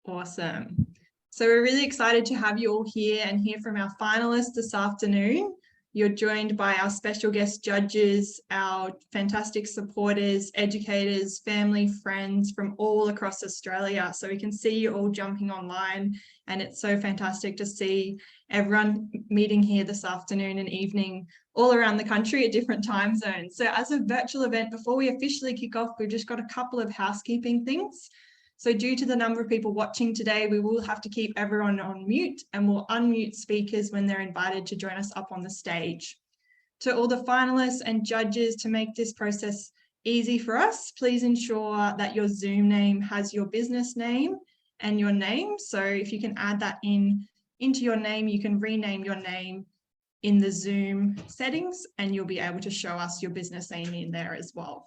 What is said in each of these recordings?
Awesome. So we're really excited to have you all here and hear from our finalists this afternoon. You're joined by our special guest judges, our fantastic supporters, educators, family, friends from all across Australia. So we can see you all jumping online, and it's so fantastic to see everyone meeting here this afternoon and evening all around the country at different time zones. So as a virtual event, before we officially kick off, we've just got a couple of housekeeping things. So due to the number of people watching today, we will have to keep everyone on mute, and we'll unmute speakers when they're invited to join us up on the stage. To all the finalists and judges, to make this process easy for us, please ensure that your Zoom name has your business name and your name. So if you can add that into your name, you can rename your name in the Zoom settings, and you'll be able to show us your business name in there as well.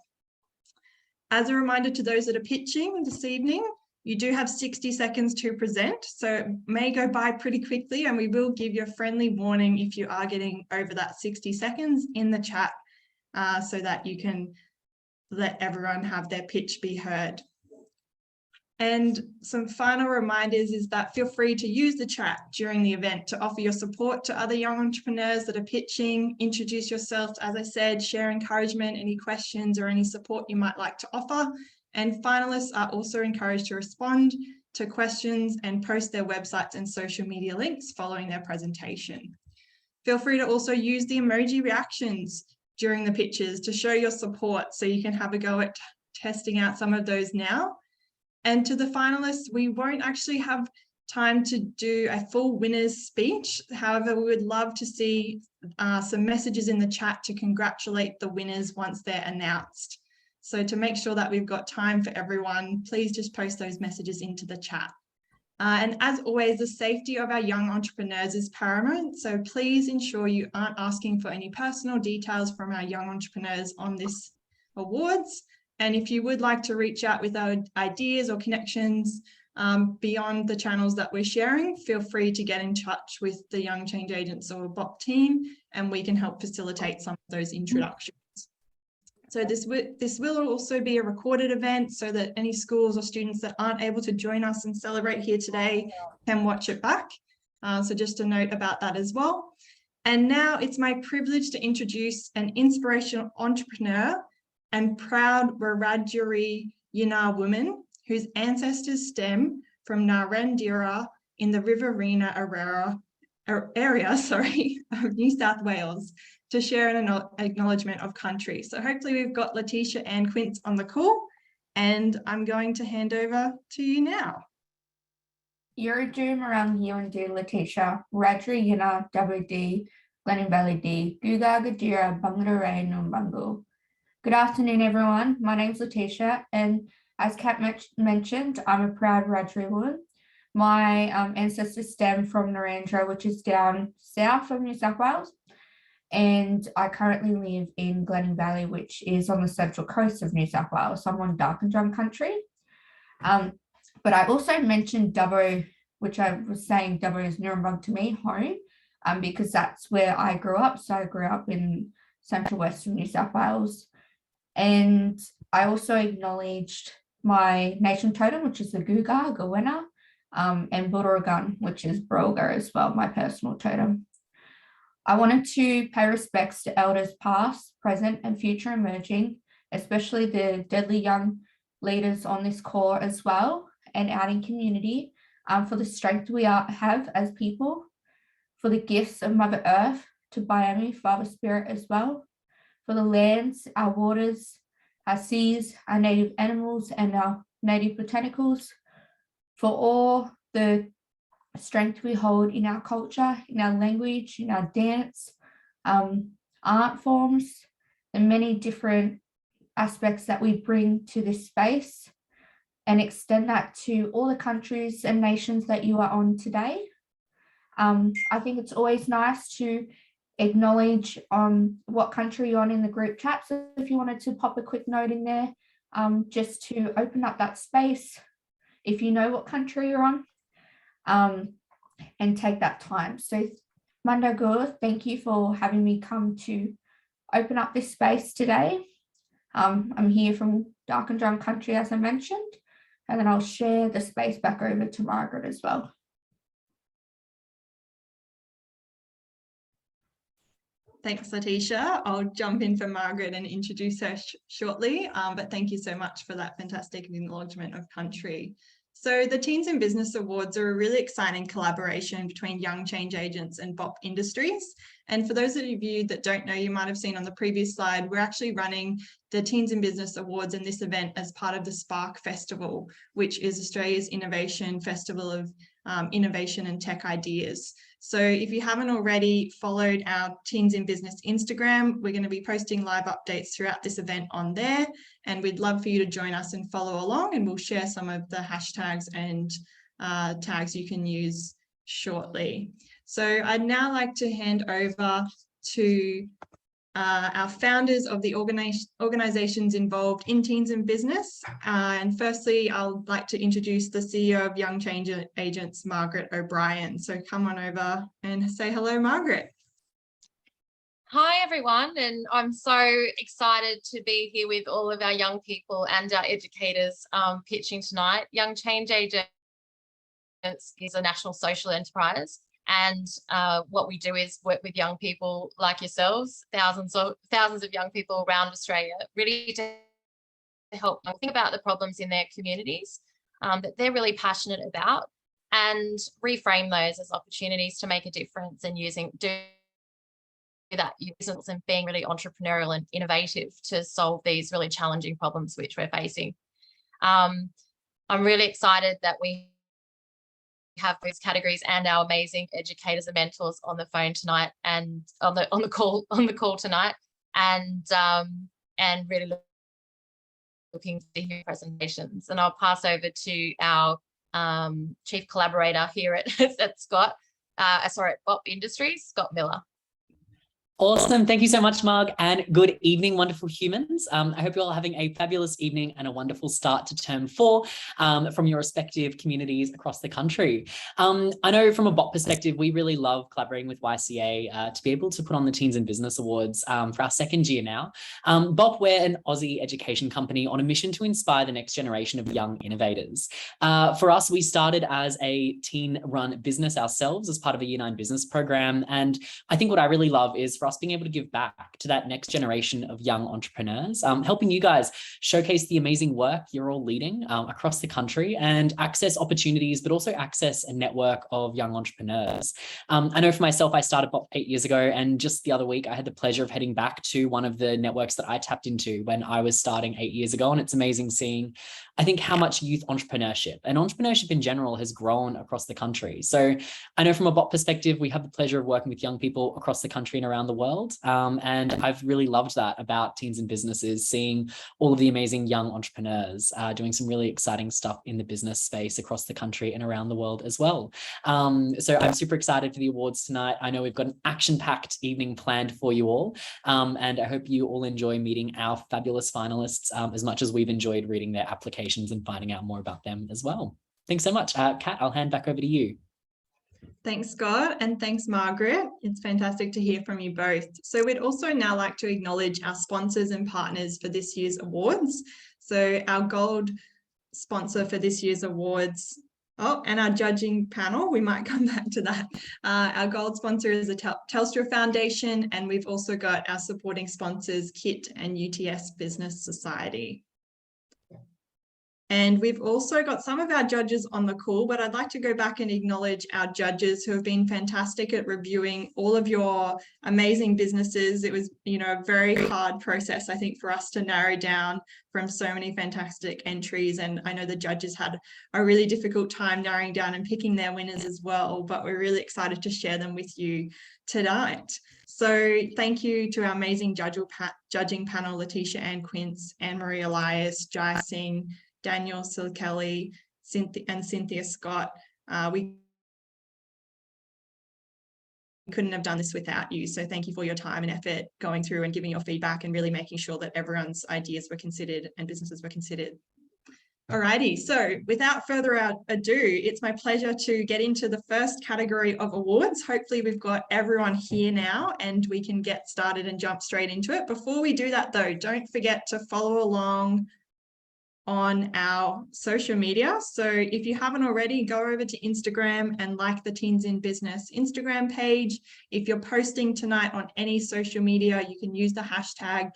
As a reminder to those that are pitching this evening, you do have 60 seconds to present, so it may go by pretty quickly, and we will give you a friendly warning if you are getting over that 60 seconds in the chat, so that you can let everyone have their pitch be heard. And some final reminders is that feel free to use the chat during the event to offer your support to other young entrepreneurs that are pitching, introduce yourself, as I said, share encouragement, any questions or any support you might like to offer. And finalists are also encouraged to respond to questions and post their websites and social media links following their presentation. Feel free to also use the emoji reactions during the pitches to show your support, so you can have a go at testing out some of those now. And to the finalists, we won't actually have time to do a full winner's speech. However, we would love to see some messages in the chat to congratulate the winners once they're announced. So to make sure that we've got time for everyone, please just post those messages into the chat. And as always, the safety of our young entrepreneurs is paramount. So please ensure you aren't asking for any personal details from our young entrepreneurs on this awards. And if you would like to reach out with our ideas or connections beyond the channels that we're sharing, feel free to get in touch with the Young Change Agents or BOP team, and we can help facilitate some of those introductions. So this will also be a recorded event, so that any schools or students that aren't able to join us and celebrate here today can watch it back. So just a note about that as well. And now it's my privilege to introduce an inspirational entrepreneur and proud Wiradjuri Yinarr woman whose ancestors stem from Narrandera in the Riverina area of New South Wales, to share an acknowledgement of country. So hopefully we've got Letitia Ann Quince on the call, and I'm going to hand over to you now. Yuraju Marang Yundu Letitia, Wiradjuri Yinarr WD, Glennon Valley D, Guga Gadira Banglaray Numbangu. Good afternoon, everyone. My name's Letitia, and as Kat mentioned, I'm a proud Wiradjuri woman. My ancestors stem from Narrandera, which is down south of New South Wales, and I currently live in Glennon Valley, which is on the central coast of New South Wales. So I'm on Dark and Drum country. But I also mentioned Dubbo, which I was saying Dubbo is Nurrumbung to me, home, because that's where I grew up. So I grew up in central western New South Wales. And I also acknowledged my nation totem, which is the Guga, Gowenna, and Buduragun, which is Brolga as well, my personal totem. I wanted to pay respects to elders past, present, and future emerging, especially the deadly young leaders on this call as well, and out in community, for the strength we have as people, for the gifts of Mother Earth, to Bayami, Father Spirit as well, for the lands, our waters, our seas, our native animals, and our native botanicals, for all the strength we hold in our culture, in our language, in our dance, art forms, and many different aspects that we bring to this space, and extend that to all the countries and nations that you are on today. I think it's always nice to acknowledge what country you're on in the group chat. So if you wanted to pop a quick note in there, just to open up that space, if you know what country you're on, and take that time. So Mandagur, thank you for having me come to open up this space today. I'm here from Dark and Drum country, as I mentioned, and then I'll share the space back over to Margaret as well. Thanks, Letitia. I'll jump in for Margaret and introduce her shortly, but thank you so much for that fantastic acknowledgement of country. So the Teens in Business Awards are a really exciting collaboration between Young Change Agents and BOP Industries. And for those of you that don't know, you might have seen on the previous slide, we're actually running the Teens in Business Awards and this event as part of the Spark Festival, which is Australia's innovation festival of innovation and tech ideas. So if you haven't already followed our Teens in Business Instagram, we're going to be posting live updates throughout this event on there. And we'd love for you to join us and follow along, and we'll share some of the hashtags and tags you can use shortly. So I'd now like to hand over to our founders of the organizations involved in Teens in Business. And firstly, I'd like to introduce the CEO of Young Change Agents, Margaret O'Brien. So come on over and say hello, Margaret. Hi everyone, and I'm so excited to be here with all of our young people and our educators pitching tonight. Young Change Agents is a national social enterprise, and what we do is work with young people like yourselves, thousands of young people around Australia, really to help them think about the problems in their communities that they're really passionate about, and reframe those as opportunities to make a difference, and do that business and being really entrepreneurial and innovative to solve these really challenging problems which we're facing. I'm really excited that we have those categories and our amazing educators and mentors on the phone tonight, and on the call tonight, and really looking to hear presentations. And I'll pass over to our chief collaborator here at BOP Industries, Scott Miller. Awesome. Thank you so much, Marg, and good evening, wonderful humans. I hope you're all having a fabulous evening and a wonderful start to term 4 from your respective communities across the country. I know from a BOP perspective, we really love collaborating with YCA to be able to put on the Teens in Business Awards for our 2nd year now. BOP, we're an Aussie education company on a mission to inspire the next generation of young innovators. For us, we started as a teen-run business ourselves as part of a Year 9 business program. And I think what I really love is for us being able to give back to that next generation of young entrepreneurs, helping you guys showcase the amazing work you're all leading across the country, and access opportunities, but also access a network of young entrepreneurs. I know for myself, I started BOP 8 years ago, and just the other week, I had the pleasure of heading back to one of the networks that I tapped into when I was starting 8 years ago. And it's amazing seeing, I think, how much youth entrepreneurship and entrepreneurship in general has grown across the country. So I know from a BOP perspective, we have the pleasure of working with young people across the country and around the world. And I've really loved that about Teens in Businesses, seeing all of the amazing young entrepreneurs doing some really exciting stuff in the business space across the country and around the world as well. So I'm super excited for the awards tonight. I know we've got an action-packed evening planned for you all. And I hope you all enjoy meeting our fabulous finalists as much as we've enjoyed reading their applications and finding out more about them as well. Thanks so much. Kat, I'll hand back over to you. Thanks, Scott, and thanks, Margaret. It's fantastic to hear from you both. So we'd also now like to acknowledge our sponsors and partners for this year's awards. So our gold sponsor for this year's awards, and our judging panel, we might come back to that. Our gold sponsor is the Telstra Foundation, and we've also got our supporting sponsors, KIT and UTS Business Society. And we've also got some of our judges on the call, but I'd like to go back and acknowledge our judges who have been fantastic at reviewing all of your amazing businesses. It was, a very hard process, I think, for us to narrow down from so many fantastic entries. And I know the judges had a really difficult time narrowing down and picking their winners as well, but we're really excited to share them with you tonight. So thank you to our amazing judging panel, Letitia Ann Quince, Anne-Marie Elias, Jai Singh, Daniel Silkelly, and Cynthia Scott. We couldn't have done this without you. So thank you for your time and effort going through and giving your feedback and really making sure that everyone's ideas were considered and businesses were considered. Alrighty, so without further ado, it's my pleasure to get into the first category of awards. Hopefully we've got everyone here now and we can get started and jump straight into it. Before we do that though, don't forget to follow along on our social media. So if you haven't already, go over to Instagram and like the Teens in Business Instagram page. If you're posting tonight on any social media, you can use the hashtag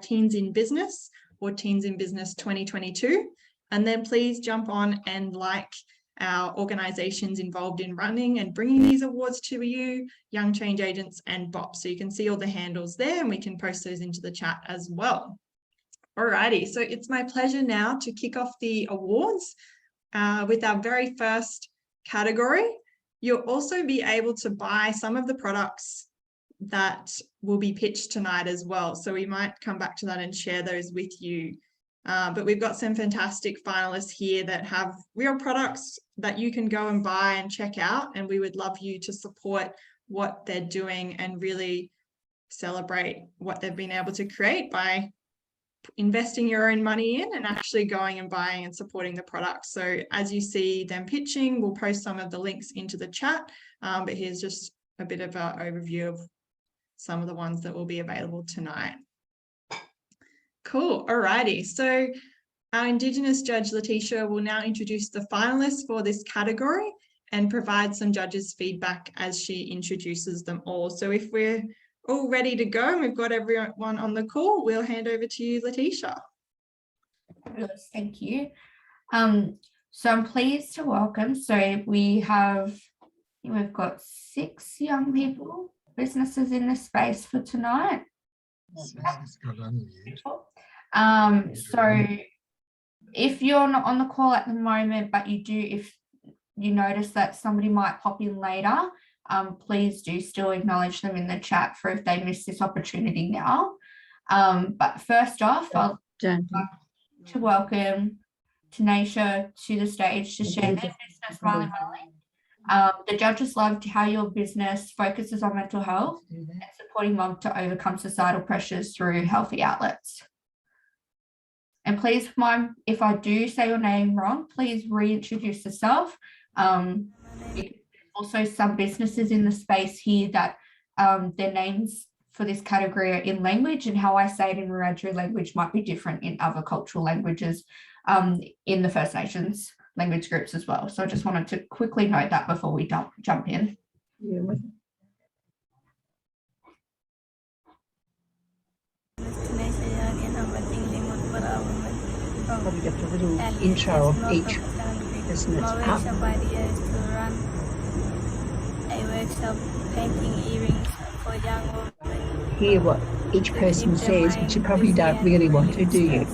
Teens in Business or Teens in Business 2022. And then please jump on and like our organizations involved in running and bringing these awards to you, Young Change Agents and BOP. So you can see all the handles there and we can post those into the chat as well. Alrighty, so it's my pleasure now to kick off the awards with our very first category. You'll also be able to buy some of the products that will be pitched tonight as well. So we might come back to that and share those with you. But we've got some fantastic finalists here that have real products that you can go and buy and check out. And we would love you to support what they're doing and really celebrate what they've been able to create by investing your own money in and actually going and buying and supporting the product. So as you see them pitching, we'll post some of the links into the chat, but here's just a bit of an overview of some of the ones that will be available tonight. Cool, alrighty. So our Indigenous judge, Letitia, will now introduce the finalists for this category and provide some judges' feedback as she introduces them all. So if we're all ready to go and we've got everyone on the call, we'll hand over to you, Letitia. Thank you. So I'm pleased to welcome, so we've got 6 young people, businesses in this space for tonight. So if you're not on the call at the moment, but if you notice that somebody might pop in later, please do still acknowledge them in the chat for if they miss this opportunity now. But first off, I'd like to welcome Tanisha to the stage to share their business, Mali Mali. The judges loved how your business focuses on mental health and supporting mom to overcome societal pressures through healthy outlets. And please, Mom, if I do say your name wrong, please reintroduce yourself. Also some businesses in the space here that their names for this category are in language, and how I say it in Wiradjuri language might be different in other cultural languages in the First Nations language groups as well. So I just wanted to quickly note that before we jump in. Intro of each business. A workshop painting earrings for young women. Hear what each person says, but you probably don't really want to, do you?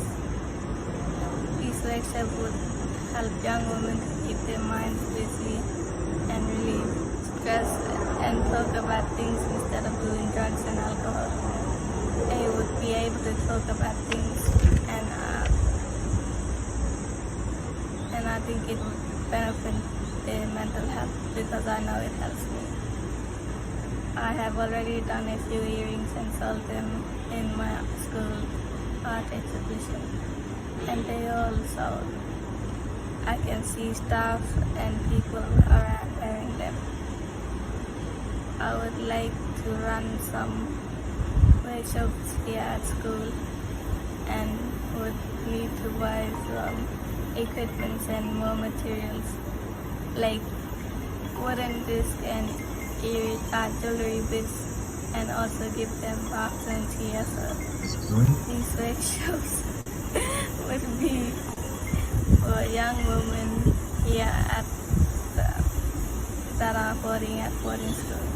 This workshop would help young women to keep their minds busy and relieve stress and talk about things instead of doing drugs and alcohol. They would be able to talk about things, and I think it would benefit their mental health, because I know it helps me. I have already done a few earrings and sold them in my school art exhibition, and they all sold. I can see staff and people around wearing them. I would like to run some workshops here at school and would need to buy some equipment and more materials like wooden disc and jewelry bits, and also give them box and tea as well. These workshops would be for young women here that are boarding at boarding school,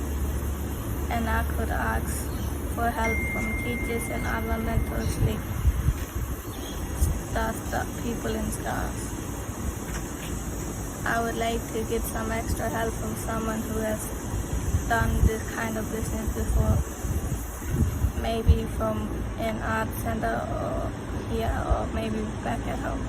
and I could ask for help from teachers and other mentors like people in staff. I would like to get some extra help from someone who has done this kind of business before, maybe from an art center or here, or maybe back at home.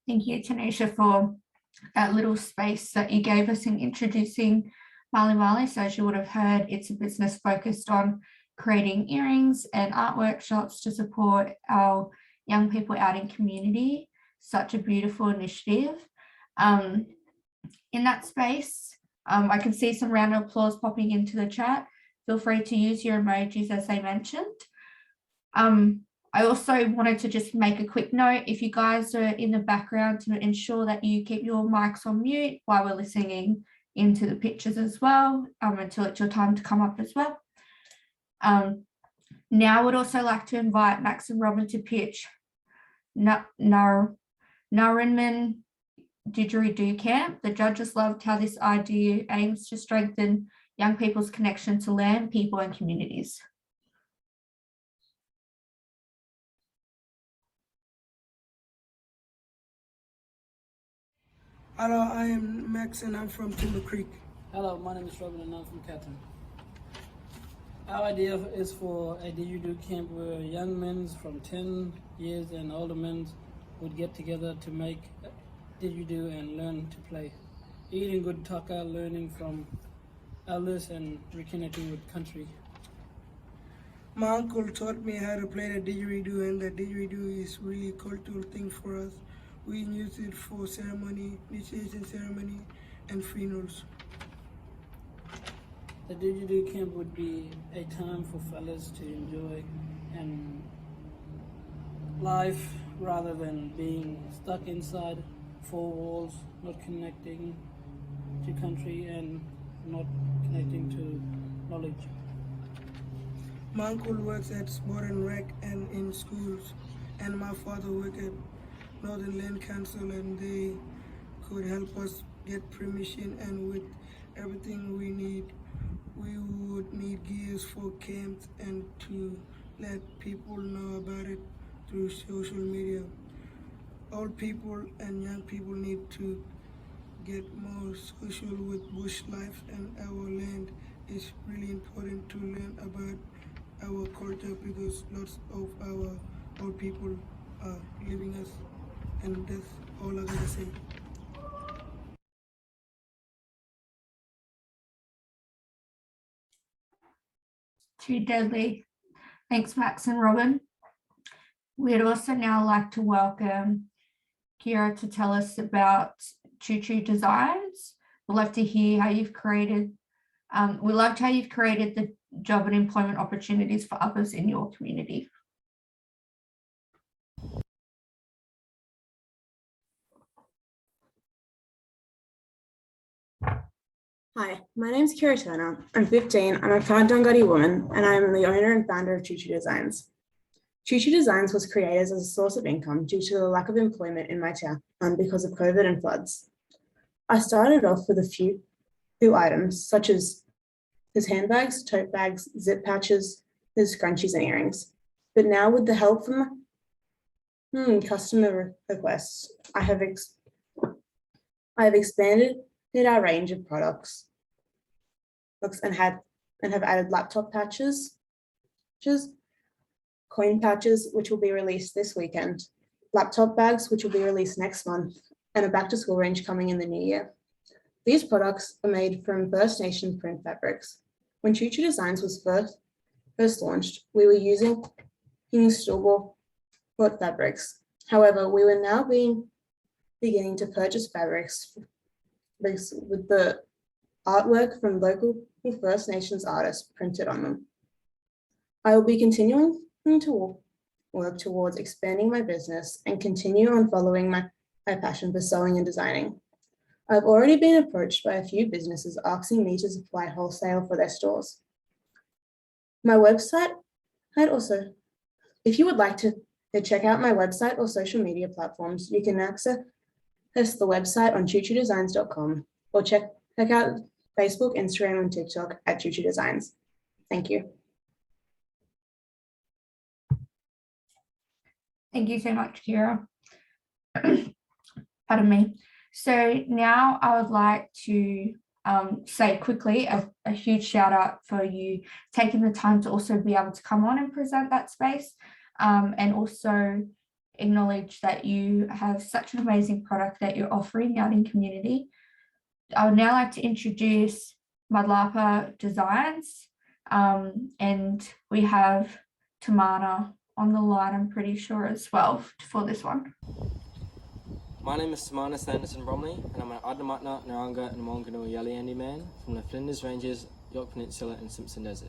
Thank you, Tanisha, for that little space that you gave us in introducing Mali Mali. So as you would have heard, it's a business focused on creating earrings and art workshops to support our young people out in community. Such a beautiful initiative. in that space. I can see some round of applause popping into the chat. Feel free to use your emojis as I mentioned. I also wanted to just make a quick note, if you guys are in the background, to ensure that you keep your mics on mute while we're listening into the pictures as well, until it's your time to come up as well. Now I would also like to invite Max and Robin to pitch Narinman Didgeridoo Camp. The judges loved how this idea aims to strengthen young people's connection to land, people and communities. Hello, I am Max and I'm from Timber Creek. Hello, my name is Robin and I'm from Catherine. Our idea is for a didgeridoo camp where young men from 10 years and older men would get together to make didgeridoo and learn to play. Eating good taka, learning from elders and reconnecting with country. My uncle taught me how to play the didgeridoo, and the didgeridoo is really a cultural thing for us. We use it for ceremony, initiation ceremony, and funerals. The didgeridoo camp would be a time for fellas to enjoy and life rather than being stuck inside four walls, not connecting to country and not connecting to knowledge. My uncle works at Sport and Rec and in schools, and my father worked at Northern Land Council, and they could help us get permission, and with everything we need, we would need gears for camps and to let people know about it through social media. Old people and young people need to get more social with bush life and our land. It's really important to learn about our culture because lots of our old people are leaving us, and that's all I gotta say. Too deadly. Thanks, Max and Robin. We'd also now like to welcome Kira to tell us about Choo Choo Designs. We'd love to hear how you've created, we loved how you've created the job and employment opportunities for others in your community. Hi, my name is Kira Turner. I'm 15. I'm a proud Dunghutti woman, and I'm the owner and founder of Choo Choo Designs. Choo Choo Designs was created as a source of income due to the lack of employment in my town because of COVID and floods. I started off with a few items, such as there's handbags, tote bags, zip pouches, there's scrunchies and earrings. But now with the help from customer requests, I have expanded our range of products and have added laptop patches, coin pouches, which will be released this weekend, laptop bags, which will be released next month, and a back to school range coming in the new year. These products are made from First Nation print fabrics. When Choo Choo Designs was first launched, we were using store-bought fabrics. However, we were now beginning to purchase fabrics with the artwork from local First Nations artists printed on them. I will be continuing to work towards expanding my business and continue on following my passion for sewing and designing. I've already been approached by a few businesses asking me to supply wholesale for their stores. My website, also, if you would like to check out my website or social media platforms, you can access the website on choochoodesigns.com or check out Facebook, Instagram, and TikTok at Choo Choo Designs. Thank you. Thank you so much, Kira. Pardon me. So now I would like to say quickly a huge shout out for you taking the time to also be able to come on and present that space, and also acknowledge that you have such an amazing product that you're offering out in community. I would now like to introduce Madlapa Designs, and we have Tamana on the line, I'm pretty sure, as well, for this one. My name is Samana Sanderson Bromley, and I'm an Adnamatna, Naranga, and Wanganui Yaliandi man from the Flinders Ranges, York Peninsula, and Simpson Desert.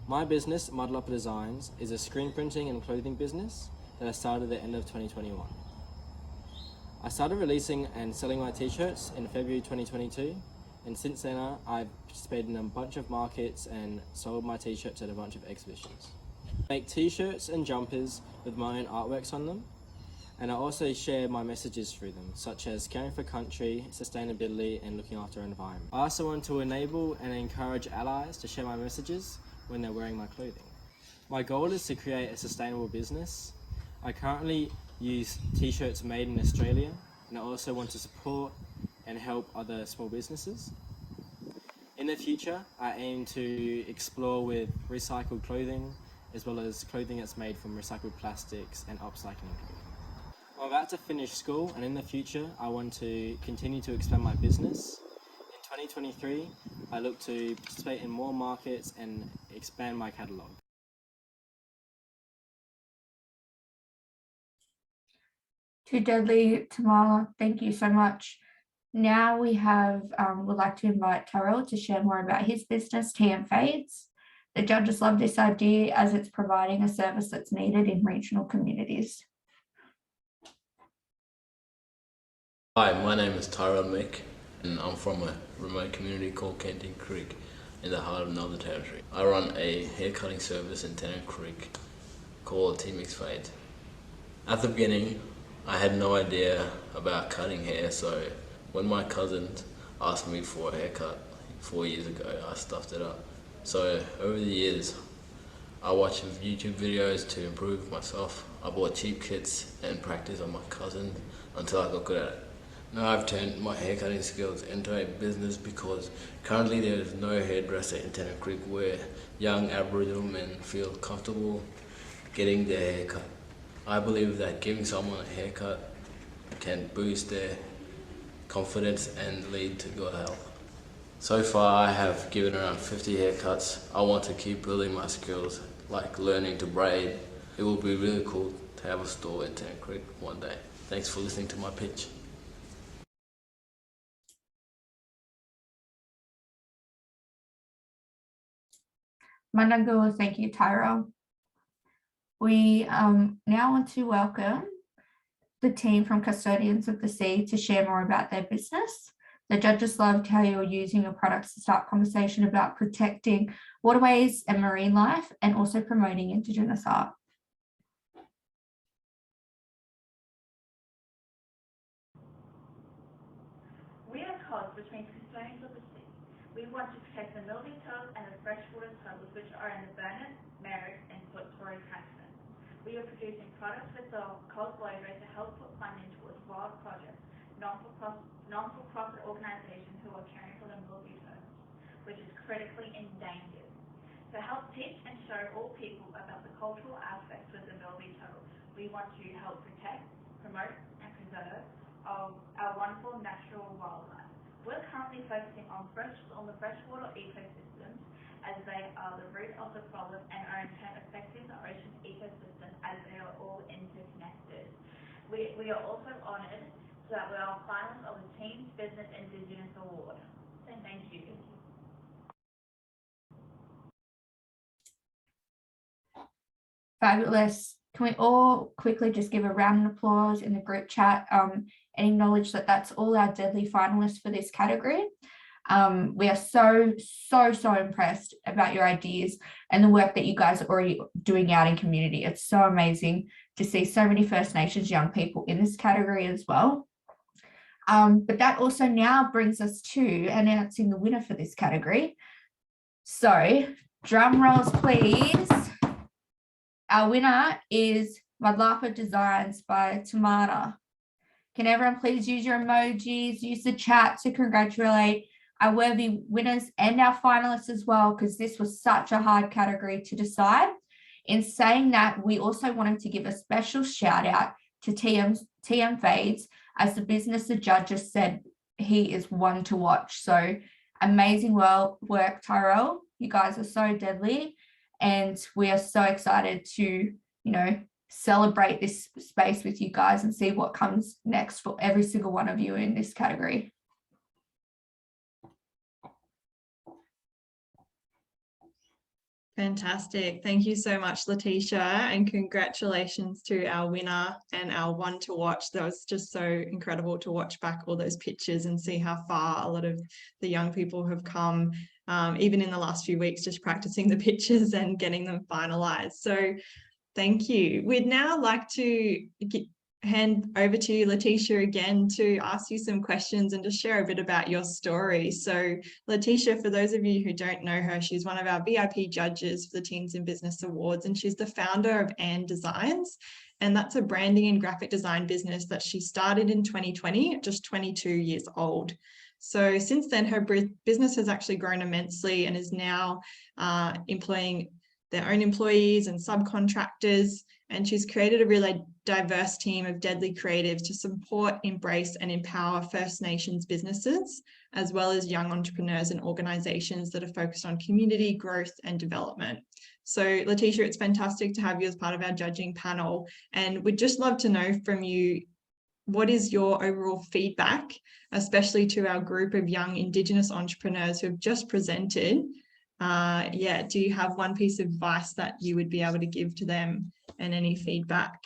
My business, Mudlapa Designs, is a screen printing and clothing business that I started at the end of 2021. I started releasing and selling my t-shirts in February 2022, and since then I've participated in a bunch of markets and sold my t-shirts at a bunch of exhibitions. I make t-shirts and jumpers with my own artworks on them, and I also share my messages through them, such as caring for country, sustainability, and looking after our environment. I also want to enable and encourage allies to share my messages when they're wearing my clothing. My goal is to create a sustainable business. I currently use t-shirts made in Australia, and I also want to support and help other small businesses. In the future, I aim to explore with recycled clothing, as well as clothing that's made from recycled plastics and upcycling clothing. I'm about to finish school, and in the future, I want to continue to expand my business. In 2023, I look to participate in more markets and expand my catalogue. To Dudley, Tamala, thank you so much. Now we would like to invite Tyrell to share more about his business, TM Fades. The judges love this idea as it's providing a service that's needed in regional communities. Hi, my name is Tyrell Mick, and I'm from a remote community called Kenton Creek in the heart of Northern Territory. I run a haircutting service in Tennant Creek called TM Fades. At the beginning, I had no idea about cutting hair, so when my cousin asked me for a haircut 4 years ago, I stuffed it up. So over the years, I watched YouTube videos to improve myself. I bought cheap kits and practiced on my cousin until I got good at it. Now I've turned my haircutting skills into a business because currently there is no hairdresser in Tennant Creek where young Aboriginal men feel comfortable getting their hair cut. I believe that giving someone a haircut can boost their confidence and lead to good health. So far I have given around 50 haircuts. I want to keep building my skills, like learning to braid. It will be really cool to have a store in Tennant Creek one day. Thanks for listening to my pitch. Manangua, thank you, Tyrell. We now want to welcome the team from Custodians of the Sea to share more about their business. The judges loved how you're using your products to start conversation about protecting waterways and marine life and also promoting Indigenous art. We are COS, which means Custodians of the Sea. We want to protect the milky turtles and the freshwater turtles which are in the Burnett, Merritt and Port Tory catchments. We are producing products with the COS logo to help put funding towards wild projects, non-for-profit organisations who are caring for the milky turtles, which is critically endangered. To help teach and show all people about the cultural aspects with the milky turtle, we want to help protect, promote and preserve our wonderful natural wildlife. We're currently focusing on the freshwater ecosystems as they are the root of the problem and are in turn affecting the ocean ecosystem as they are all interconnected. We are also honoured that we are finalists of the Team's Business Indigenous Award. So thank you. Fabulous. Can we all quickly just give a round of applause in the group chat and acknowledge that that's all our deadly finalists for this category. We are so impressed about your ideas and the work that you guys are already doing out in community. It's so amazing to see so many First Nations young people in this category as well. But that also now brings us to announcing the winner for this category. So drum rolls, please. Our winner is Mudlapa Designs by Tamara. Can everyone please use your emojis, use the chat to congratulate our worthy winners and our finalists as well, because this was such a hard category to decide. In saying that, we also wanted to give a special shout out to TM Fades, as the business the judges said he is one to watch. So amazing work, Tyrell. You guys are so deadly. And we are so excited to, celebrate this space with you guys and see what comes next for every single one of you in this category. Fantastic. Thank you so much, Letitia, and congratulations to our winner and our one to watch. That was just so incredible to watch back all those pictures and see how far a lot of the young people have come, even in the last few weeks, just practicing the pictures and getting them finalized. So thank you. We'd now like to hand over to you, Letitia, again to ask you some questions and to share a bit about your story. So Letitia, for those of you who don't know her, she's one of our VIP judges for the Teens in Business Awards, and she's the founder of And Designs. And that's a branding and graphic design business that she started in 2020, just 22 years old. So since then, her business has actually grown immensely and is now employing their own employees and subcontractors. And she's created a really diverse team of deadly creatives to support, embrace, and empower First Nations businesses, as well as young entrepreneurs and organizations that are focused on community growth and development. So Letitia, it's fantastic to have you as part of our judging panel. And we'd just love to know from you, what is your overall feedback, especially to our group of young Indigenous entrepreneurs who have just presented? Do you have one piece of advice that you would be able to give to them and any feedback?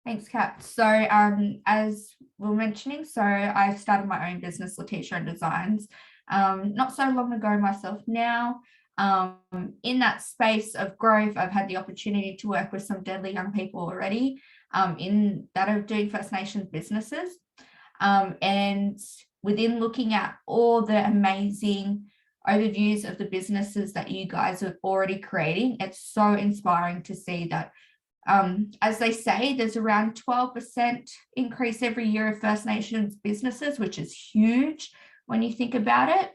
Thanks, Kat. So as we were mentioning, so I started my own business, Letitia and Designs, not so long ago myself now. In that space of growth, I've had the opportunity to work with some deadly young people already in that are doing First Nations businesses. And within looking at all the amazing overviews of the businesses that you guys are already creating, it's so inspiring to see that, as they say, there's around 12% increase every year of First Nations businesses, which is huge when you think about it.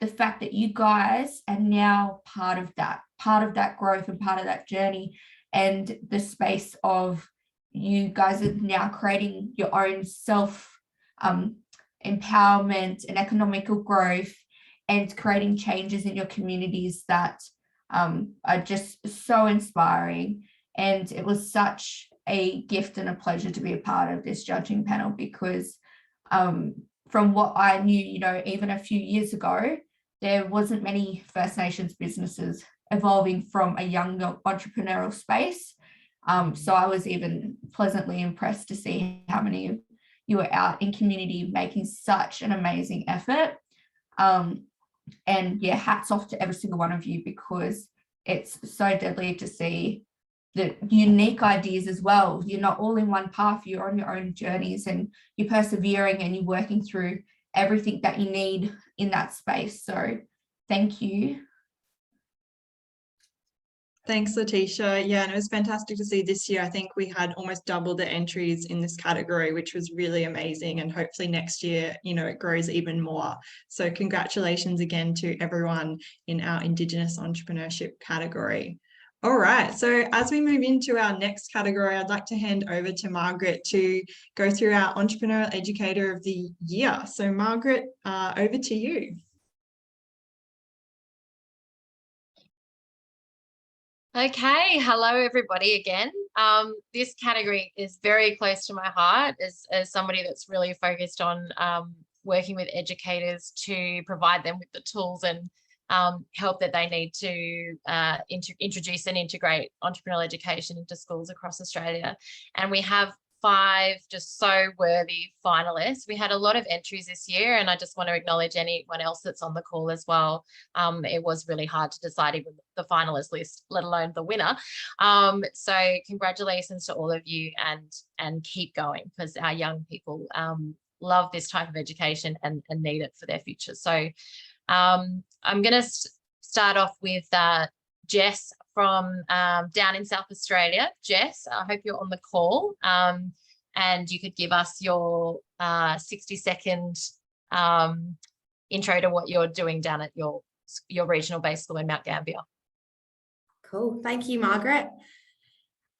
The fact that you guys are now part of that growth and part of that journey, and the space of you guys are now creating your own self empowerment and economical growth, and creating changes in your communities that are just so inspiring. And it was such a gift and a pleasure to be a part of this judging panel, because from what I knew, even a few years ago, there wasn't many First Nations businesses evolving from a young entrepreneurial space. So I was even pleasantly impressed to see how many of you were out in community making such an amazing effort. And yeah, hats off to every single one of you, because it's so deadly to see the unique ideas as well. You're not all in one path, you're on your own journeys, and you're persevering and you're working through everything that you need in that space. So thank you. Thanks, Letitia. Yeah, and it was fantastic to see this year. I think we had almost double the entries in this category, which was really amazing. And hopefully next year, it grows even more. So congratulations again to everyone in our Indigenous entrepreneurship category. All right, so as we move into our next category, I'd like to hand over to Margaret to go through our Entrepreneurial Educator of the Year. So Margaret, over to you. Okay, hello everybody again. This category is very close to my heart as somebody that's really focused on working with educators to provide them with the tools and help that they need to introduce and integrate entrepreneurial education into schools across Australia. And we have 5 just so worthy finalists. We had a lot of entries this year, and I just want to acknowledge anyone else that's on the call as well. It was really hard to decide even the finalist list, let alone the winner. So congratulations to all of you, and keep going, because our young people love this type of education and need it for their future. So I'm going to start off with Jess from down in South Australia. Jess, I hope you're on the call, and you could give us your 60-second intro to what you're doing down at your regional base school in Mount Gambier. Cool, thank you, Margaret.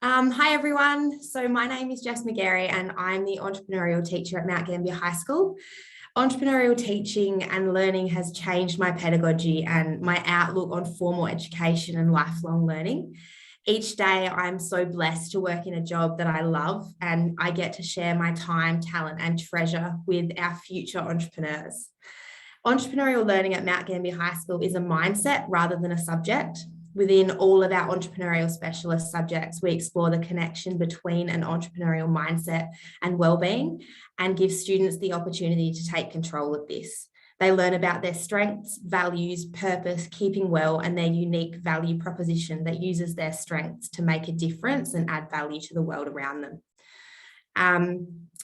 Hi everyone, so my name is Jess McGarry and I'm the entrepreneurial teacher at Mount Gambier High School. Entrepreneurial teaching and learning has changed my pedagogy and my outlook on formal education and lifelong learning. Each day, I'm so blessed to work in a job that I love, and I get to share my time, talent, and treasure with our future entrepreneurs. Entrepreneurial learning at Mount Gambier High School is a mindset rather than a subject. Within all of our entrepreneurial specialist subjects, we explore the connection between an entrepreneurial mindset and well-being and give students the opportunity to take control of this. They learn about their strengths, values, purpose, keeping well, and their unique value proposition that uses their strengths to make a difference and add value to the world around them.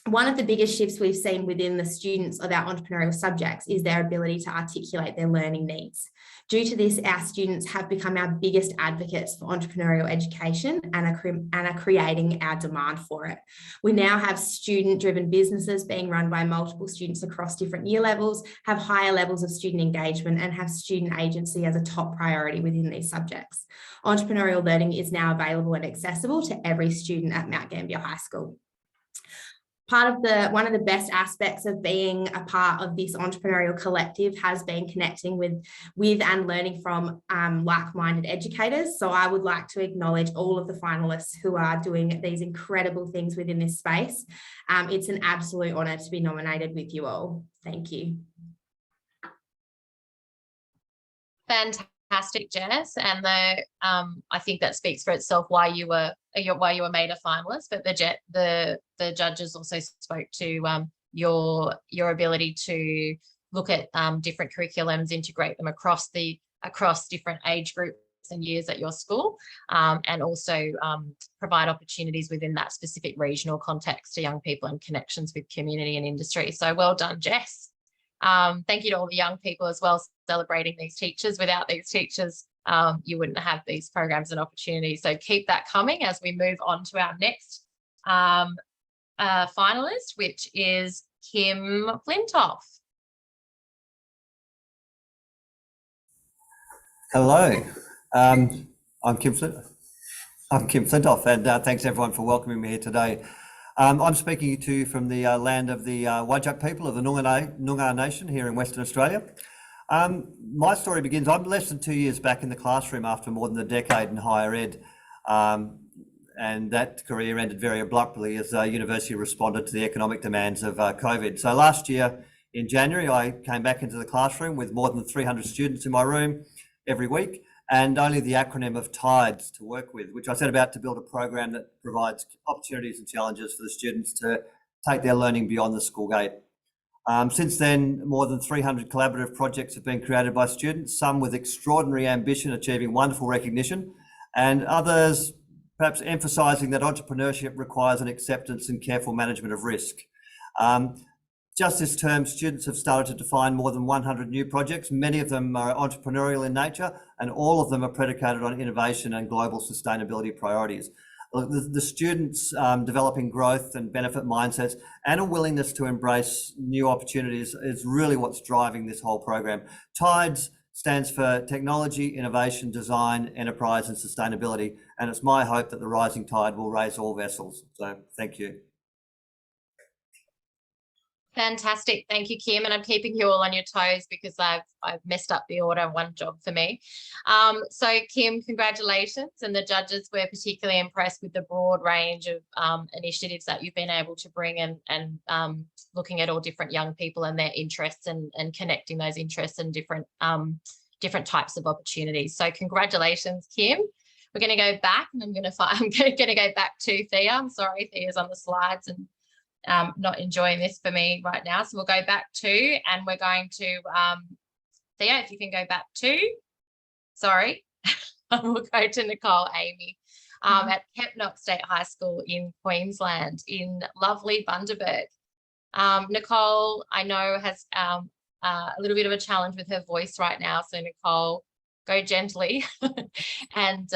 One of the biggest shifts we've seen within the students of our entrepreneurial subjects is their ability to articulate their learning needs. Due to this, our students have become our biggest advocates for entrepreneurial education and are creating our demand for it. We now have student-driven businesses being run by multiple students across different year levels, have higher levels of student engagement, and have student agency as a top priority within these subjects. Entrepreneurial learning is now available and accessible to every student at Mount Gambier High School. One of the best aspects of being a part of this entrepreneurial collective has been connecting with and learning from like-minded educators. So I would like to acknowledge all of the finalists who are doing these incredible things within this space. It's an absolute honour to be nominated with you all. Thank you. Fantastic, Jess, and I think that speaks for itself why you were made a finalist. But the judges also spoke to your ability to look at different curriculums, integrate them across different age groups and years at your school, and also provide opportunities within that specific regional context to young people and connections with community and industry. So well done, Jess. Thank you to all the young people as well celebrating these teachers. Without these teachers, you wouldn't have these programs and opportunities. So keep that coming as we move on to our next finalist, which is Kim Flintoff. Hello, I'm Kim Flintoff, and thanks everyone for welcoming me here today. I'm speaking to you from the land of the Whadjuk people of the Noongar Nation here in Western Australia. My story begins, I'm less than 2 years back in the classroom after more than a decade in higher ed, and that career ended very abruptly as the university responded to the economic demands of COVID. So last year in January, I came back into the classroom with more than 300 students in my room every week, and only the acronym of TIDES to work with, which I set about to build a program that provides opportunities and challenges for the students to take their learning beyond the school gate. Since then, more than 300 collaborative projects have been created by students, some with extraordinary ambition, achieving wonderful recognition, and others perhaps emphasising that entrepreneurship requires an acceptance and careful management of risk. Just this term, students have started to define more than 100 new projects. Many of them are entrepreneurial in nature, and all of them are predicated on innovation and global sustainability priorities. The students developing growth and benefit mindsets and a willingness to embrace new opportunities is really what's driving this whole program. TIDES stands for Technology, Innovation, Design, Enterprise and Sustainability, and it's my hope that the rising tide will raise all vessels. So thank you. Fantastic. Thank you, Kim. And I'm keeping you all on your toes because I've messed up the order. One job for me. So Kim, congratulations. And the judges were particularly impressed with the broad range of initiatives that you've been able to bring and looking at all different young people and their interests and connecting those interests and different types of opportunities. So congratulations, Kim. We're going to go back and I'm going to go back to Thea. I'm sorry, Thea's on the slides and not enjoying this for me right now. So we'll go back to, and we're going to, Thea, if you can go back to, sorry, we'll go to Nicole Amy at Kepnock State High School in Queensland in lovely Bundaberg. Nicole, I know, has a little bit of a challenge with her voice right now. So Nicole, go gently and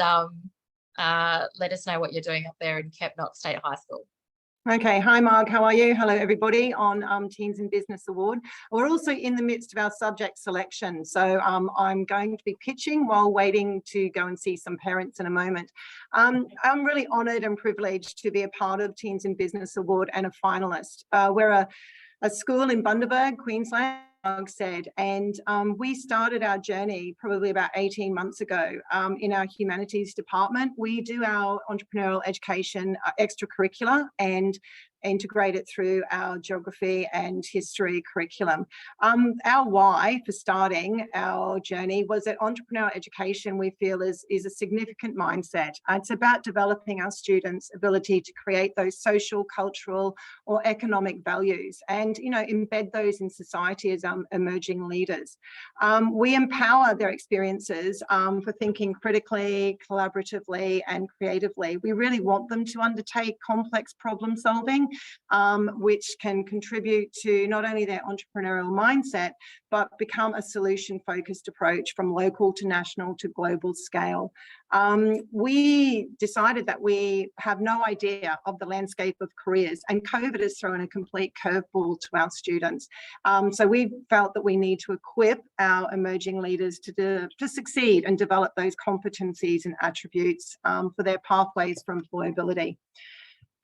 let us know what you're doing up there in Kepnock State High School. Okay, hi Marg, how are you? Hello everybody on Teens in Business Award. We're also in the midst of our subject selection, so I'm going to be pitching while waiting to go and see some parents in a moment. I'm really honoured and privileged to be a part of Teens in Business Award and a finalist. We're a school in Bundaberg, Queensland, Marg said, and we started our journey probably about 18 months ago in our humanities department. We do our entrepreneurial education extracurricular and integrate it through our geography and history curriculum. Our why for starting our journey was that entrepreneurial education, we feel, is a significant mindset. It's about developing our students' ability to create those social, cultural, or economic values, and embed those in society as emerging leaders. We empower their experiences for thinking critically, collaboratively, and creatively. We really want them to undertake complex problem solving, which can contribute to not only their entrepreneurial mindset, but become a solution-focused approach from local to national to global scale. We decided that we have no idea of the landscape of careers, and COVID has thrown a complete curveball to our students. So we felt that we need to equip our emerging leaders to succeed and develop those competencies and attributes for their pathways for employability.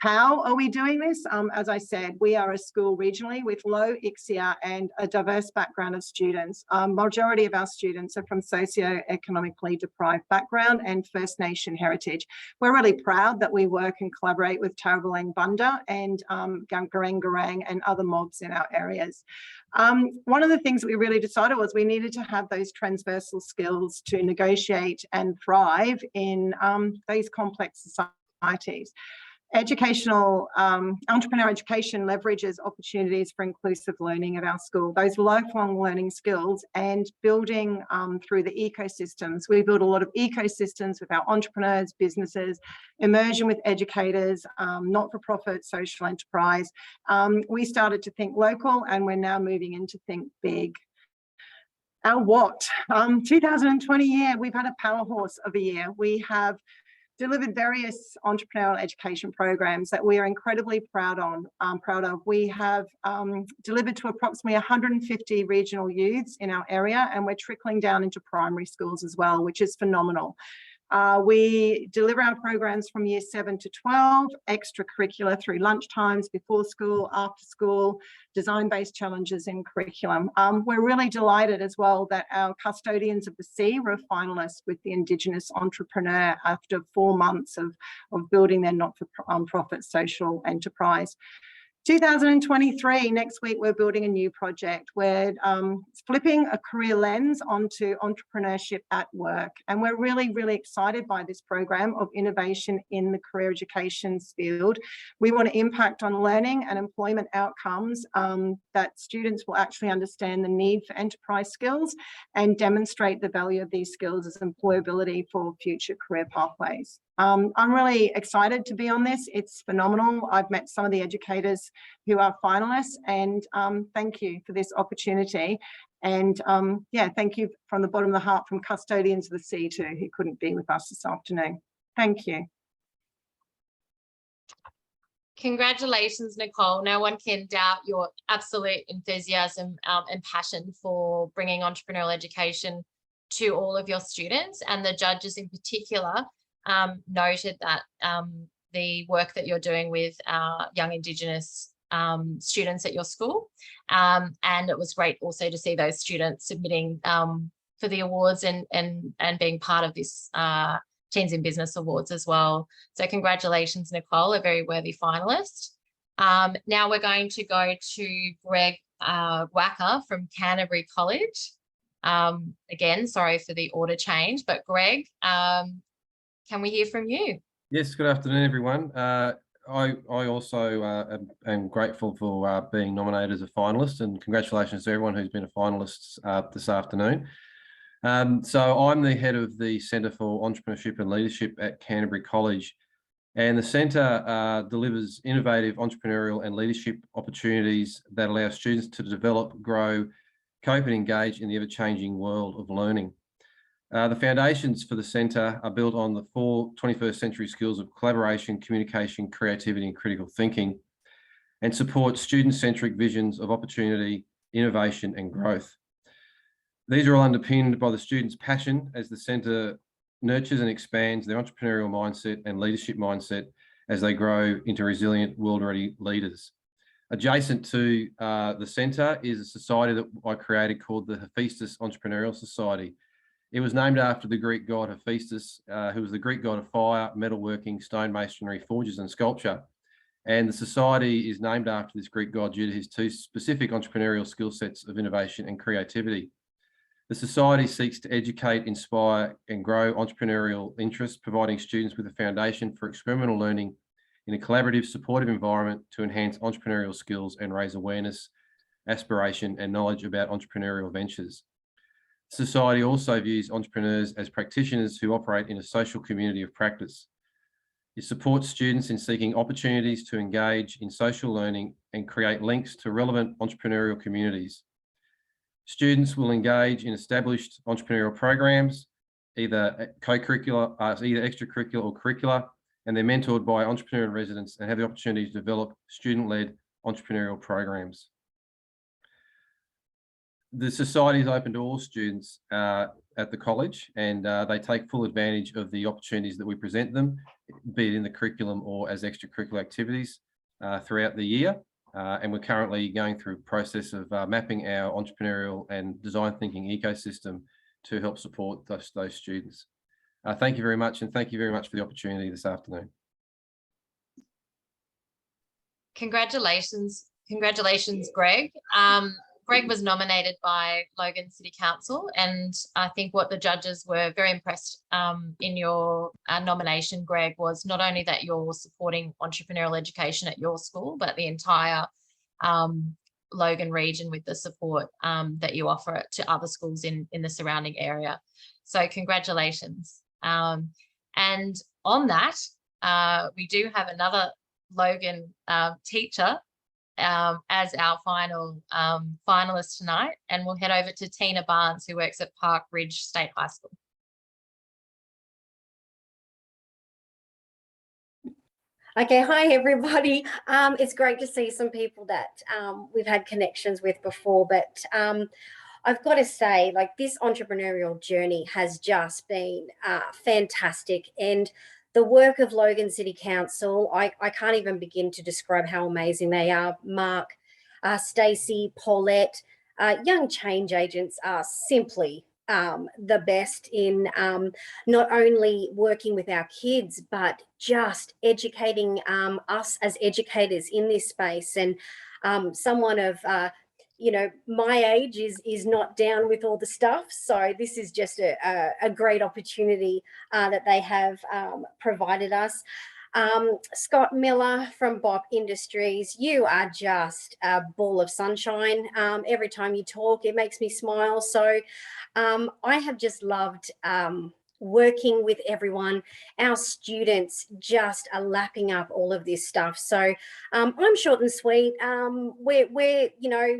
How are we doing this? As I said, we are a school regionally with low ICSEA and a diverse background of students. Majority of our students are from socio-economically deprived background and First Nation heritage. We're really proud that we work and collaborate with Tarrawonga Bunda and Gureng Gureng and other mobs in our areas. One of the things that we really decided was we needed to have those transversal skills to negotiate and thrive in these complex societies. Entrepreneur education leverages opportunities for inclusive learning at our school, those lifelong learning skills, and building through the ecosystems. We build a lot of ecosystems with our entrepreneurs, businesses, immersion with educators, not-for-profit, social enterprise. We started to think local, and we're now moving into think big. Our what? 2020 year, we've had a power horse of a year. We have delivered various entrepreneurial education programs that we are incredibly proud of. We have delivered to approximately 150 regional youths in our area, and we're trickling down into primary schools as well, which is phenomenal. We deliver our programs from year 7 to 12, extracurricular through lunchtimes, before school, after school, design-based challenges in curriculum. We're really delighted as well that our Custodians of the Sea were a finalist with the Indigenous Entrepreneur after 4 months of building their not-for-profit social enterprise. 2023, next week, we're building a new project. We're flipping a career lens onto entrepreneurship at work. And we're really, really excited by this program of innovation in the career education field. We want to impact on learning and employment outcomes that students will actually understand the need for enterprise skills and demonstrate the value of these skills as employability for future career pathways. I'm really excited to be on this. It's phenomenal. I've met some of the educators who are finalists, and thank you for this opportunity. And yeah, thank you from the bottom of the heart from Custodians of the Sea too, who couldn't be with us this afternoon. Thank you. Congratulations, Nicole. No one can doubt your absolute enthusiasm and passion for bringing entrepreneurial education to all of your students, and the judges in particular noted that the work that you're doing with young Indigenous students at your school, and it was great also to see those students submitting for the awards and being part of this Teens in Business Awards as well. So congratulations, Nicole, a very worthy finalist. Now we're going to go to Greg Wacker from Canterbury College. Again, sorry for the order change, but Greg, can we hear from you? Yes, good afternoon, everyone. I also am grateful for being nominated as a finalist, and congratulations to everyone who's been a finalist this afternoon. So I'm the head of the Centre for Entrepreneurship and Leadership at Canterbury College, and the centre delivers innovative entrepreneurial and leadership opportunities that allow students to develop, grow, cope and engage in the ever-changing world of learning. The foundations for the centre are built on the 4 21st century skills of collaboration, communication, creativity and critical thinking, and support student-centric visions of opportunity, innovation and growth. These are all underpinned by the students' passion as the centre nurtures and expands their entrepreneurial mindset and leadership mindset as they grow into resilient, world-ready leaders. Adjacent to the centre is a society that I created called the Hephaestus Entrepreneurial Society. It was named after the Greek god Hephaestus, who was the Greek god of fire, metalworking, stonemasonry, forges and sculpture. And the society is named after this Greek god due to his two specific entrepreneurial skill sets of innovation and creativity. The society seeks to educate, inspire and grow entrepreneurial interests, providing students with a foundation for experimental learning in a collaborative, supportive environment to enhance entrepreneurial skills and raise awareness, aspiration and knowledge about entrepreneurial ventures. Society also views entrepreneurs as practitioners who operate in a social community of practice. It supports students in seeking opportunities to engage in social learning and create links to relevant entrepreneurial communities. Students will engage in established entrepreneurial programs, either co-curricular, either extracurricular or curricular, and they're mentored by entrepreneur residents and have the opportunity to develop student-led entrepreneurial programs. The society is open to all students at the college, and they take full advantage of the opportunities that we present them, be it in the curriculum or as extracurricular activities throughout the year. And we're currently going through a process of mapping our entrepreneurial and design thinking ecosystem to help support those students. Thank you very much, and thank you very much for the opportunity this afternoon. Congratulations, Greg. Greg was nominated by Logan City Council, and I think what the judges were very impressed in your nomination, Greg, was not only that you're supporting entrepreneurial education at your school, but the entire Logan region with the support that you offer to other schools in the surrounding area. So congratulations. And on that, we do have another Logan teacher as our final finalist tonight, and we'll head over to Tina Barnes, who works at Park Ridge State High School. Okay, hi everybody. It's great to see some people that we've had connections with before, but I've got to say, like, this entrepreneurial journey has just been fantastic, and the work of Logan City Council, I can't even begin to describe how amazing they are. Mark, Stacey, Paulette, young change agents are simply the best in not only working with our kids, but just educating us as educators in this space. And someone of you know, my age is not down with all the stuff. So this is just a great opportunity that they have provided us. Scott Miller from Bop Industries, you are just a ball of sunshine. Every time you talk, it makes me smile. So I have just loved working with everyone. Our students just are lapping up all of this stuff. So I'm short and sweet. We're you know,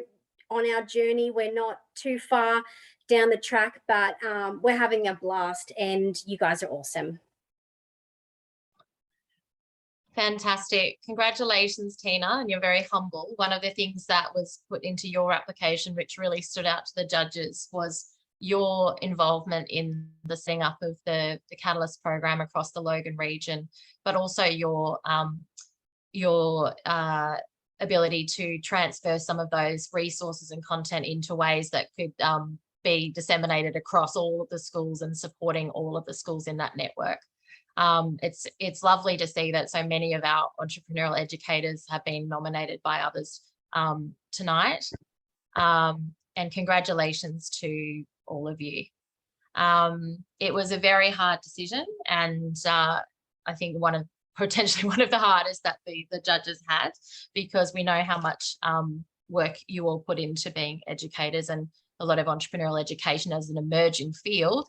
on our journey, we're not too far down the track, but we're having a blast, and you guys are awesome. Fantastic. Congratulations, Tina, and you're very humble. One of the things that was put into your application, which really stood out to the judges, was your involvement in the setting up of the Catalyst program across the Logan region, but also your ability to transfer some of those resources and content into ways that could be disseminated across all of the schools and supporting all of the schools in that network. It's lovely to see that so many of our entrepreneurial educators have been nominated by others tonight. And congratulations to all of you. It was a very hard decision, and I think potentially one of the hardest that the judges had, because we know how much work you all put into being educators, and a lot of entrepreneurial education as an emerging field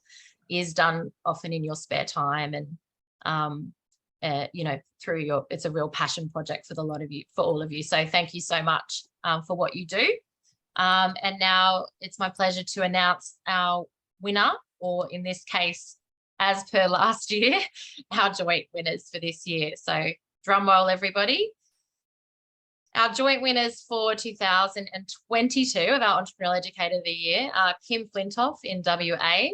is done often in your spare time, and you know, through it's a real passion project for all of you. So thank you so much for what you do. And now it's my pleasure to announce our winner, or in this case, as per last year, our joint winners for this year. So drum roll, everybody. Our joint winners for 2022 of our Entrepreneurial Educator of the Year are Kim Flintoff in WA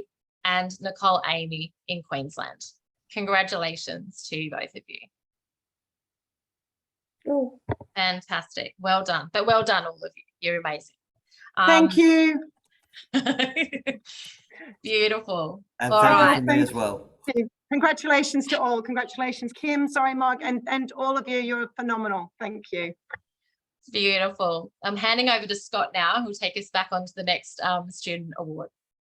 and Nicole Amy in Queensland. Congratulations to both of you. Oh. Fantastic. Well done. But well done, all of you. You're amazing. Thank you. Beautiful. And All thank you right. from me as well. Congratulations to all. Congratulations, Kim. Sorry, Mark, and all of you. You're phenomenal. Thank you. Beautiful. I'm handing over to Scott now, who'll take us back onto the next student award.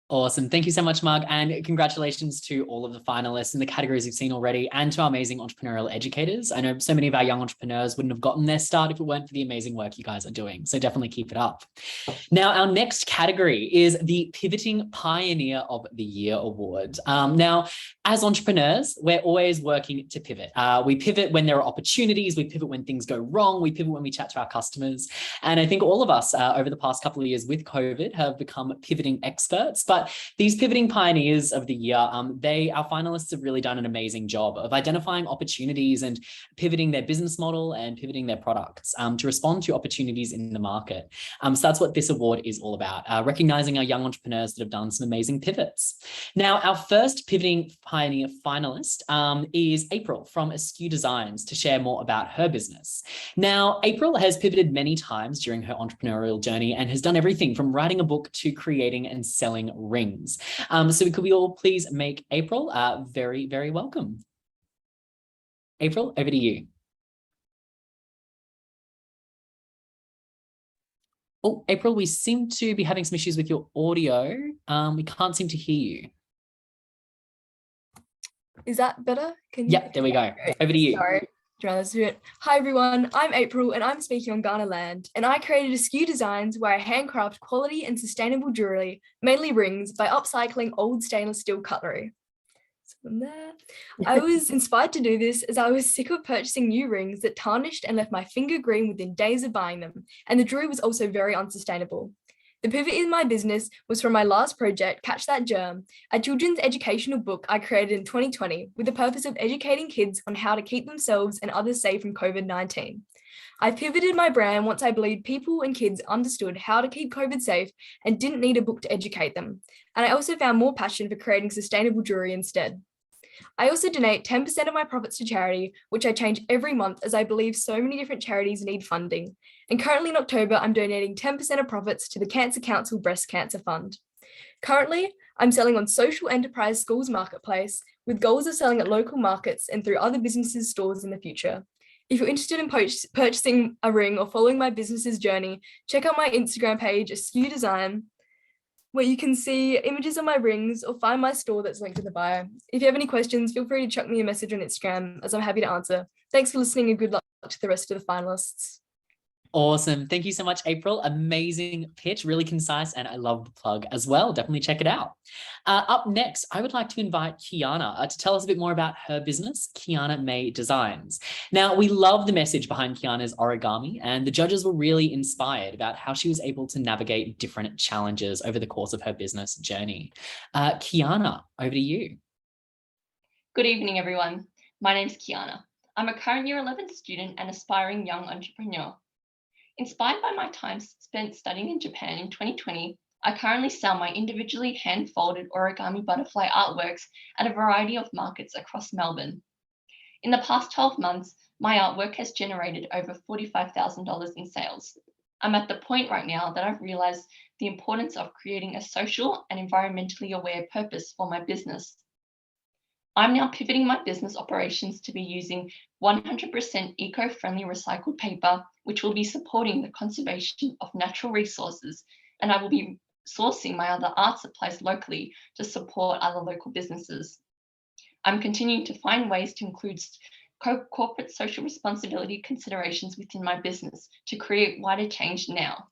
Awesome. Thank you so much, Marg, and congratulations to all of the finalists in the categories you've seen already and to our amazing entrepreneurial educators. I know so many of our young entrepreneurs wouldn't have gotten their start if it weren't for the amazing work you guys are doing. So definitely keep it up. Now, our next category is the Pivoting Pioneer of the Year Award. Now, as entrepreneurs, we're always working to pivot. We pivot when there are opportunities. We pivot when things go wrong. We pivot when we chat to our customers. And I think all of us over the past couple of years with COVID have become pivoting experts. But these Pivoting Pioneers of the Year, our finalists have really done an amazing job of identifying opportunities and pivoting their business model and pivoting their products to respond to opportunities in the market. So that's what this award is all about, recognizing our young entrepreneurs that have done some amazing pivots. Now, our first Pivoting Pioneer finalist is April from Askew Designs to share more about her business. Now, April has pivoted many times during her entrepreneurial journey and has done everything from writing a book to creating and selling rings. So could we all please make April very, very welcome. April, over to you. Oh, April, we seem to be having some issues with your audio. We can't seem to hear you. Is that better? Yep, there we go. Over to you. Sorry. Hi everyone, I'm April and I'm speaking on Kaurna land, and I created Askew Designs where I handcraft quality and sustainable jewelry, mainly rings, by upcycling old stainless steel cutlery. So from there, I was inspired to do this as I was sick of purchasing new rings that tarnished and left my finger green within days of buying them, and the jewelry was also very unsustainable. The pivot in my business was from my last project, Catch That Germ, a children's educational book I created in 2020 with the purpose of educating kids on how to keep themselves and others safe from COVID-19. I pivoted my brand once I believed people and kids understood how to keep COVID safe and didn't need a book to educate them. And I also found more passion for creating sustainable jewelry instead. I also donate 10% of my profits to charity, which I change every month as I believe so many different charities need funding. And currently in October, I'm donating 10% of profits to the Cancer Council Breast Cancer Fund. Currently, I'm selling on Social Enterprise Schools Marketplace with goals of selling at local markets and through other businesses' stores in the future. If you're interested in purchasing a ring or following my business's journey, check out my Instagram page, Askew Design, where you can see images of my rings or find my store that's linked in the bio. If you have any questions, feel free to chuck me a message on Instagram as I'm happy to answer. Thanks for listening and good luck to the rest of the finalists. Awesome. Thank you so much, April. Amazing pitch, really concise, and I love the plug as well. Definitely check it out. Up next, I would like to invite Kiana to tell us a bit more about her business, Kiana May Designs. Now, we love the message behind Kiana's origami, and the judges were really inspired about how she was able to navigate different challenges over the course of her business journey. Kiana, over to you. Good evening, everyone. My name's Kiana. I'm a current Year 11 student and aspiring young entrepreneur. Inspired by my time spent studying in Japan in 2020, I currently sell my individually hand-folded origami butterfly artworks at a variety of markets across Melbourne. In the past 12 months, my artwork has generated over $45,000 in sales. I'm at the point right now that I've realized the importance of creating a social and environmentally aware purpose for my business. I'm now pivoting my business operations to be using 100% eco-friendly recycled paper, which will be supporting the conservation of natural resources, and I will be sourcing my other art supplies locally to support other local businesses. I'm continuing to find ways to include corporate social responsibility considerations within my business to create wider change now.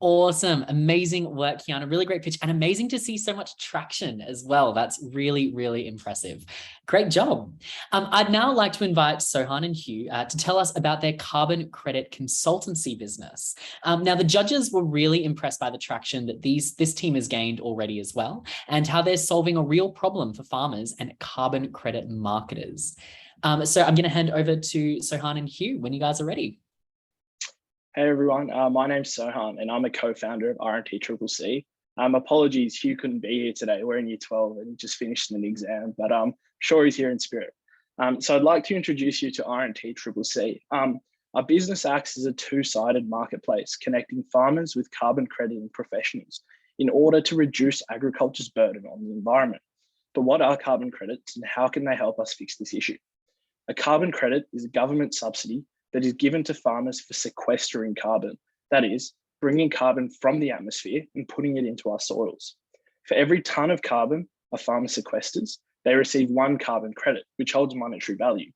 Awesome. Amazing work, Kiana. Really great pitch and amazing to see so much traction as well. That's really, really impressive. Great job. I'd now like to invite Sohan and Hugh to tell us about their carbon credit consultancy business. Now, the judges were really impressed by the traction that this team has gained already as well, and how they're solving a real problem for farmers and carbon credit marketers. So I'm going to hand over to Sohan and Hugh when you guys are ready. Hey everyone, my name's Sohan and I'm a co-founder of RNT-CCC. Apologies, Hugh couldn't be here today. We're in Year 12 and just finished an exam, but I'm sure he's here in spirit. So I'd like to introduce you to R&T CCC. Our business acts as a two-sided marketplace connecting farmers with carbon crediting professionals in order to reduce agriculture's burden on the environment. But what are carbon credits and how can they help us fix this issue? A carbon credit is a government subsidy that is given to farmers for sequestering carbon, that is, bringing carbon from the atmosphere and putting it into our soils. For every tonne of carbon a farmer sequesters, they receive 1 carbon credit, which holds monetary value.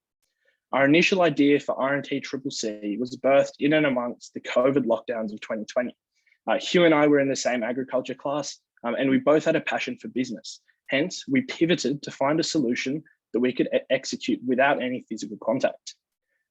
Our initial idea for R&T CCC was birthed in and amongst the COVID lockdowns of 2020. Hugh and I were in the same agriculture class, and we both had a passion for business. Hence, we pivoted to find a solution that we could execute without any physical contact.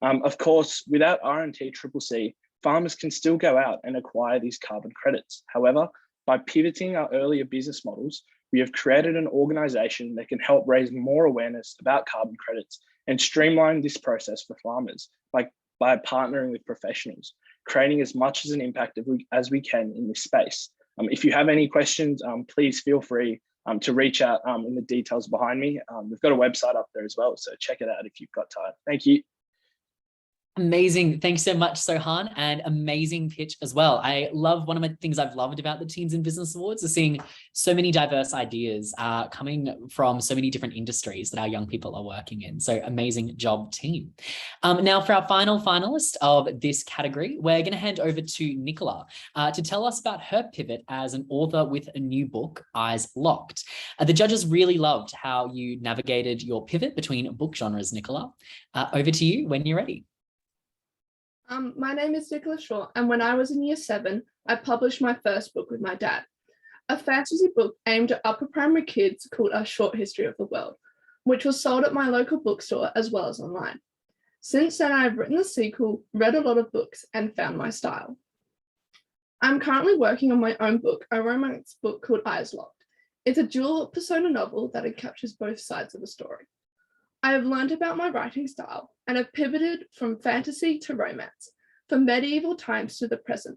Of course, without R&T CCC, farmers can still go out and acquire these carbon credits. However, by pivoting our earlier business models, we have created an organisation that can help raise more awareness about carbon credits and streamline this process for farmers by partnering with professionals, creating as much as an impact as we can in this space. If you have any questions, please feel free to reach out in the details behind me. We've got a website up there as well, so check it out if you've got time. Thank you. Amazing. Thanks so much, Sohan, and amazing pitch as well. One of the things I've loved about the Teens in Business Awards is seeing so many diverse ideas coming from so many different industries that our young people are working in. So amazing job, team. Now for our final finalist of this category, we're going to hand over to Nicola to tell us about her pivot as an author with a new book, Eyes Locked. The judges really loved how you navigated your pivot between book genres, Nicola. Over to you when you're ready. My name is Nicola Shaw, and when I was in year 7, I published my first book with my dad, a fantasy book aimed at upper primary kids called A Short History of the World, which was sold at my local bookstore as well as online. Since then, I've written the sequel, read a lot of books, and found my style. I'm currently working on my own book, a romance book called Eyes Locked. It's a dual persona novel that captures both sides of the story. I have learned about my writing style and have pivoted from fantasy to romance, from medieval times to the present,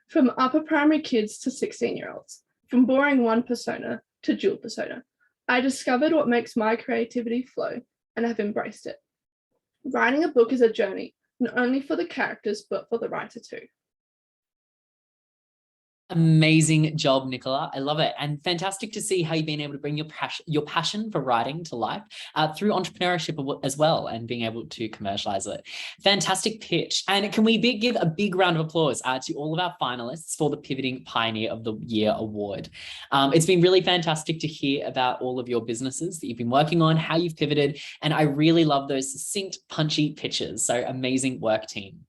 from upper primary kids to 16-year-olds, from boring one persona to dual persona. I discovered what makes my creativity flow and have embraced it. Writing a book is a journey, not only for the characters, but for the writer too. Amazing job, Nicola. I love it. And fantastic to see how you've been able to bring your passion for writing to life through entrepreneurship as well and being able to commercialize it. Fantastic pitch. And can we give a big round of applause to all of our finalists for the Pivoting Pioneer of the Year Award. It's been really fantastic to hear about all of your businesses that you've been working on, how you've pivoted, and I really love those succinct, punchy pitches. So amazing work, team.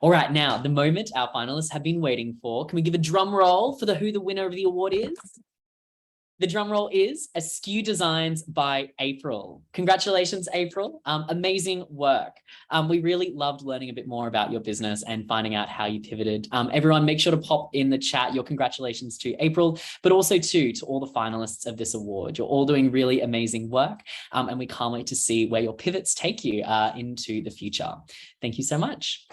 All right, now the moment our finalists have been waiting for. Can we give a drum roll for who the winner of the award is? The drum roll is Askew Designs by April. Congratulations, April. Amazing work. We really loved learning a bit more about your business and finding out how you pivoted. Everyone, make sure to pop in the chat your congratulations to April, but also to all the finalists of this award. You're all doing really amazing work, and we can't wait to see where your pivots take you into the future. Thank you so much.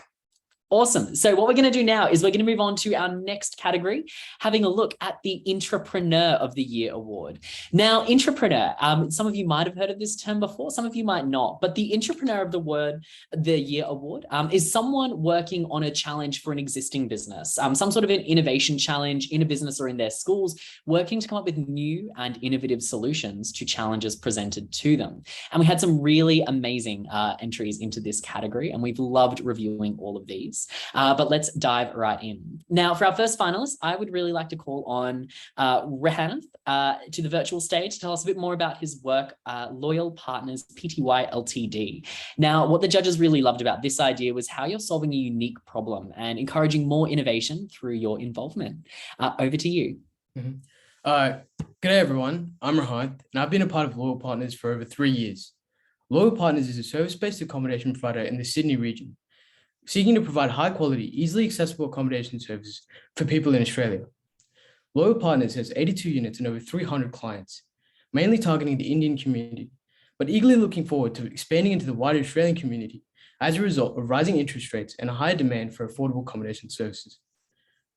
Awesome. So what we're going to do now is we're going to move on to our next category, having a look at the Intrapreneur of the Year Award. Now, Intrapreneur, some of you might have heard of this term before, some of you might not, but the Intrapreneur of the Year Award is someone working on a challenge for an existing business, some sort of an innovation challenge in a business or in their schools, working to come up with new and innovative solutions to challenges presented to them. And we had some really amazing entries into this category, and we've loved reviewing all of these. But let's dive right in. Now, for our first finalist, I would really like to call on Rehanath to the virtual stage to tell us a bit more about his work, Loyal Partners Pty Ltd. Now, what the judges really loved about this idea was how you're solving a unique problem and encouraging more innovation through your involvement. Over to you. G'day everyone, I'm Rehanath, and I've been a part of Loyal Partners for over 3 years. Loyal Partners is a service-based accommodation provider in the Sydney region, seeking to provide high-quality, easily accessible accommodation services for people in Australia. Loyal Partners has 82 units and over 300 clients, mainly targeting the Indian community, but eagerly looking forward to expanding into the wider Australian community as a result of rising interest rates and a higher demand for affordable accommodation services.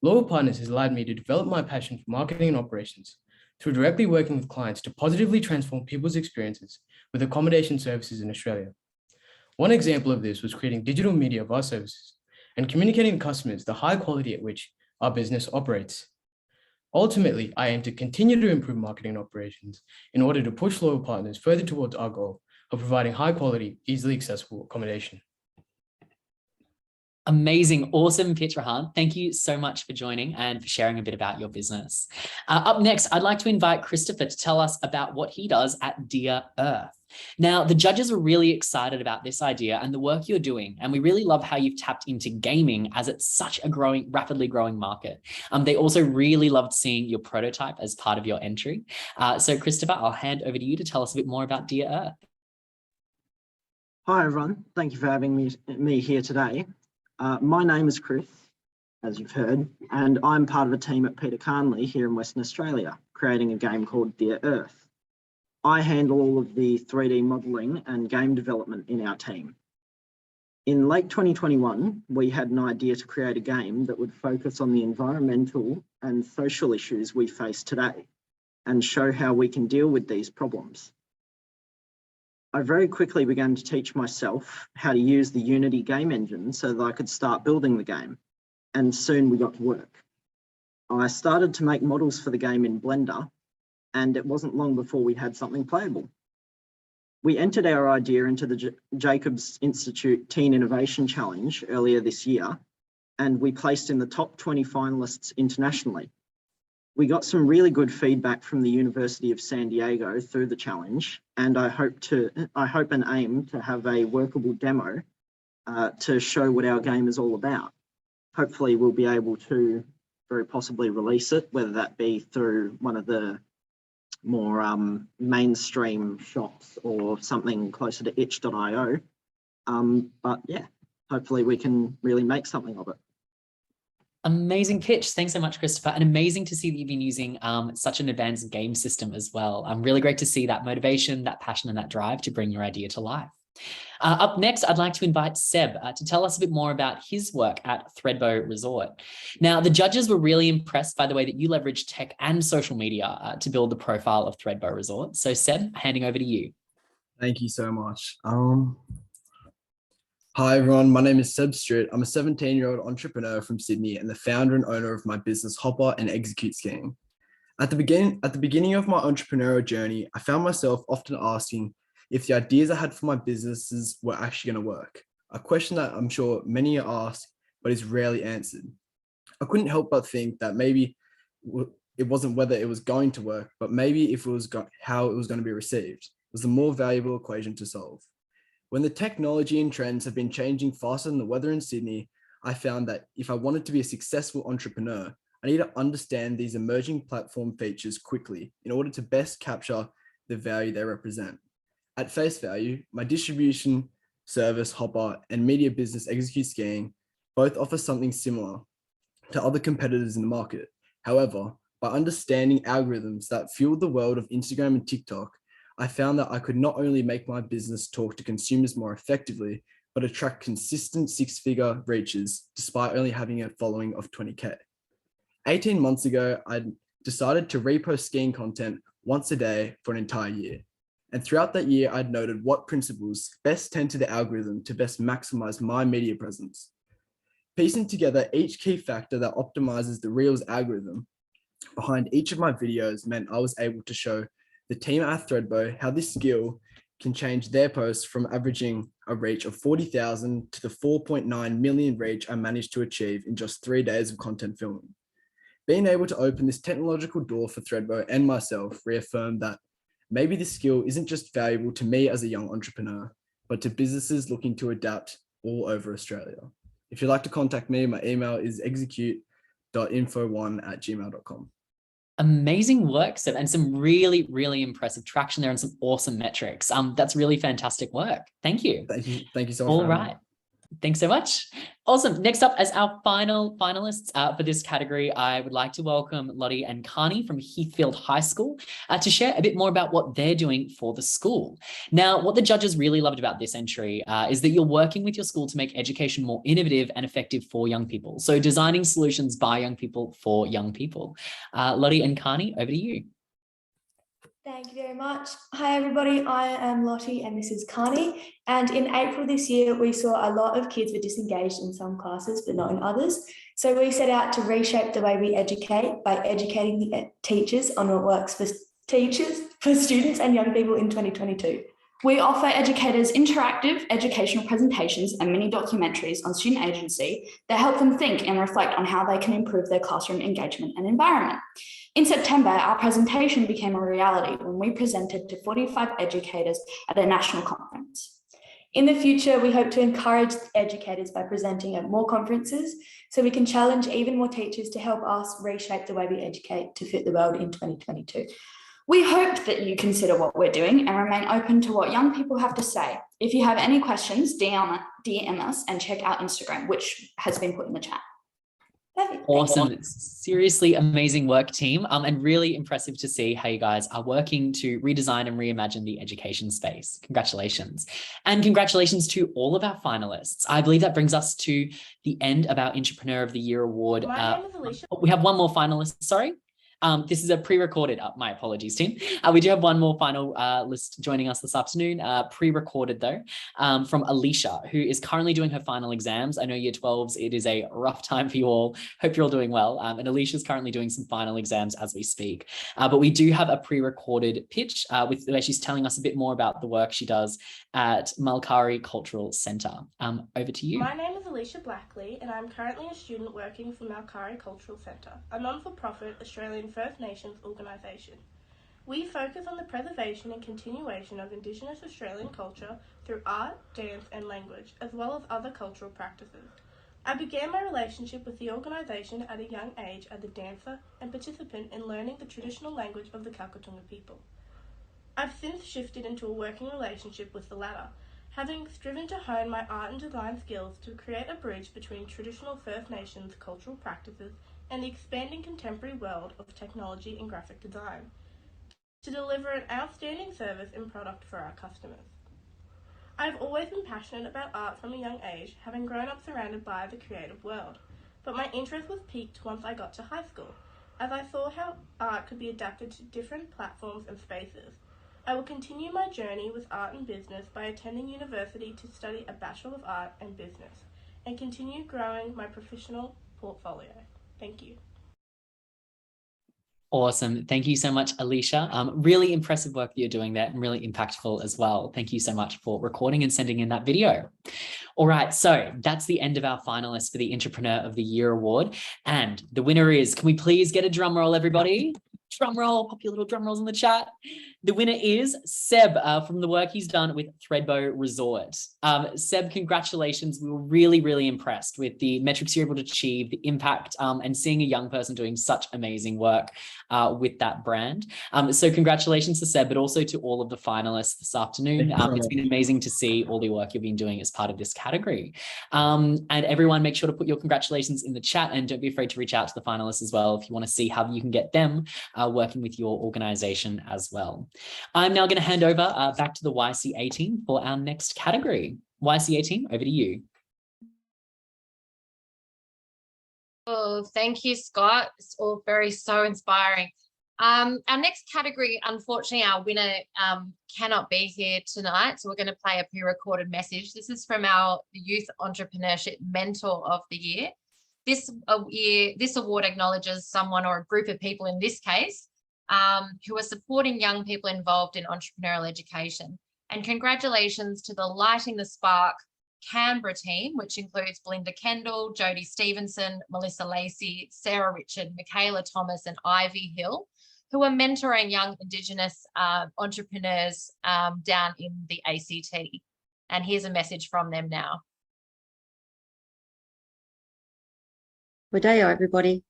Loyal Partners has allowed me to develop my passion for marketing and operations through directly working with clients to positively transform people's experiences with accommodation services in Australia. One example of this was creating digital media of our services and communicating to customers the high quality at which our business operates. Ultimately, I aim to continue to improve marketing operations in order to push loyal partners further towards our goal of providing high quality, easily accessible accommodation. Amazing, awesome pitch, Rahan. Thank you so much for joining and for sharing a bit about your business. Up next, I'd like to invite Christopher to tell us about what he does at Dear Earth. Now, the judges were really excited about this idea and the work you're doing, and we really love how you've tapped into gaming as it's such a rapidly growing market. They also really loved seeing your prototype as part of your entry. So Christopher, I'll hand over to you to tell us a bit more about Dear Earth. Hi everyone, thank you for having me here today. My name is Chris, as you've heard, and I'm part of a team at Peter Carnley here in Western Australia, creating a game called Dear Earth. I handle all of the 3D modelling and game development in our team. In late 2021, we had an idea to create a game that would focus on the environmental and social issues we face today and show how we can deal with these problems. I very quickly began to teach myself how to use the Unity game engine so that I could start building the game, and soon we got to work. I started to make models for the game in Blender, and it wasn't long before we had something playable. We entered our idea into the Jacobs Institute Teen Innovation Challenge earlier this year, and we placed in the top 20 finalists internationally. We got some really good feedback from the University of San Diego through the challenge, and I hope and aim to have a workable demo to show what our game is all about. Hopefully we'll be able to very possibly release it, whether that be through one of the more mainstream shops or something closer to itch.io. But yeah, hopefully we can really make something of it. Amazing pitch. Thanks so much, Christopher. And amazing to see that you've been using such an advanced game system as well. Really great to see that motivation, that passion, and that drive to bring your idea to life. Up next, I'd like to invite Seb to tell us a bit more about his work at Thredbo Resort. Now, the judges were really impressed by the way that you leverage tech and social media to build the profile of Thredbo Resort. So Seb, handing over to you. Thank you so much. Hi everyone, my name is Seb Stewart. I'm a 17-year-old entrepreneur from Sydney and the founder and owner of my business Hopper and Execute Skiing. At the beginning of my entrepreneurial journey, I found myself often asking if the ideas I had for my businesses were actually going to work. A question that I'm sure many are asked, but is rarely answered. I couldn't help but think that maybe it wasn't whether it was going to work, but maybe if it was how it was going to be received was the more valuable equation to solve. When the technology and trends have been changing faster than the weather in Sydney, I found that if I wanted to be a successful entrepreneur, I need to understand these emerging platform features quickly in order to best capture the value they represent. At face value, my distribution service, Hopper, and media business, Execute Skiing, both offer something similar to other competitors in the market. However, by understanding algorithms that fuel the world of Instagram and TikTok, I found that I could not only make my business talk to consumers more effectively, but attract consistent six-figure reaches despite only having a following of 20K. 18 months ago, I decided to repost skiing content once a day for an entire year. And throughout that year, I'd noted what principles best tend to the algorithm to best maximize my media presence. Piecing together each key factor that optimizes the Reels algorithm behind each of my videos meant I was able to show the team at Thredbo how this skill can change their posts from averaging a reach of 40,000 to the 4.9 million reach I managed to achieve in just 3 days of content filming. Being able to open this technological door for Thredbo and myself reaffirmed that maybe this skill isn't just valuable to me as a young entrepreneur, but to businesses looking to adapt all over Australia. If you'd like to contact me, my email is execute.info1@gmail.com. Amazing work, Seb, and some really, really impressive traction there and some awesome metrics. That's really fantastic work. Thank you. Thank you so much. All right. Thanks so much. Awesome. Next up, as our final finalists for this category, I would like to welcome Lottie and Carney from Heathfield High School to share a bit more about what they're doing for the school. Now, what the judges really loved about this entry is that you're working with your school to make education more innovative and effective for young people. So designing solutions by young people for young people. Lottie and Carney, over to you. Thank you very much. Hi everybody, I am Lottie and this is Carney. And in April this year, we saw a lot of kids were disengaged in some classes, but not in others. So we set out to reshape the way we educate by educating the teachers on what works for teachers, for students and young people in 2022. We offer educators interactive educational presentations and mini documentaries on student agency that help them think and reflect on how they can improve their classroom engagement and environment. In September, our presentation became a reality when we presented to 45 educators at a national conference. In the future, we hope to encourage educators by presenting at more conferences so we can challenge even more teachers to help us reshape the way we educate to fit the world in 2022. We hope that you consider what we're doing and remain open to what young people have to say. If you have any questions, DM us and check out Instagram, which has been put in the chat. Awesome. Seriously amazing work, team. And really impressive to see how you guys are working to redesign and reimagine the education space. Congratulations. And congratulations to all of our finalists. I believe that brings us to the end of our Entrepreneur of the Year award. My name is Alicia. We have one more finalist, sorry. This is a pre-recorded, my apologies, team. We do have one more final list joining us this afternoon, pre-recorded though, from Alicia, who is currently doing her final exams. I know year 12s, it is a rough time for you all. Hope you're all doing well. And Alicia is currently doing some final exams as we speak. But we do have a pre-recorded pitch where she's telling us a bit more about the work she does at Malkari Cultural Centre. Over to you. My name is Alicia Blackley and I'm currently a student working for Malkari Cultural Centre, a non-for-profit Australian First Nations organisation. We focus on the preservation and continuation of Indigenous Australian culture through art, dance and language, as well as other cultural practices. I began my relationship with the organisation at a young age as a dancer and participant in learning the traditional language of the Kalkatunga people. I've since shifted into a working relationship with the latter, having striven to hone my art and design skills to create a bridge between traditional First Nations cultural practices and the expanding contemporary world of technology and graphic design, to deliver an outstanding service and product for our customers. I have always been passionate about art from a young age, having grown up surrounded by the creative world, but my interest was piqued once I got to high school, as I saw how art could be adapted to different platforms and spaces. I will continue my journey with art and business by attending university to study a Bachelor of Art and Business, and continue growing my professional portfolio. Thank you. Awesome. Thank you so much, Alicia. Really impressive work that you're doing there and really impactful as well. Thank you so much for recording and sending in that video. All right, so that's the end of our finalists for the Entrepreneur of the Year award. And the winner is, can we please get a drum roll, everybody? Drum roll, pop your little drum rolls in the chat. The winner is Seb from the work he's done with Thredbo Resort. Seb, congratulations. We were really, really impressed with the metrics you're able to achieve, the impact, and seeing a young person doing such amazing work with that brand. So congratulations to Seb, but also to all of the finalists this afternoon. It's been amazing to see all the work you've been doing as part of this category. And everyone, make sure to put your congratulations in the chat and don't be afraid to reach out to the finalists as well if you want to see how you can get them working with your organization as well. I'm now going to hand over back to the YCA team for our next category. YCA team, over to you. Oh, thank you, Scott. It's all so inspiring. Our next category, unfortunately, our winner cannot be here tonight, so we're going to play a pre-recorded message. This is from our Youth Entrepreneurship Mentor of the Year. This award acknowledges someone or a group of people in this case who are supporting young people involved in entrepreneurial education. And congratulations to the Lighting the Spark Canberra team, which includes Belinda Kendall, Jodie Stevenson, Melissa Lacey, Sarah Richard, Michaela Thomas and Ivy Hill, who are mentoring young Indigenous entrepreneurs down in the ACT. And here's a message from them now. Good day, everybody.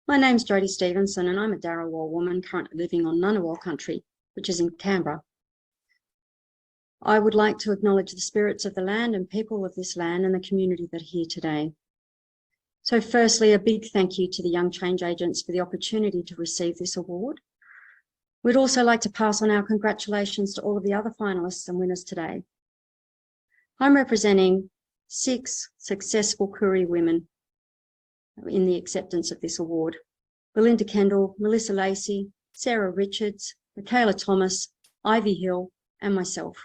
My name's Jodie Stevenson and I'm a Darawal woman currently living on Ngunnawal country, which is in Canberra. I would like to acknowledge the spirits of the land and people of this land and the community that are here today. So firstly, a big thank you to the Young Change Agents for the opportunity to receive this award. We'd also like to pass on our congratulations to all of the other finalists and winners today. I'm representing 6 successful Koori women in the acceptance of this award: Belinda Kendall, Melissa Lacey, Sarah Richards, Michaela Thomas, Ivy Hill, and myself.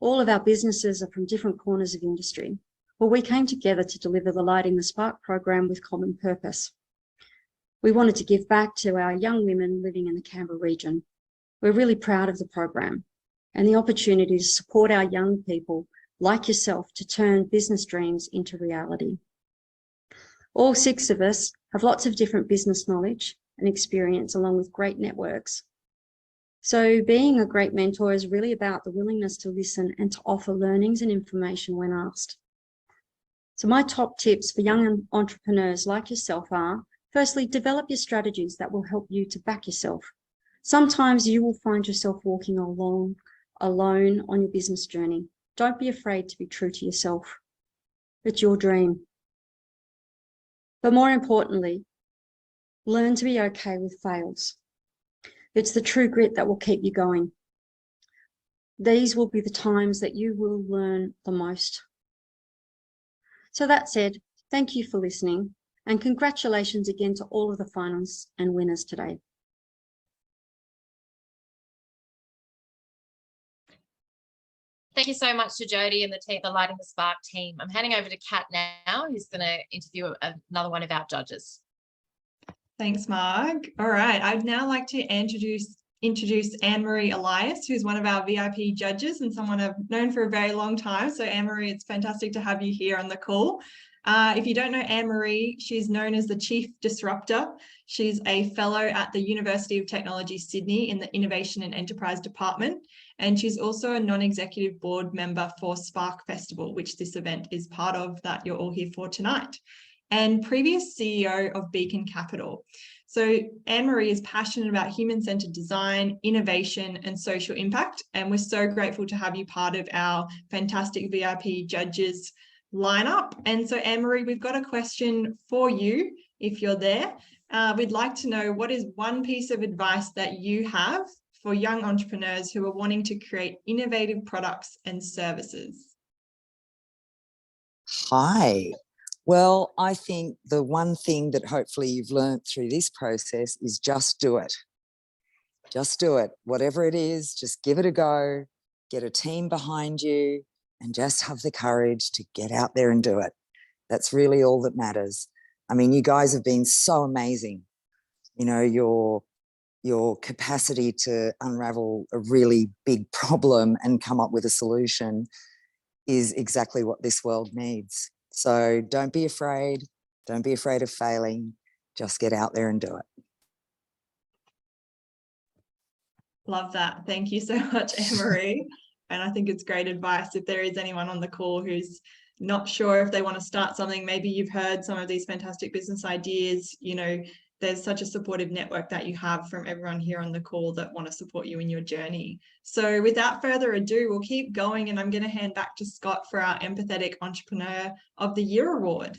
All of our businesses are from different corners of industry, but we came together to deliver the Lighting the Spark program with common purpose. We wanted to give back to our young women living in the Canberra region. We're really proud of the program and the opportunity to support our young people like yourself to turn business dreams into reality. All 6 of us have lots of different business knowledge and experience along with great networks. So being a great mentor is really about the willingness to listen and to offer learnings and information when asked. So my top tips for young entrepreneurs like yourself are, firstly, develop your strategies that will help you to back yourself. Sometimes you will find yourself walking alone on your business journey. Don't be afraid to be true to yourself. It's your dream. But more importantly, learn to be okay with fails. It's the true grit that will keep you going. These will be the times that you will learn the most. So that said, thank you for listening and congratulations again to all of the finalists and winners today. Thank you so much to Jodie and the Lighting the Spark team. I'm handing over to Kat now, who's going to interview another one of our judges. Thanks, Marg. All right, I'd now like to introduce Anne-Marie Elias, who's one of our VIP judges and someone I've known for a very long time. So Anne-Marie, it's fantastic to have you here on the call. If you don't know Anne-Marie, she's known as the Chief Disruptor. She's a fellow at the University of Technology, Sydney in the Innovation and Enterprise Department. And she's also a non-executive board member for Spark Festival, which this event is part of that you're all here for tonight. And previous CEO of Beacon Capital. So Anne-Marie is passionate about human-centered design, innovation, and social impact. And we're so grateful to have you part of our fantastic VIP judges lineup. And so Anne-Marie, we've got a question for you, if you're there. We'd like to know, what is one piece of advice that you have for young entrepreneurs who are wanting to create innovative products and services? Hi. Well, I think the one thing that hopefully you've learned through this process is just do it. Just do it. Whatever it is, just give it a go, get a team behind you, and just have the courage to get out there and do it. That's really all that matters. I mean, you guys have been so amazing. You know, your capacity to unravel a really big problem and come up with a solution is exactly what this world needs. So don't be afraid. Don't be afraid of failing. Just get out there and do it. Love that. Thank you so much, Anne-Marie. And I think it's great advice if there is anyone on the call who's not sure if they want to start something. Maybe you've heard some of these fantastic business ideas. You know, there's such a supportive network that you have from everyone here on the call that want to support you in your journey. So without further ado, we'll keep going, and I'm going to hand back to Scott for our Empathetic Entrepreneur of the Year Award.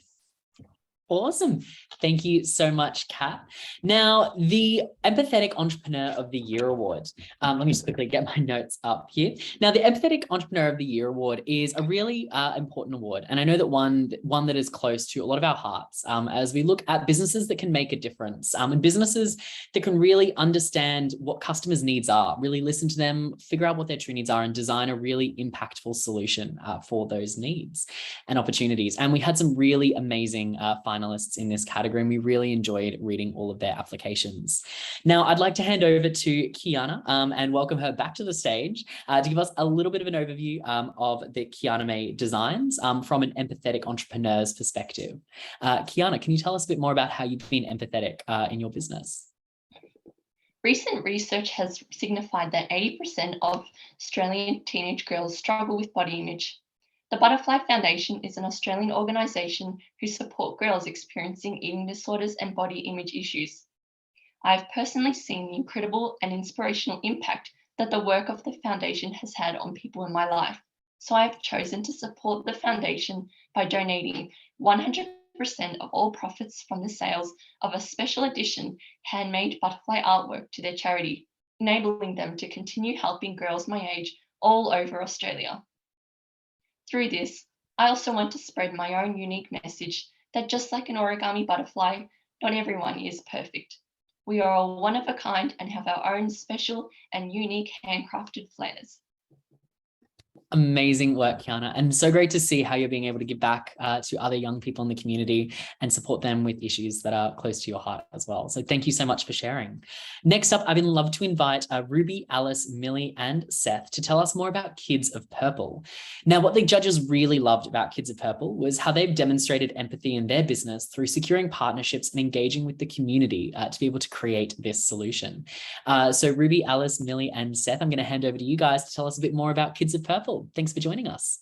Awesome. Thank you so much, Kat. Now, the Empathetic Entrepreneur of the Year Award. Let me just quickly get my notes up here. Now, the Empathetic Entrepreneur of the Year Award is a really important award. And I know that one that is close to a lot of our hearts as we look at businesses that can make a difference and businesses that can really understand what customers' needs are, really listen to them, figure out what their true needs are, and design a really impactful solution for those needs and opportunities. And we had some really amazing finalists in this category, and we really enjoyed reading all of their applications. Now, I'd like to hand over to Kiana and welcome her back to the stage to give us a little bit of an overview of the Kiana May designs from an empathetic entrepreneur's perspective. Kiana, can you tell us a bit more about how you've been empathetic in your business? Recent research has signified that 80% of Australian teenage girls struggle with body image. The Butterfly Foundation is an Australian organisation who support girls experiencing eating disorders and body image issues. I have personally seen the incredible and inspirational impact that the work of the foundation has had on people in my life, so I have chosen to support the foundation by donating 100% of all profits from the sales of a special edition handmade butterfly artwork to their charity, enabling them to continue helping girls my age all over Australia. Through this, I also want to spread my own unique message that just like an origami butterfly, not everyone is perfect. We are all one of a kind and have our own special and unique handcrafted flares. Amazing work, Kiana, and so great to see how you're being able to give back to other young people in the community and support them with issues that are close to your heart as well. So thank you so much for sharing. Next up, I'd love to invite Ruby, Alice, Millie, and Seth to tell us more about Kids of Purple. Now, what the judges really loved about Kids of Purple was how they've demonstrated empathy in their business through securing partnerships and engaging with the community to be able to create this solution. So Ruby, Alice, Millie, and Seth, I'm going to hand over to you guys to tell us a bit more about Kids of Purple. Thanks for joining us.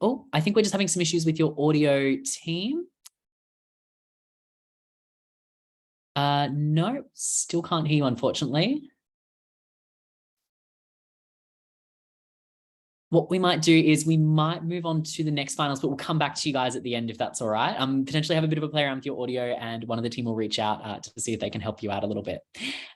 Oh, I think we're just having some issues with your audio team. No, still can't hear you, unfortunately. What we might do is we might move on to the next finals, but we'll come back to you guys at the end if that's all right. Potentially have a bit of a play around with your audio, and one of the team will reach out to see if they can help you out a little bit.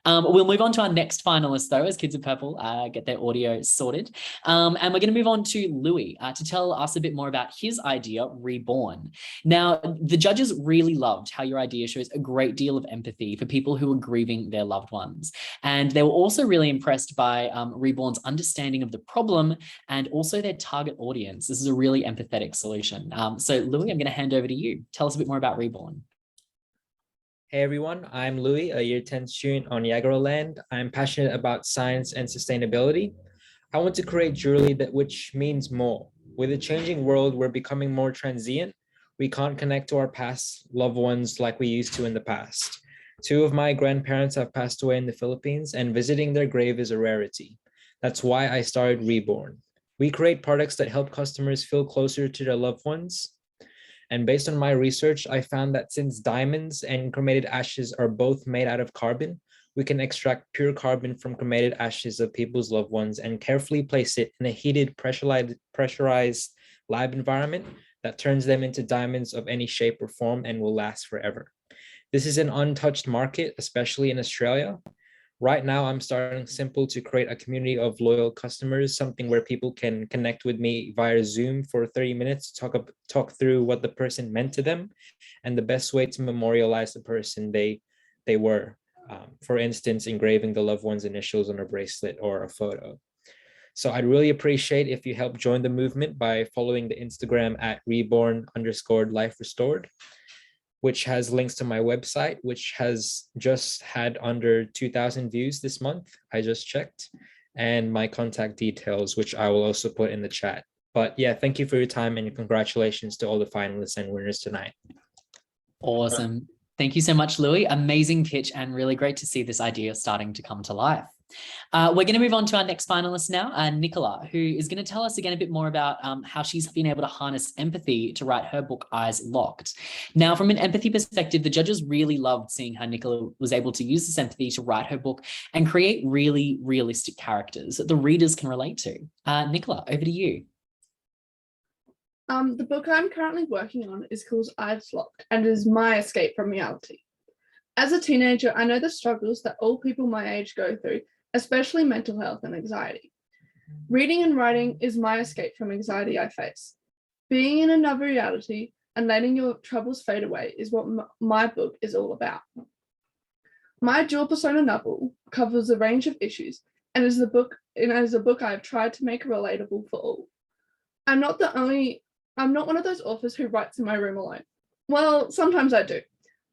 We'll move on to our next finalist though, as Kids of Purple get their audio sorted. And we're going to move on to Louis to tell us a bit more about his idea, Reborn. Now, the judges really loved how your idea shows a great deal of empathy for people who are grieving their loved ones. And they were also really impressed by Reborn's understanding of the problem and also their target audience. This is a really empathetic solution. So Louis, I'm going to hand over to you. Tell us a bit more about Reborn. Hey everyone, I'm Louis, a Year 10 student on Yagaraland. I'm passionate about science and sustainability. I want to create jewelry which means more. With a changing world, we're becoming more transient. We can't connect to our past loved ones like we used to in the past. 2 of my grandparents have passed away in the Philippines, and visiting their grave is a rarity. That's why I started Reborn. We create products that help customers feel closer to their loved ones. And based on my research, I found that since diamonds and cremated ashes are both made out of carbon, we can extract pure carbon from cremated ashes of people's loved ones and carefully place it in a heated, pressurized lab environment that turns them into diamonds of any shape or form and will last forever. This is an untouched market, especially in Australia. Right now, I'm starting simple to create a community of loyal customers, something where people can connect with me via Zoom for 30 minutes, talk through what the person meant to them and the best way to memorialize the person they were. For instance, engraving the loved one's initials on a bracelet or a photo. So I'd really appreciate if you help join the movement by following the Instagram at reborn_life_restored. Which has links to my website, which has just had under 2,000 views this month. I just checked, and my contact details, which I will also put in the chat. But yeah, thank you for your time and congratulations to all the finalists and winners tonight. Awesome. Thank you so much, Louis. Amazing pitch and really great to see this idea starting to come to life. We're going to move on to our next finalist now, Nicola, who is going to tell us again a bit more about how she's been able to harness empathy to write her book, Eyes Locked. Now, from an empathy perspective, the judges really loved seeing how Nicola was able to use this empathy to write her book and create really realistic characters that the readers can relate to. Nicola, over to you. The book I'm currently working on is called Eyes Locked and is my escape from reality. As a teenager, I know the struggles that all people my age go through, especially mental health and anxiety. Reading and writing is my escape from anxiety I face. Being in another reality and letting your troubles fade away is what my book is all about. My dual persona novel covers a range of issues and is a book I have tried to make relatable for all. I'm not one of those authors who writes in my room alone. Well, sometimes I do,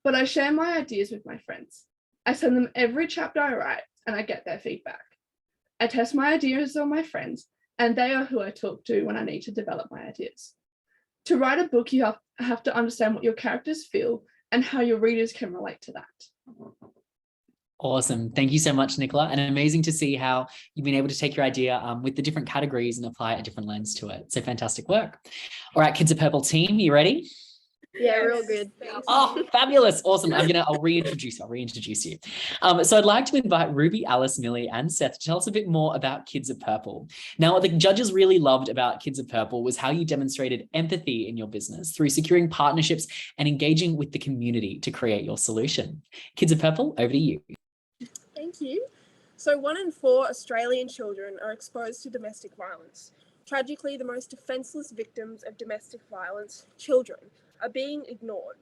but I share my ideas with my friends. I send them every chapter I write and I get their feedback. I test my ideas on my friends and they are who I talk to when I need to develop my ideas. To write a book, you have to understand what your characters feel and how your readers can relate to that. Awesome. Thank you so much, Nicola. And amazing to see how you've been able to take your idea with the different categories and apply a different lens to it. So fantastic work. All right, Kids of Purple team, you ready? Yeah, real good. Oh, fabulous. Awesome. I'll reintroduce you. So I'd like to invite Ruby, Alice, Millie, and Seth to tell us a bit more about Kids of Purple. Now, what the judges really loved about Kids of Purple was how you demonstrated empathy in your business through securing partnerships and engaging with the community to create your solution. Kids of Purple, over to you. Thank you. So 1 in 4 Australian children are exposed to domestic violence. Tragically, the most defenceless victims of domestic violence, children, are being ignored.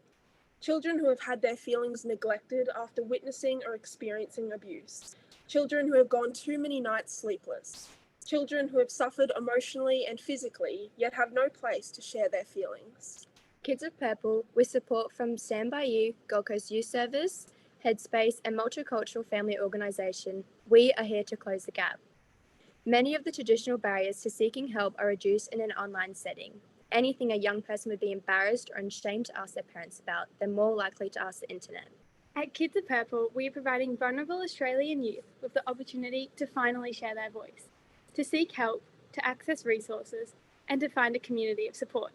children who have had their feelings neglected after witnessing or experiencing abuse, children who have gone too many nights sleepless, children who have suffered emotionally and physically yet have no place to share their feelings. Kids of Purple, with support from Stand By You, Gold Coast Youth Service, Headspace and Multicultural Family Organisation, we are here to close the gap. Many of the traditional barriers to seeking help are reduced in an online setting. Anything a young person would be embarrassed or ashamed to ask their parents about, they're more likely to ask the internet. At Kids of Purple, we are providing vulnerable Australian youth with the opportunity to finally share their voice, to seek help, to access resources, and to find a community of support.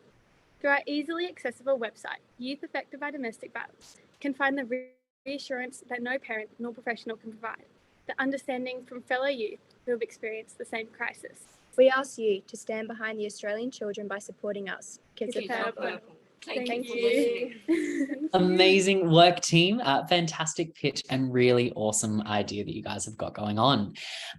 Through our easily accessible website, youth affected by domestic violence can find the reassurance that no parent nor professional can provide, the understanding from fellow youth who have experienced the same crisis. We ask you to stand behind the Australian children by supporting us. Kids of Purple. Thank you. Amazing work, team. Fantastic pitch and really awesome idea that you guys have got going on.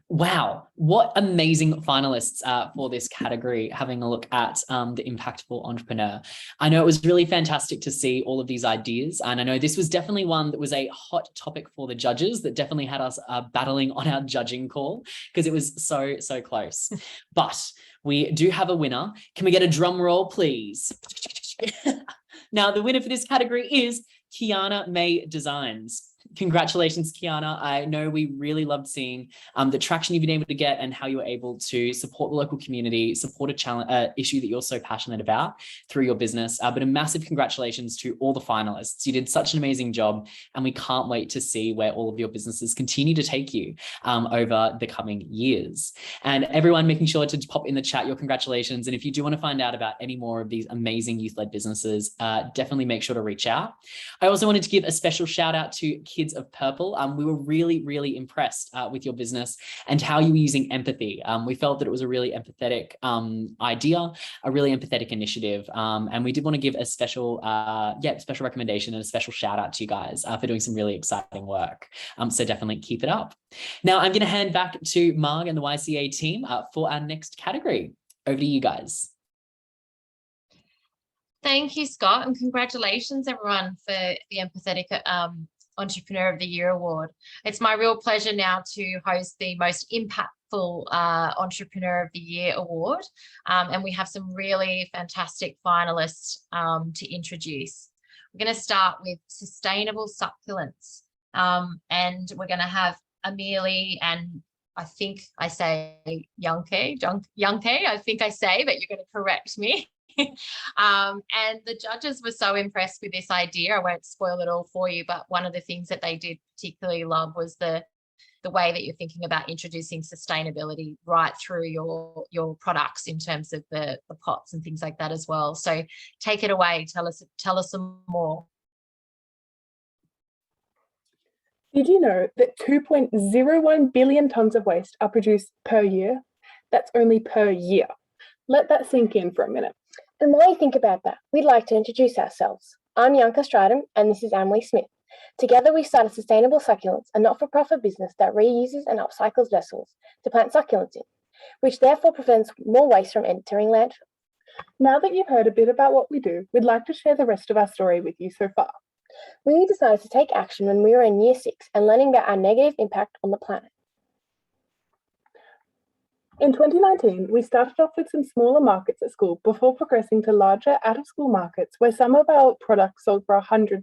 Wow, what amazing finalists for this category, having a look at the impactful entrepreneur. I know it was really fantastic to see all of these ideas, and I know this was definitely one that was a hot topic for the judges that definitely had us battling on our judging call because it was so close. But we do have a winner. Can we get a drum roll, please? Now, the winner for this category is Kiana May Designs. Congratulations, Kiana. I know we really loved seeing the traction you've been able to get and how you were able to support the local community, support a challenge, issue that you're so passionate about through your business. But a massive congratulations to all the finalists. You did such an amazing job, and we can't wait to see where all of your businesses continue to take you over the coming years. And everyone, making sure to pop in the chat your congratulations. And if you do want to find out about any more of these amazing youth-led businesses, definitely make sure to reach out. I also wanted to give a special shout out to Kids of Purple. We were really impressed with your business and how you were using empathy. We felt that it was a really empathetic idea, a really empathetic initiative. And we did want to give a special recommendation and a special shout out to you guys for doing some really exciting work. So definitely keep it up. Now I'm going to hand back to Marg and the YCA team for our next category. Over to you guys. Thank you, Scott, and congratulations everyone for the Empathetic Entrepreneur of the Year Award. It's my real pleasure now to host the most impactful Entrepreneur of the Year Award. And we have some really fantastic finalists to introduce. We're going to start with sustainable succulents. And we're going to have Amelie and I think I say Youngke, I think I say, but you're going to correct me. And the judges were so impressed with this idea. I won't spoil it all for you, but one of the things that they did particularly love was the way that you're thinking about introducing sustainability right through your products in terms of the pots and things like that as well. So take it away. Tell us some more. Did you know that 2.01 billion tonnes of waste are produced per year? That's only per year. Let that sink in for a minute. And while you think about that, we'd like to introduce ourselves. I'm Yanka Stridham, and this is Emily Smith. Together, we started Sustainable Succulents, a not-for-profit business that reuses and upcycles vessels to plant succulents in, which therefore prevents more waste from entering landfill. Now that you've heard a bit about what we do, we'd like to share the rest of our story with you so far. We decided to take action when we were in Year 6 and learning about our negative impact on the planet. In 2019, we started off with some smaller markets at school before progressing to larger out-of-school markets where some of our products sold for $100.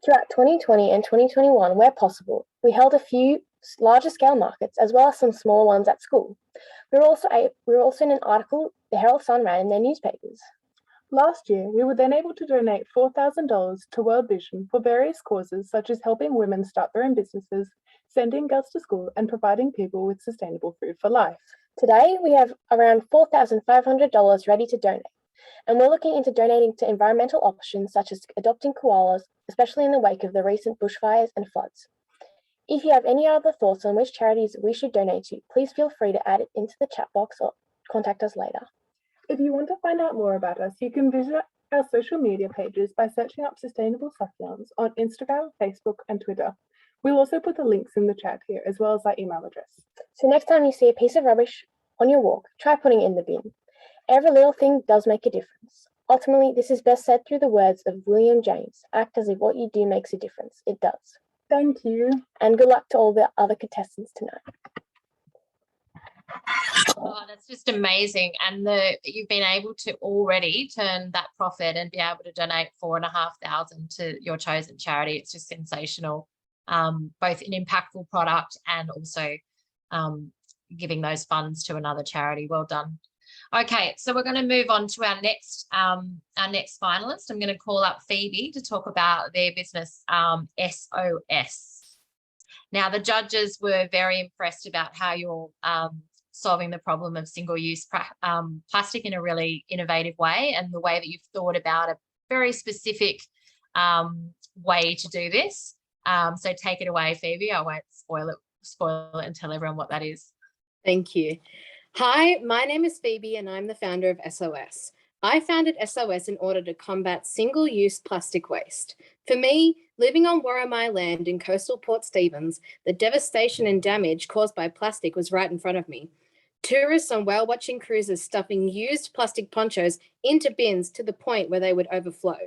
Throughout 2020 and 2021, where possible, we held a few larger scale markets as well as some smaller ones at school. We were also in an article the Herald Sun ran in their newspapers. Last year, we were then able to donate $4,000 to World Vision for various causes such as helping women start their own businesses, sending girls to school, and providing people with sustainable food for life. Today, we have around $4,500 ready to donate, and we're looking into donating to environmental options such as adopting koalas, especially in the wake of the recent bushfires and floods. If you have any other thoughts on which charities we should donate to, please feel free to add it into the chat box or contact us later. If you want to find out more about us, you can visit our social media pages by searching up Sustainable Succulents on Instagram, Facebook, and Twitter. We'll also put the links in the chat here, as well as our email address. So next time you see a piece of rubbish on your walk, try putting it in the bin. Every little thing does make a difference. Ultimately, this is best said through the words of William James: act as if what you do makes a difference. It does. Thank you. And good luck to all the other contestants tonight. Oh, that's just amazing. And you've been able to already turn that profit and be able to donate $4,500 to your chosen charity. It's just sensational, both an impactful product and also giving those funds to another charity. Well done. Okay, so we're going to move on to our next finalist. I'm going to call up Phoebe to talk about their business, SOS. Now, the judges were very impressed about how you're solving the problem of single-use plastic in a really innovative way, and the way that you've thought about a very specific way to do this. So take it away, Phoebe. I won't spoil it and tell everyone what that is. Thank you. Hi, my name is Phoebe and I'm the founder of SOS. I founded SOS in order to combat single-use plastic waste. For me, living on Worimi land in coastal Port Stephens, the devastation and damage caused by plastic was right in front of me. Tourists on whale-watching cruises stuffing used plastic ponchos into bins to the point where they would overflow.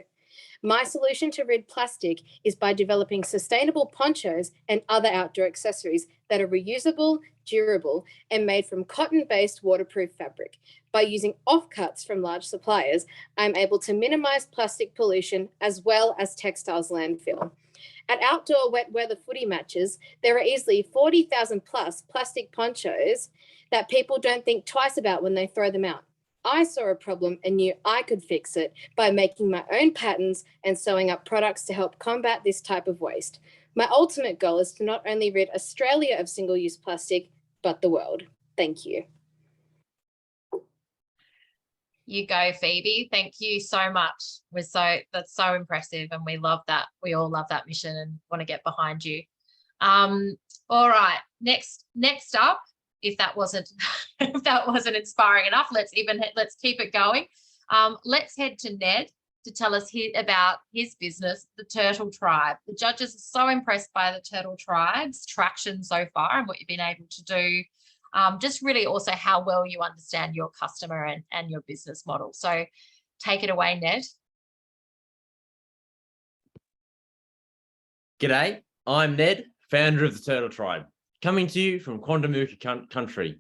My solution to rid plastic is by developing sustainable ponchos and other outdoor accessories that are reusable, durable, and made from cotton-based waterproof fabric. By using offcuts from large suppliers, I'm able to minimize plastic pollution as well as textiles landfill. At outdoor wet weather footy matches, there are easily 40,000 plus plastic ponchos that people don't think twice about when they throw them out. I saw a problem and knew I could fix it by making my own patterns and sewing up products to help combat this type of waste. My ultimate goal is to not only rid Australia of single-use plastic, but the world. Thank you. You go, Phoebe. Thank you so much. That's so impressive, and we love that. We all love that mission and want to get behind you. All right, next up, if that wasn't inspiring enough, let's keep it going. Let's head to Ned to tell us about his business, the Turtle Tribe. The judges are so impressed by the Turtle Tribe's traction so far and what you've been able to do. Just really also how well you understand your customer and your business model. So take it away, Ned. G'day, I'm Ned, founder of the Turtle Tribe, coming to you from Quandamooka country.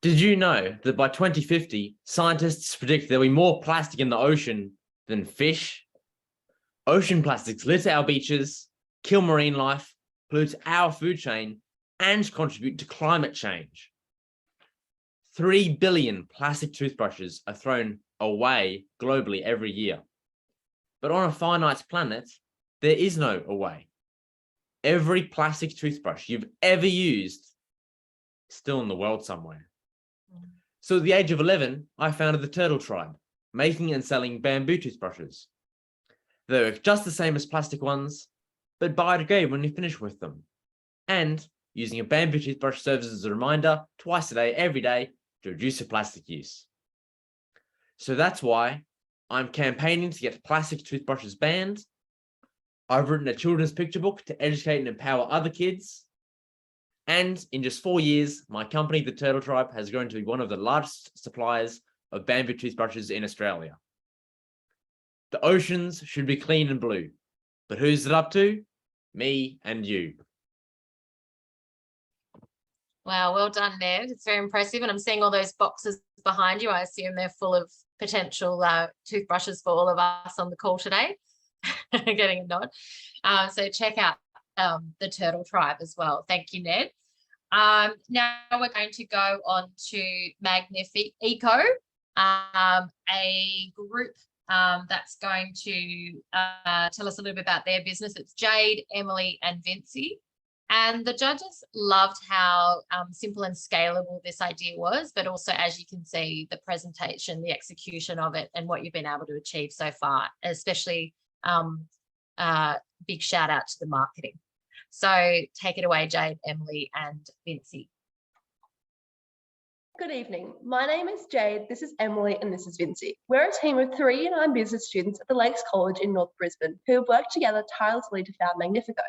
Did you know that by 2050, scientists predict there'll be more plastic in the ocean than fish? Ocean plastics litter our beaches, kill marine life, pollute our food chain, and contribute to climate change. 3 billion plastic toothbrushes are thrown away globally every year. But on a finite planet, there is no away. Every plastic toothbrush you've ever used is still in the world somewhere. So at the age of 11, I founded the Turtle Tribe, making and selling bamboo toothbrushes. They're just the same as plastic ones, but biodegradable when you finish with them. And using a bamboo toothbrush serves as a reminder twice a day, every day, to reduce your plastic use. So that's why I'm campaigning to get plastic toothbrushes banned. I've written a children's picture book to educate and empower other kids. And in just 4 years, my company, the Turtle Tribe, has grown to be one of the largest suppliers of bamboo toothbrushes in Australia. The oceans should be clean and blue, but who's it up to? Me and you. Wow, well done, Ned. It's very impressive. And I'm seeing all those boxes behind you. I assume they're full of potential toothbrushes for all of us on the call today. Getting a nod. So check out the Turtle Tribe as well. Thank you, Ned. Now we're going to go on to Magnifico, a group that's going to tell us a little bit about their business. It's Jade, Emily, and Vincy. And the judges loved how simple and scalable this idea was, but also, as you can see, the presentation, the execution of it, and what you've been able to achieve so far, especially big shout out to the marketing. So take it away, Jade, Emily, and Vincy. Good evening. My name is Jade, this is Emily, and this is Vincy. We're a team of 3 and 9 business students at the Lakes College in North Brisbane who have worked together tirelessly to found Magnifico.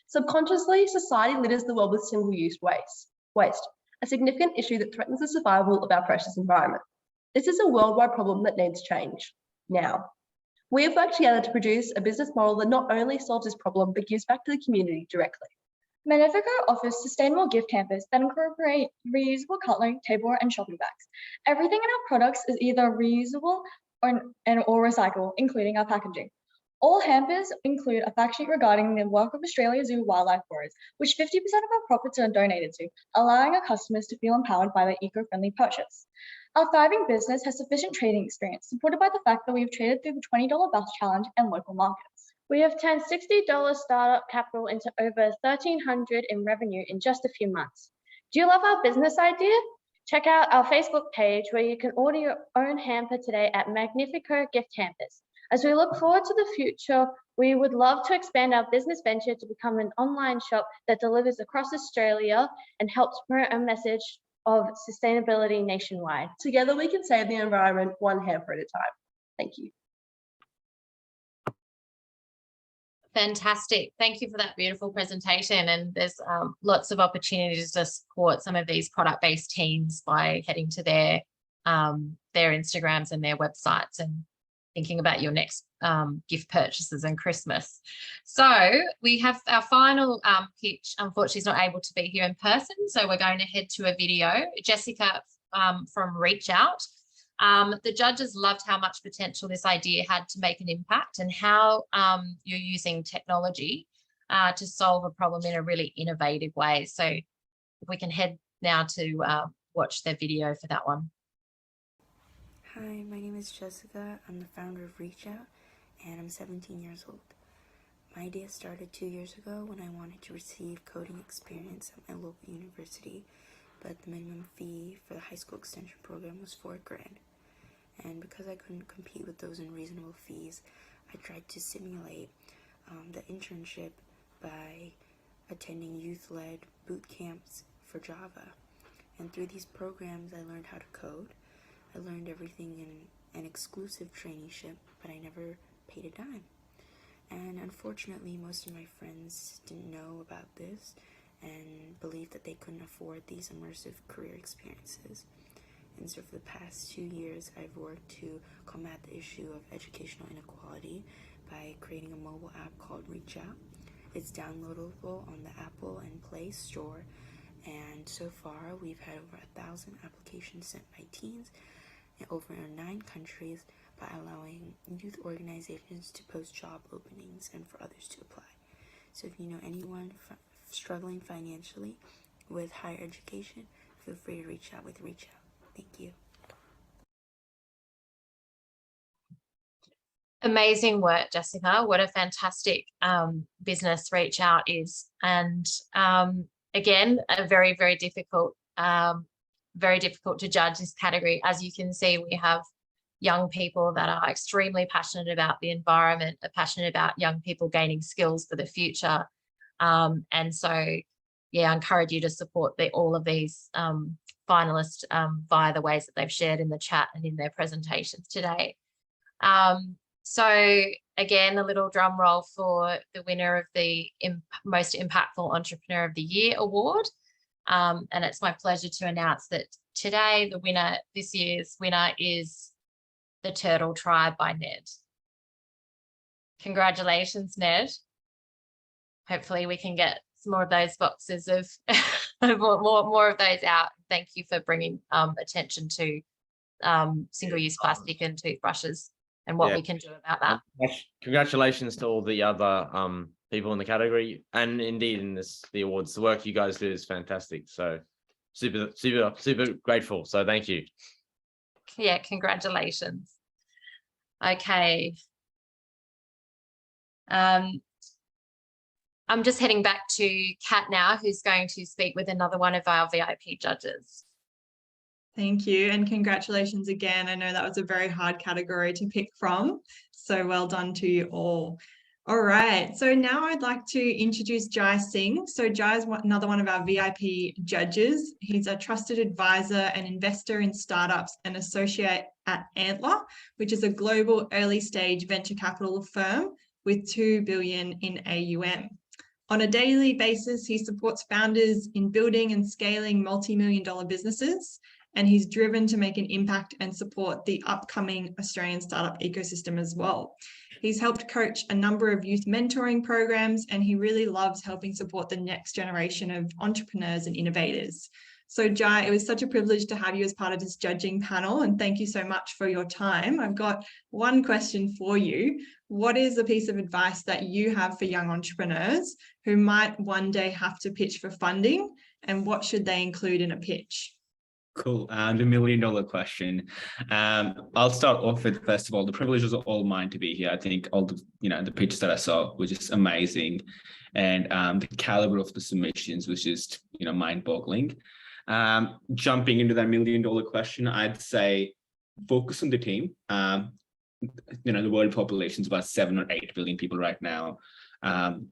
Subconsciously, society litters the world with single-use waste, a significant issue that threatens the survival of our precious environment. This is a worldwide problem that needs change now. We have worked together to produce a business model that not only solves this problem, but gives back to the community directly. Magnifico offers sustainable gift hampers that incorporate reusable cutlery, tableware, and shopping bags. Everything in our products is either reusable or recyclable, including our packaging. All hampers include a fact sheet regarding the work of Australia Zoo wildlife warriors, which 50% of our profits are donated to, allowing our customers to feel empowered by their eco-friendly purchase. Our thriving business has sufficient trading experience, supported by the fact that we've traded through the $20 bus challenge and local markets. We have turned $60 startup capital into over $1,300 in revenue in just a few months. Do you love our business idea? Check out our Facebook page where you can order your own hamper today at Magnifico Gift Hampers. As we look forward to the future, we would love to expand our business venture to become an online shop that delivers across Australia and helps promote a message of sustainability nationwide. Together we can save the environment one hamper at a time. Thank you. Fantastic. Thank you for that beautiful presentation. And there's lots of opportunities to support some of these product-based teams by heading to their Instagrams and their websites and thinking about your next gift purchases and Christmas. So we have our final pitch. Unfortunately, is not able to be here in person, so we're going to head to a video. Jessica from Reach Out. The judges loved how much potential this idea had to make an impact and how you're using technology to solve a problem in a really innovative way. So if we can head now to watch their video for that one. Hi, my name is Jessica. I'm the founder of Reach Out, and I'm 17 years old. My idea started 2 years ago when I wanted to receive coding experience at my local university, but the minimum fee for the high school extension program was $4,000. And because I couldn't compete with those unreasonable fees, I tried to simulate the internship by attending youth-led boot camps for Java. And through these programs, I learned how to code. I learned everything in an exclusive traineeship, but I never paid a dime. And unfortunately, most of my friends didn't know about this and believed that they couldn't afford these immersive career experiences. And so for the past 2 years, I've worked to combat the issue of educational inequality by creating a mobile app called Reach Out. It's downloadable on the Apple and Play Store. And so far, we've had over 1,000 applications sent by teens in over 9 countries by allowing youth organizations to post job openings and for others to apply. So if you know anyone struggling financially with higher education, feel free to reach out with Reach Out. Thank you. Amazing work, Jessica. What a fantastic business Reach Out is. And again, a very, very difficult to judge this category. As you can see, we have young people that are extremely passionate about the environment, are passionate about young people gaining skills for the future. And so, yeah, I encourage you to support all of these finalists via the ways that they've shared in the chat and in their presentations today. So again, a little drum roll for the winner of the Most Impactful Entrepreneur of the Year award. And it's my pleasure to announce that today this year's winner is the Turtle Tribe by Ned. Congratulations, Ned. Hopefully we can get some more of those boxes of more of those out. Thank you for bringing attention to single-use plastic and toothbrushes and what we can do about that. Congratulations to all the other people in the category and indeed in the awards. The work you guys do is fantastic. So super grateful. So thank you. Yeah, congratulations. Okay. I'm just heading back to Kat now, who's going to speak with another one of our VIP judges. Thank you, and congratulations again. I know that was a very hard category to pick from, so well done to you all. All right, so now I'd like to introduce Jai Singh. So Jai is another one of our VIP judges. He's a trusted advisor and investor in startups and associate at Antler, which is a global early stage venture capital firm with 2 billion in AUM. On a daily basis, he supports founders in building and scaling multi-million-dollar businesses and he's driven to make an impact and support the upcoming Australian startup ecosystem as well. He's helped coach a number of youth mentoring programs, and he really loves helping support the next generation of entrepreneurs and innovators. So Jai, it was such a privilege to have you as part of this judging panel, and thank you so much for your time. I've got one question for you. What is a piece of advice that you have for young entrepreneurs who might one day have to pitch for funding, and what should they include in a pitch? Cool. The $1 million question. I'll start off with, first of all, the privilege was all mine to be here. I think all the, the pitches that I saw was just amazing. And the caliber of the submissions was just, mind-boggling. Jumping into that $1 million question, I'd say focus on the team. The world population is about 7 or 8 billion people right now.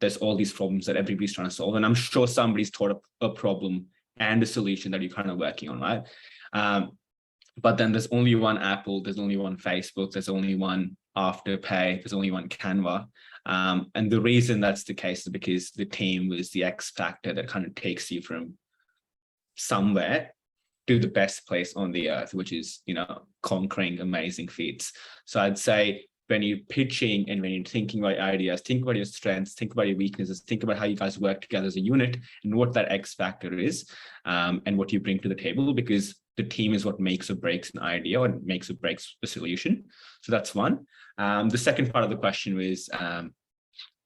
There's all these problems that everybody's trying to solve. And I'm sure somebody's thought of a problem and a solution that you're kind of working on, right? But then there's only one Apple, there's only one Facebook, there's only one Afterpay, there's only one Canva. And the reason that's the case is because the team was the X factor that kind of takes you from somewhere to the best place on the earth, which is, conquering amazing feats. So I'd say when you're pitching and when you're thinking about ideas, think about your strengths, think about your weaknesses, think about how you guys work together as a unit and what that X factor is, and what you bring to the table, because the team is what makes or breaks an idea or makes or breaks a solution. So that's one. The second part of the question was,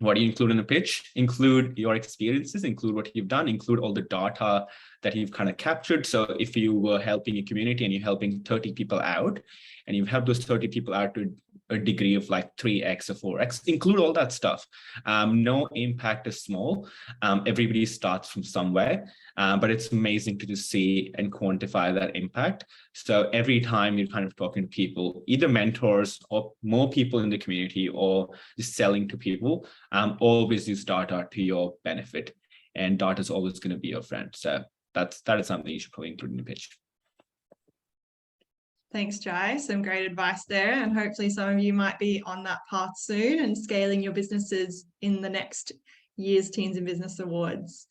what do you include in a pitch? Include your experiences, include what you've done, include all the data that you've kind of captured. So if you were helping a community and you're helping 30 people out, and you've helped those 30 people out to a degree of like 3x or 4x, include all that stuff. No impact is small. Everybody starts from somewhere, but it's amazing to just see and quantify that impact. So every time you're kind of talking to people, either mentors or more people in the community or just selling to people, always use data to your benefit, and data is always going to be your friend. So that is something you should probably include in the pitch. Thanks, Jai. Some great advice there. And hopefully some of you might be on that path soon and scaling your businesses in the next year's Teens in Business Awards.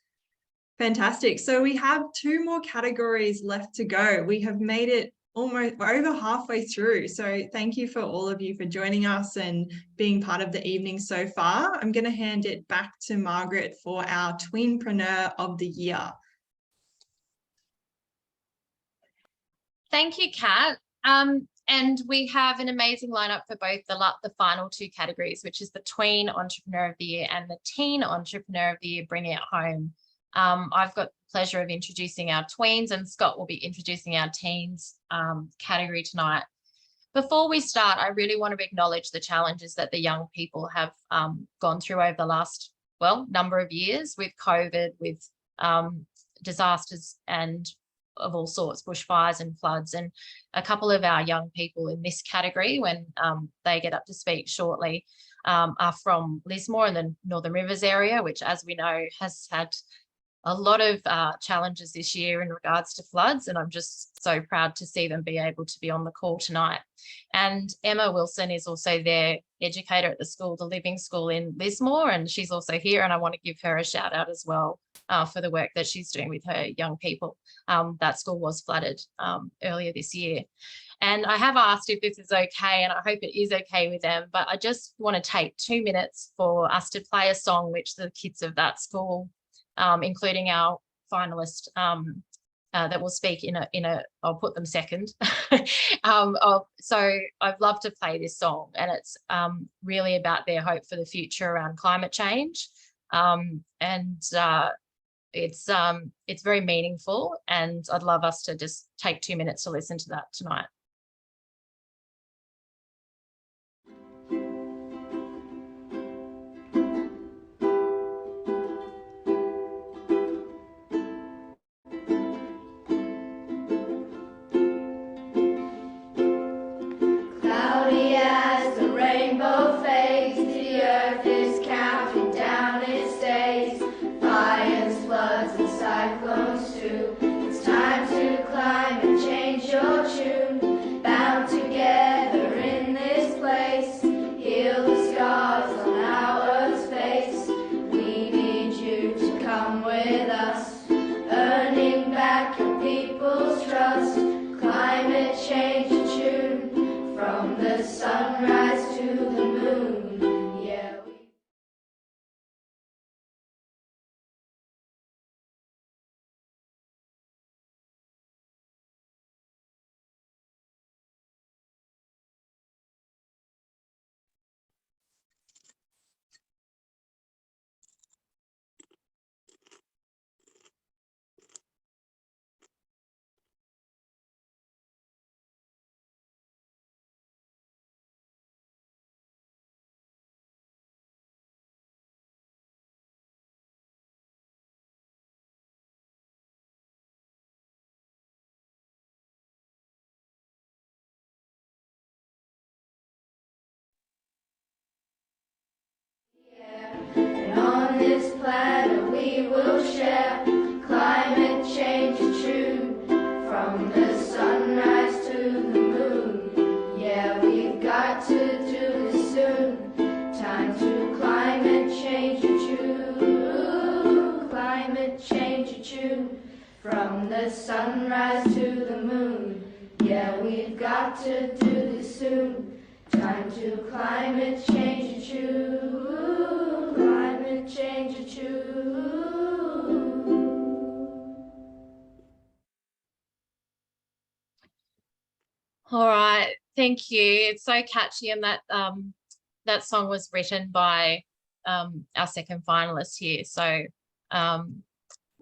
Fantastic. So we have 2 more categories left to go. We have made it almost over halfway through. So thank you for all of you for joining us and being part of the evening so far. I'm going to hand it back to Margaret for our Tweenpreneur of the Year. Thank you, Kat. And we have an amazing lineup for both the final 2 categories, which is the Tween Entrepreneur of the Year and the Teen Entrepreneur of the Year, Bring It Home. I've got the pleasure of introducing our tweens, and Scott will be introducing our teens category tonight. Before we start, I really want to acknowledge the challenges that the young people have gone through over the last, number of years with COVID, with disasters and of all sorts, bushfires and floods. And a couple of our young people in this category, when they get up to speak shortly, are from Lismore in the Northern Rivers area, which, as we know, has had a lot of challenges this year in regards to floods. And I'm just so proud to see them be able to be on the call tonight. And Emma Wilson is also their educator at the school, the Living School in Lismore, and she's also here, and I want to give her a shout out as well for the work that she's doing with her young people. That school was flooded earlier this year. And I have asked if this is okay, and I hope it is okay with them, but I just want to take 2 minutes for us to play a song which the kids of that school, including our finalist that will speak in a I'll put them second. So I'd love to play this song, and it's really about their hope for the future around climate change. It's very meaningful, and I'd love us to just take 2 minutes to listen to that tonight. Cloudy as the rainbow fades, the earth is counting down its days. Fires, floods, and cyclones too. It's time to climb and change your tune. will share. Climate change a tune from the sunrise to the moon. Yeah, we've got to do this soon. Time to climate change a tune. Climate change a tune from the sunrise to the moon. Yeah, we've got to do this soon. Time to climate change a tune. Climate change a tune. All right, thank you. It's so catchy, and that song was written by our second finalist here. So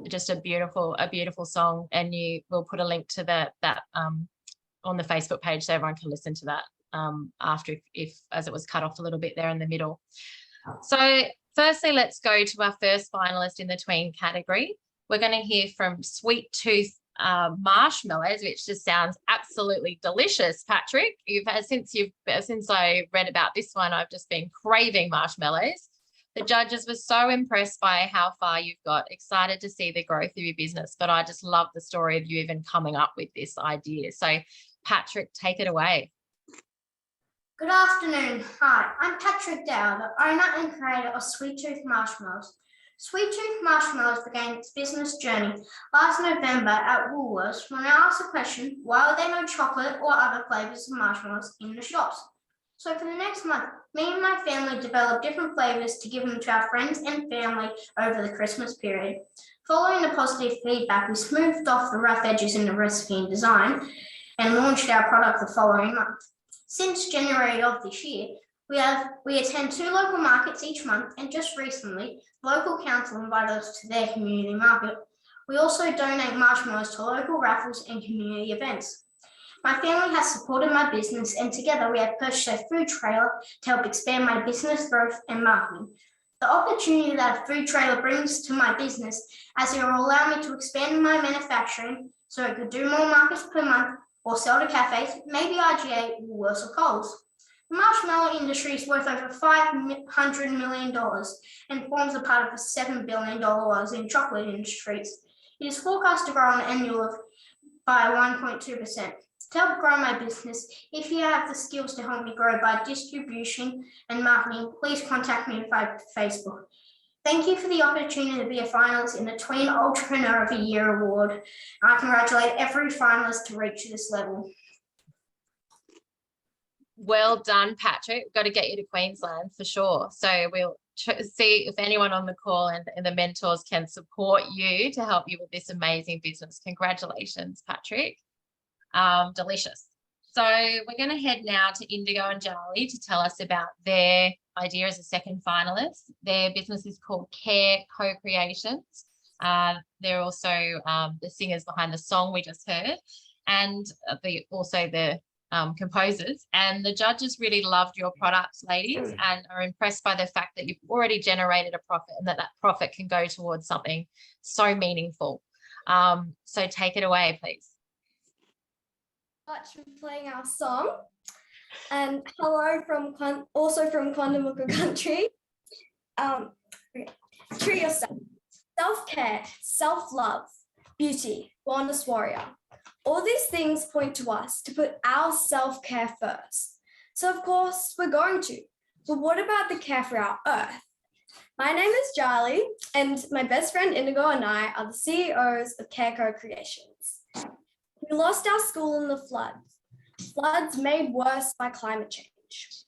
just a beautiful song, and we'll put a link to that on the Facebook page so everyone can listen to that after, if as it was cut off a little bit there in the middle. So firstly, let's go to our first finalist in the tween category. We're going to hear from Sweet Tooth marshmallows, which just sounds absolutely delicious. Patrick, since I read about this one, I've just been craving marshmallows. The judges were so impressed by how far you've got, excited to see the growth of your business, but I just love the story of you even coming up with this idea. So Patrick, take it away. Good afternoon. Hi, I'm Patrick Dow, the owner and creator of Sweet Tooth Marshmallows. Sweet Tooth Marshmallows began its business journey last November at Woolworths when I asked the question, why were there no chocolate or other flavours of marshmallows in the shops? So for the next month, me and my family developed different flavours to give them to our friends and family over the Christmas period. Following the positive feedback, we smoothed off the rough edges in the recipe and design and launched our product the following month. Since January of this year, we attend 2 local markets each month, and just recently, the local council invited us to their community market. We also donate marshmallows to local raffles and community events. My family has supported my business, and together we have purchased a food trailer to help expand my business growth and marketing. The opportunity that a food trailer brings to my business, as it will allow me to expand my manufacturing so it could do more markets per month or sell to cafes, maybe IGA, Woolworths or Coles. The marshmallow industry is worth over $500 million and forms a part of the $7 billion in chocolate industries. It is forecast to grow on an annual by 1.2%. To help grow my business, if you have the skills to help me grow by distribution and marketing, please contact me via Facebook. Thank you for the opportunity to be a finalist in the Tween Entrepreneur of the Year Award. I congratulate every finalist to reach this level. Well done, Patrick. We've got to get you to Queensland for sure. So we'll see if anyone on the call and the mentors can support you to help you with this amazing business. Congratulations, Patrick. Delicious. So we're going to head now to Indigo and Charlie to tell us about their idea as a second finalist. Their business is called Care Co-Creations. They're also the singers behind the song we just heard, and also the composers. And the judges really loved your products, ladies, and are impressed by the fact that you've already generated a profit and that profit can go towards something so meaningful. So take it away, please. Much for playing our song, and hello from also from Condamooka Country. Treat yourself. Self-care, self-love, beauty, wellness warrior. All these things point to us to put our self-care first. So of course we're going to, but what about the care for our earth? My name is Charlie, and my best friend Indigo and I are the CEOs of Care Co-Creations. We lost our school in the floods made worse by climate change.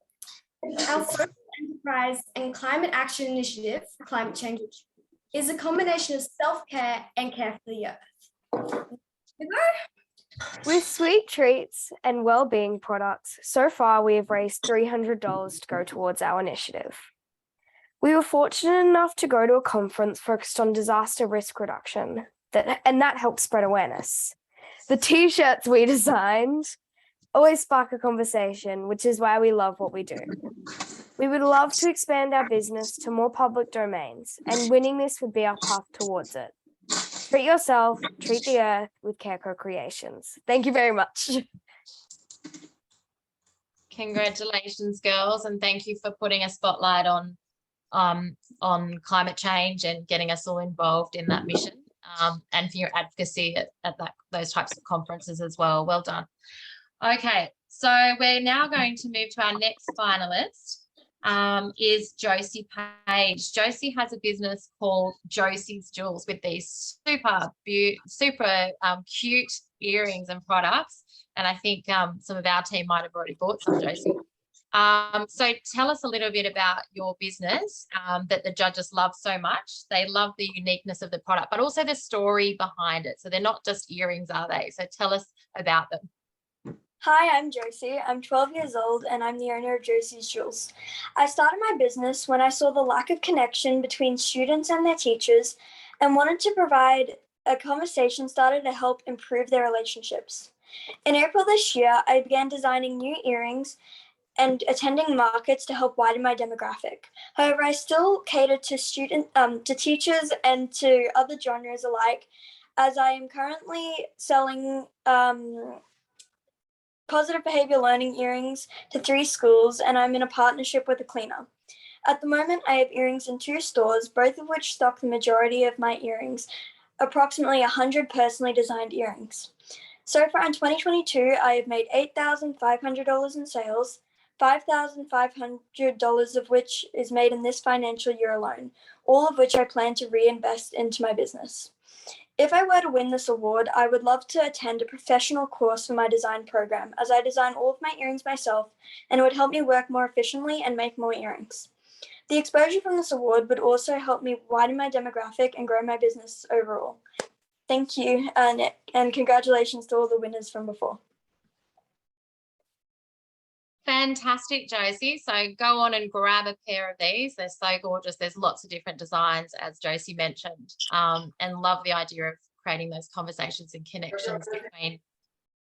Our social enterprise and climate action initiative for climate change is a combination of self-care and care for the earth. With sweet treats and well-being products, so far we have raised $300 to go towards our initiative. We were fortunate enough to go to a conference focused on disaster risk reduction, and that helped spread awareness. The t-shirts we designed always spark a conversation, which is why we love what we do. We would love to expand our business to more public domains, and winning this would be our path towards it. Treat yourself, treat the earth with Care Co-Creations. Thank you very much. Congratulations, girls, and thank you for putting a spotlight on on climate change and getting us all involved in that mission, and for your advocacy at those types of conferences as well. Well done. Okay, so we're now going to move to our next finalist, is Josie Page. Josie has a business called Josie's Jewels with these super cute earrings and products. And I think some of our team might have already bought some, Josie. So tell us a little bit about your business that the judges love so much. They love the uniqueness of the product, but also the story behind it. So they're not just earrings, are they? So tell us about them. Hi, I'm Josie. I'm 12 years old and I'm the owner of Josie's Jewels. I started my business when I saw the lack of connection between students and their teachers and wanted to provide a conversation starter to help improve their relationships. In April this year, I began designing new earrings and attending markets to help widen my demographic. However, I still cater to teachers and to other genres alike, as I am currently selling positive behavior learning earrings to 3 schools, and I'm in a partnership with a cleaner. At the moment, I have earrings in 2 stores, both of which stock the majority of my earrings, approximately 100 personally designed earrings. So far in 2022, I have made $8,500 in sales, $5,500 of which is made in this financial year alone, all of which I plan to reinvest into my business. If I were to win this award, I would love to attend a professional course for my design program, as I design all of my earrings myself, and it would help me work more efficiently and make more earrings. The exposure from this award would also help me widen my demographic and grow my business overall. Thank you, and congratulations to all the winners from before. Fantastic, Josie. So go on and grab a pair of these. They're so gorgeous. There's lots of different designs, as Josie mentioned, and love the idea of creating those conversations and connections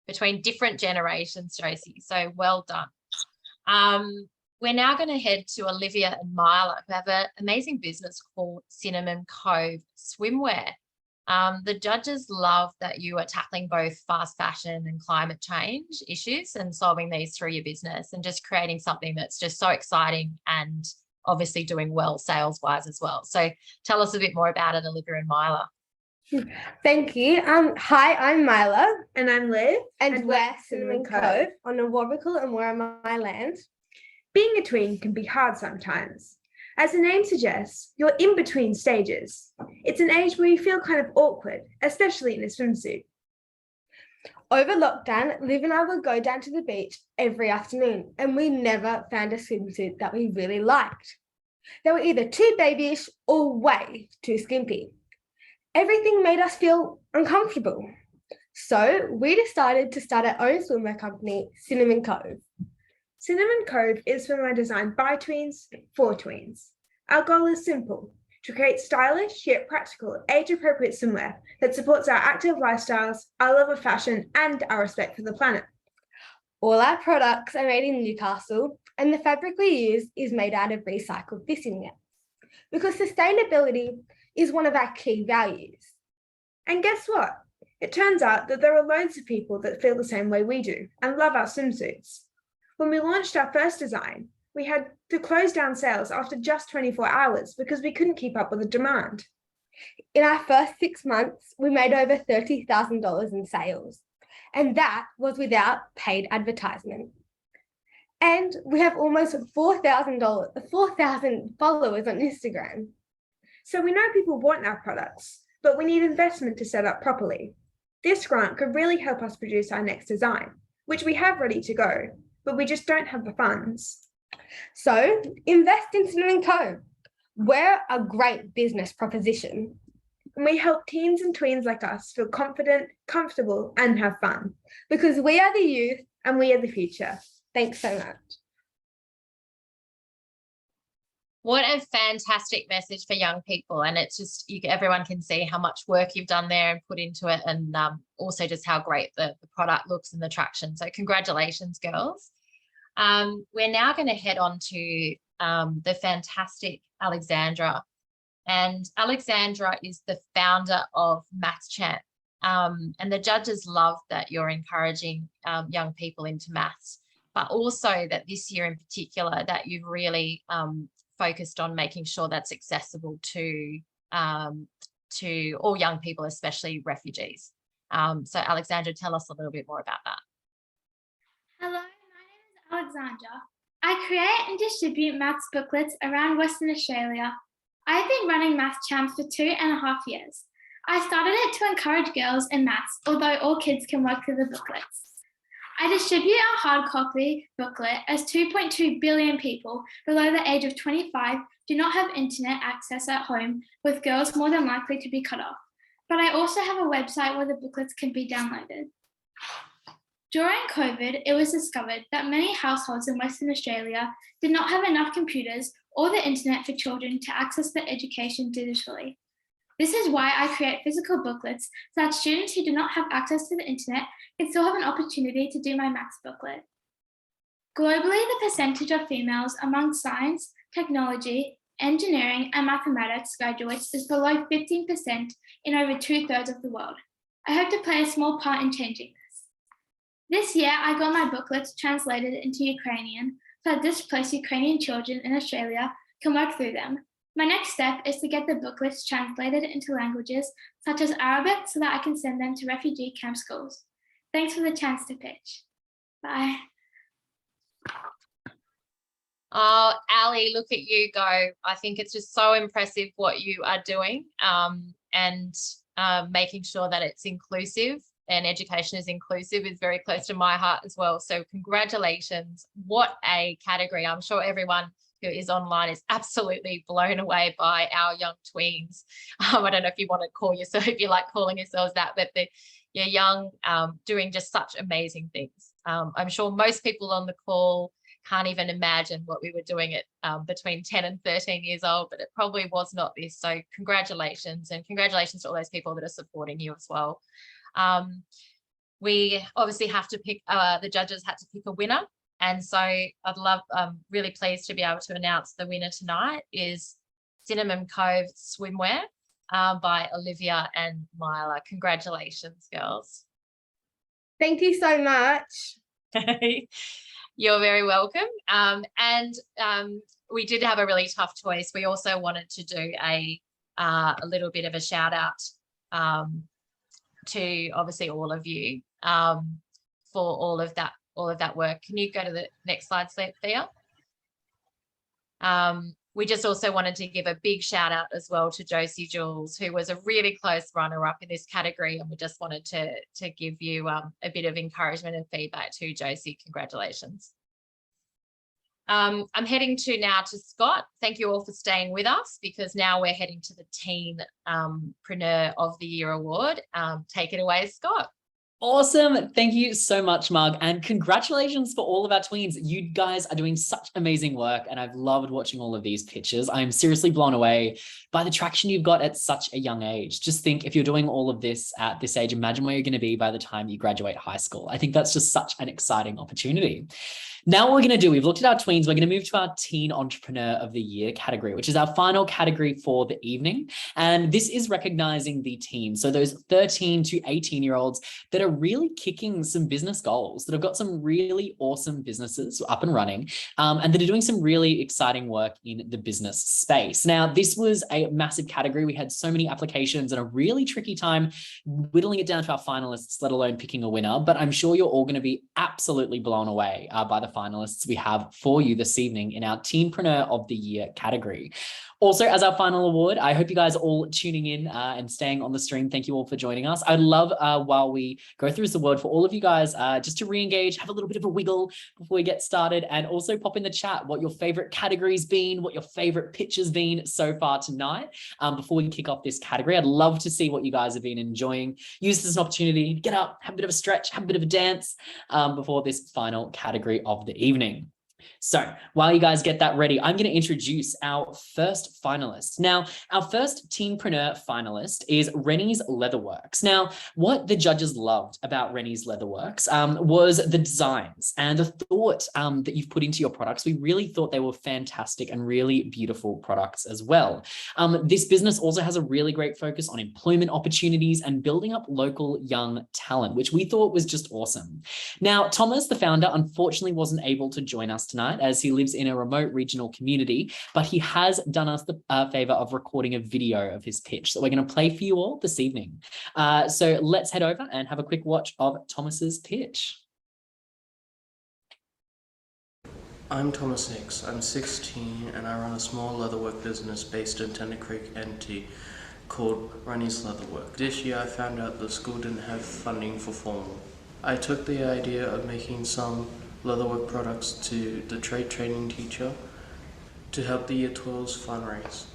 between different generations, Josie. So well done. We're now going to head to Olivia and Mila, who have an amazing business called Cinnamon Cove Swimwear. The judges love that you are tackling both fast fashion and climate change issues and solving these through your business and just creating something that's just so exciting and obviously doing well sales-wise as well. So tell us a bit more about it, Olivia and Mila. Thank you. Hi, I'm Mila. And I'm Liv. And we're Cinnamon Cove on the Warragul and Worimi land. Being a tween can be hard sometimes. As the name suggests, you're in between stages. It's an age where you feel kind of awkward, especially in a swimsuit. Over lockdown, Liv and I would go down to the beach every afternoon, and we never found a swimsuit that we really liked. They were either too babyish or way too skimpy. Everything made us feel uncomfortable. So we decided to start our own swimwear company, Cinnamon Cove. Cinnamon Cove is swimwear designed by tweens for tweens. Our goal is simple: to create stylish yet practical, age-appropriate swimwear that supports our active lifestyles, our love of fashion, and our respect for the planet. All our products are made in Newcastle, and the fabric we use is made out of recycled fishing nets, because sustainability is one of our key values. And guess what? It turns out that there are loads of people that feel the same way we do and love our swimsuits. When we launched our first design, we had to close down sales after just 24 hours because we couldn't keep up with the demand. In our first 6 months, we made over $30,000 in sales, and that was without paid advertisement. And we have almost 4,000 followers on Instagram. So we know people want our products, but we need investment to set up properly. This grant could really help us produce our next design, which we have ready to go, but we just don't have the funds. So invest in Cinnamon Cove. We're a great business proposition. And we help teens and tweens like us feel confident, comfortable, and have fun, because we are the youth and we are the future. Thanks so much. What a fantastic message for young people. And it's just, everyone can see how much work you've done there and put into it, and also just how great the product looks and the traction. So congratulations, girls. We're now going to head on to the fantastic Alexandra. And Alexandra is the founder of Maths Champ. And the judges love that you're encouraging young people into maths, but also that this year in particular that you've really focused on making sure that's accessible to all young people, especially refugees. So Alexandra, tell us a little bit more about that. Hello, my name is Alexandra. I create and distribute maths booklets around Western Australia. I've been running Math Champs for 2.5 years. I started it to encourage girls in maths, although all kids can work through the booklets. I distribute our hard copy booklet as 2.2 billion people below the age of 25 do not have internet access at home, with girls more than likely to be cut off. But I also have a website where the booklets can be downloaded. During COVID, it was discovered that many households in Western Australia did not have enough computers or the internet for children to access their education digitally. This is why I create physical booklets so that students who do not have access to the internet can still have an opportunity to do my maths booklet. Globally, the percentage of females among science, technology, engineering, and mathematics graduates is below 15% in over 2/3 of the world. I hope to play a small part in changing this. This year, I got my booklets translated into Ukrainian so that displaced Ukrainian children in Australia can work through them. My next step is to get the booklets translated into languages such as Arabic so that I can send them to refugee camp schools. Thanks for the chance to pitch. Bye. Oh, Ali, look at you go. I think it's just so impressive what you are doing, and making sure that it's inclusive and education is inclusive is very close to my heart as well. So congratulations. What a category. I'm sure everyone who is online is absolutely blown away by our young tweens. I don't know if you want to call yourself, if you like calling yourselves that, but you're young, doing just such amazing things. I'm sure most people on the call can't even imagine what we were doing at between 10 and 13 years old, but it probably was not this. So congratulations, and congratulations to all those people that are supporting you as well. We obviously have to pick, the judges had to pick a winner. And so I'm really pleased to be able to announce the winner tonight is Cinnamon Cove Swimwear by Olivia and Mila. Congratulations, girls. Thank you so much. You're very welcome. And we did have a really tough choice. We also wanted to do a little bit of a shout out to obviously all of you for all of that work. Can you go to the next slide, Thea? We just also wanted to give a big shout out as well to Josie Jules, who was a really close runner-up in this category, and we just wanted to give you a bit of encouragement and feedback to Josie. Congratulations. I'm heading now to Scott. Thank you all for staying with us, because now we're heading to the Teenpreneur of the Year Award. Take it away, Scott. Awesome. Thank you so much, Marg. And congratulations for all of our tweens. You guys are doing such amazing work, and I've loved watching all of these pictures. I'm seriously blown away by the traction you've got at such a young age. Just think, if you're doing all of this at this age, imagine where you're going to be by the time you graduate high school. I think that's just such an exciting opportunity. Now what we're going to do, we've looked at our tweens, we're going to move to our Teen Entrepreneur of the Year category, which is our final category for the evening. And this is recognizing the teens. So those 13 to 18-year-olds that are really kicking some business goals, that have got some really awesome businesses up and running, and that are doing some really exciting work in the business space. Now, this was a massive category. We had so many applications and a really tricky time whittling it down to our finalists, let alone picking a winner. But I'm sure you're all going to be absolutely blown away by the finalists we have for you this evening in our Teenpreneur of the Year category. Also, as our final award, I hope you guys are all tuning in and staying on the stream. Thank you all for joining us. I'd love, while we go through this award, for all of you guys just to re-engage, have a little bit of a wiggle before we get started, and also pop in the chat what your favorite category's been, what your favorite pitch has been so far tonight. Before we kick off this category, I'd love to see what you guys have been enjoying. Use this as an opportunity to get up, have a bit of a stretch, have a bit of a dance before this final category of the evening. So while you guys get that ready, I'm going to introduce our first finalist. Now, our first Teenpreneur finalist is Rennie's Leatherworks. Now, what the judges loved about Rennie's Leatherworks was the designs and the thought that you've put into your products. We really thought they were fantastic and really beautiful products as well. This business also has a really great focus on employment opportunities and building up local young talent, which we thought was just awesome. Now, Thomas, the founder, unfortunately wasn't able to join us tonight tonight as he lives in a remote regional community, but he has done us the favor of recording a video of his pitch that we're going to play for you all this evening. So let's head over and have a quick watch of Thomas's pitch. I'm Thomas Nix. I'm 16 and I run a small leatherwork business based in Tender Creek, NT, called Ronnie's Leatherwork. This year I found out the school didn't have funding for formal. I took the idea of making some leatherwork products to the trade training teacher to help the Year 12's fundraise.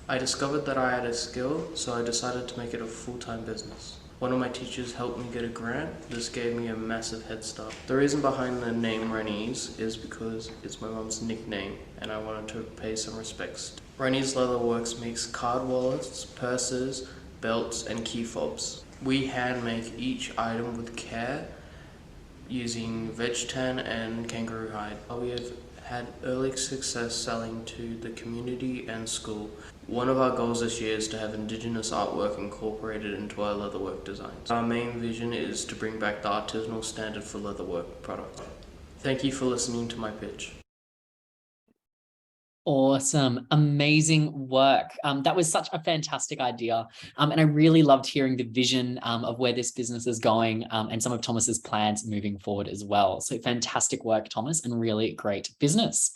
I discovered that I had a skill, so I decided to make it a full-time business. One of my teachers helped me get a grant. This gave me a massive head start. The reason behind the name Rennie's is because it's my mum's nickname and I wanted to pay some respects. Rennie's Leatherworks makes card wallets, purses, belts and key fobs. We hand make each item with care using veg tan and kangaroo hide. We have had early success selling to the community and school. One of our goals this year is to have Indigenous artwork incorporated into our leatherwork designs. Our main vision is to bring back the artisanal standard for leatherwork products. Thank you for listening to my pitch. Awesome. Amazing work. That was such a fantastic idea. And I really loved hearing the vision of where this business is going and some of Thomas's plans moving forward as well. So fantastic work, Thomas, and really great business.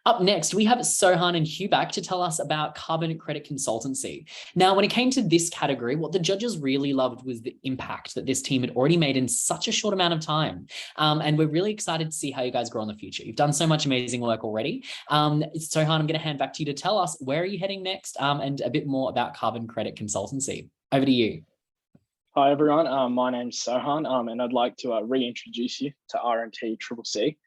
Up next, we have Sohan and Hugh back to tell us about carbon credit consultancy. Now, when it came to this category, what the judges really loved was the impact that this team had already made in such a short amount of time. And we're really excited to see how you guys grow in the future. You've done so much amazing work already. Sohan, I'm going to hand back to you to tell us where are you heading next and a bit more about carbon credit consultancy. Over to you. Hi, everyone. My name's Sohan, and I'd like to reintroduce you to RMT-CCC.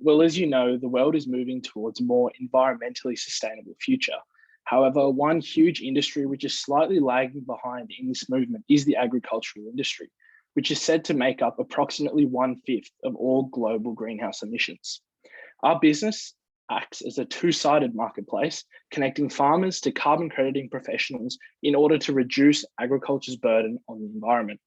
Well, as you know, the world is moving towards a more environmentally sustainable future. However, one huge industry which is slightly lagging behind in this movement is the agricultural industry, which is said to make up approximately 1/5 of all global greenhouse emissions. Our business acts as a two-sided marketplace, connecting farmers to carbon crediting professionals in order to reduce agriculture's burden on the environment.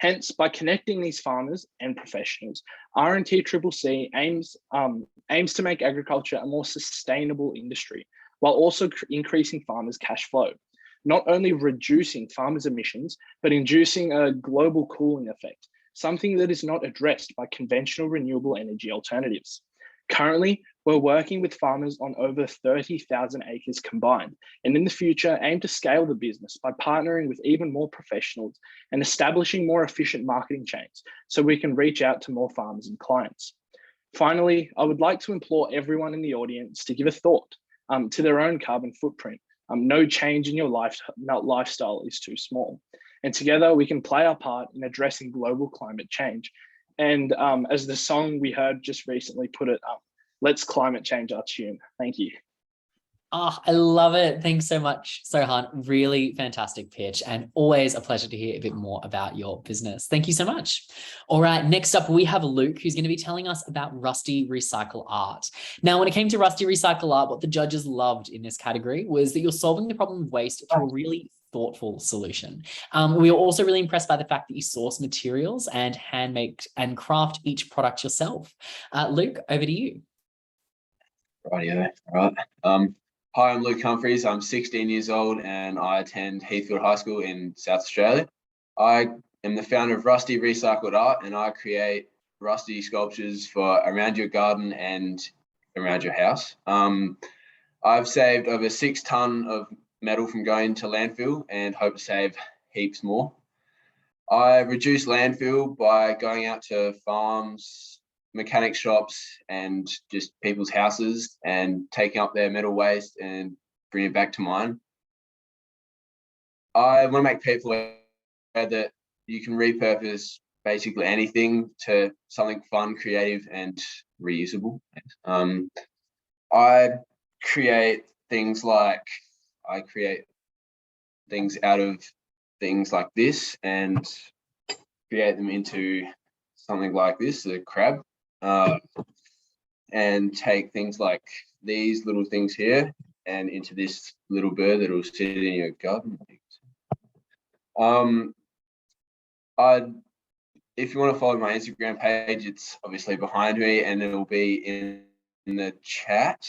Hence, by connecting these farmers and professionals, RMT-CCC aims to make agriculture a more sustainable industry, while also increasing farmers' cash flow, not only reducing farmers' emissions, but inducing a global cooling effect, something that is not addressed by conventional renewable energy alternatives. Currently, we're working with farmers on over 30,000 acres combined, and in the future aim to scale the business by partnering with even more professionals and establishing more efficient marketing chains so we can reach out to more farmers and clients. Finally, I would like to implore everyone in the audience to give a thought to their own carbon footprint. No change in your lifestyle is too small. And together we can play our part in addressing global climate change. And as the song we heard just recently put it, let's climate change our tune. Thank you. Oh, I love it. Thanks so much, Sohan. Really fantastic pitch and always a pleasure to hear a bit more about your business. Thank you so much. All right, next up, we have Luke, who's going to be telling us about Rusty Recycle Art. Now, when it came to Rusty Recycle Art, what the judges loved in this category was that you're solving the problem of waste through a really thoughtful solution. We were also really impressed by the fact that you source materials and hand make and craft each product yourself. Luke, over to you. Rightio. All right. Hi, I'm Luke Humphreys. I'm 16 years old and I attend Heathfield High School in South Australia. I am the founder of Rusty Recycled Art and I create rusty sculptures for around your garden and around your house. I've saved over 6 tons of metal from going to landfill and hope to save heaps more. I reduce landfill by going out to farms, mechanic shops and just people's houses and taking up their metal waste and bringing it back to mine. I want to make people aware that you can repurpose basically anything to something fun, creative and reusable. I create things out of things like this and create them into something like this, a crab. And take things like these little things here and into this little bird that will sit in your garden. If you want to follow my Instagram page, it's obviously behind me and it'll be in the chat.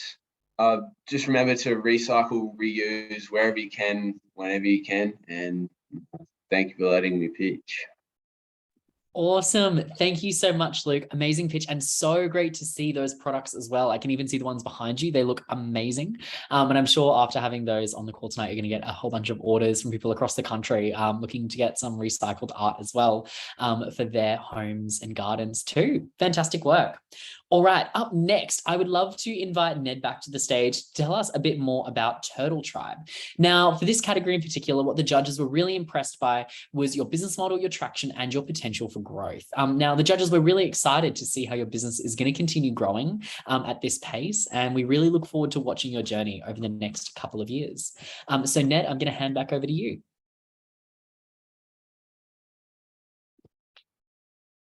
Just remember to recycle, reuse wherever you can, whenever you can. And thank you for letting me pitch. Awesome. Thank you so much, Luke. Amazing pitch and so great to see those products as well. I can even see the ones behind you. They look amazing. And I'm sure after having those on the call tonight, you're going to get a whole bunch of orders from people across the country looking to get some recycled art as well for their homes and gardens too. Fantastic work. All right, up next, I would love to invite Ned back to the stage to tell us a bit more about Turtle Tribe. Now, for this category in particular, what the judges were really impressed by was your business model, your traction, and your potential for growth. Now, the judges were really excited to see how your business is going to continue growing at this pace, and we really look forward to watching your journey over the next couple of years. So Ned, I'm going to hand back over to you.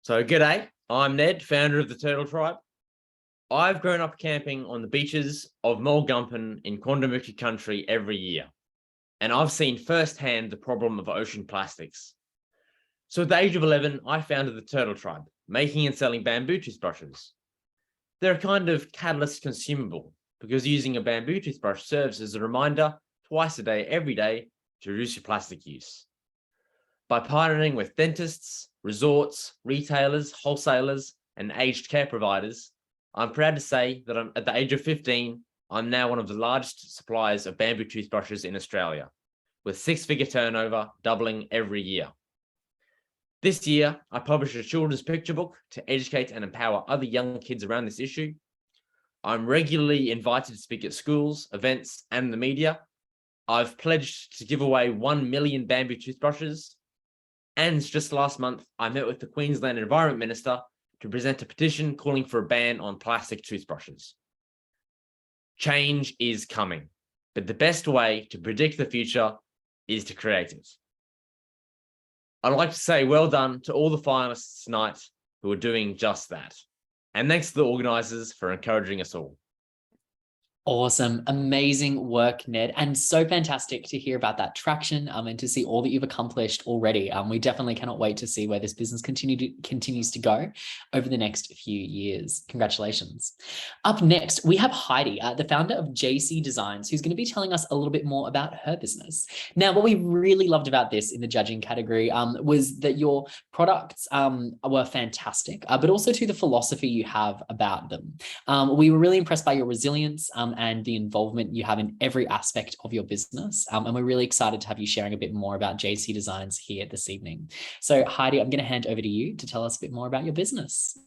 So g'day, I'm Ned, founder of the Turtle Tribe. I've grown up camping on the beaches of Mulgumpin in Quandamooka country every year, and I've seen firsthand the problem of ocean plastics. So at the age of 11, I founded the Turtle Tribe, making and selling bamboo toothbrushes. They're a kind of catalyst consumable because using a bamboo toothbrush serves as a reminder twice a day, every day, to reduce your plastic use. By partnering with dentists, resorts, retailers, wholesalers, and aged care providers, I'm proud to say that at the age of 15, I'm now one of the largest suppliers of bamboo toothbrushes in Australia, with 6-figure turnover doubling every year. This year, I published a children's picture book to educate and empower other young kids around this issue. I'm regularly invited to speak at schools, events, and the media. I've pledged to give away 1 million bamboo toothbrushes. And just last month, I met with the Queensland Environment Minister to present a petition calling for a ban on plastic toothbrushes. Change is coming, but the best way to predict the future is to create it. I'd like to say well done to all the finalists tonight who are doing just that. And thanks to the organisers for encouraging us all. Awesome. Amazing work, Ned. And so fantastic to hear about that traction and to see all that you've accomplished already. We definitely cannot wait to see where this business continues to go over the next few years. Congratulations. Up next, we have Heidi, the founder of JC Designs, who's going to be telling us a little bit more about her business. Now, what we really loved about this in the judging category was that your products were fantastic, but also to the philosophy you have about them. We were really impressed by your resilience and the involvement you have in every aspect of your business. And we're really excited to have you sharing a bit more about JC Designs here this evening. So Heidi, I'm going to hand over to you to tell us a bit more about your business.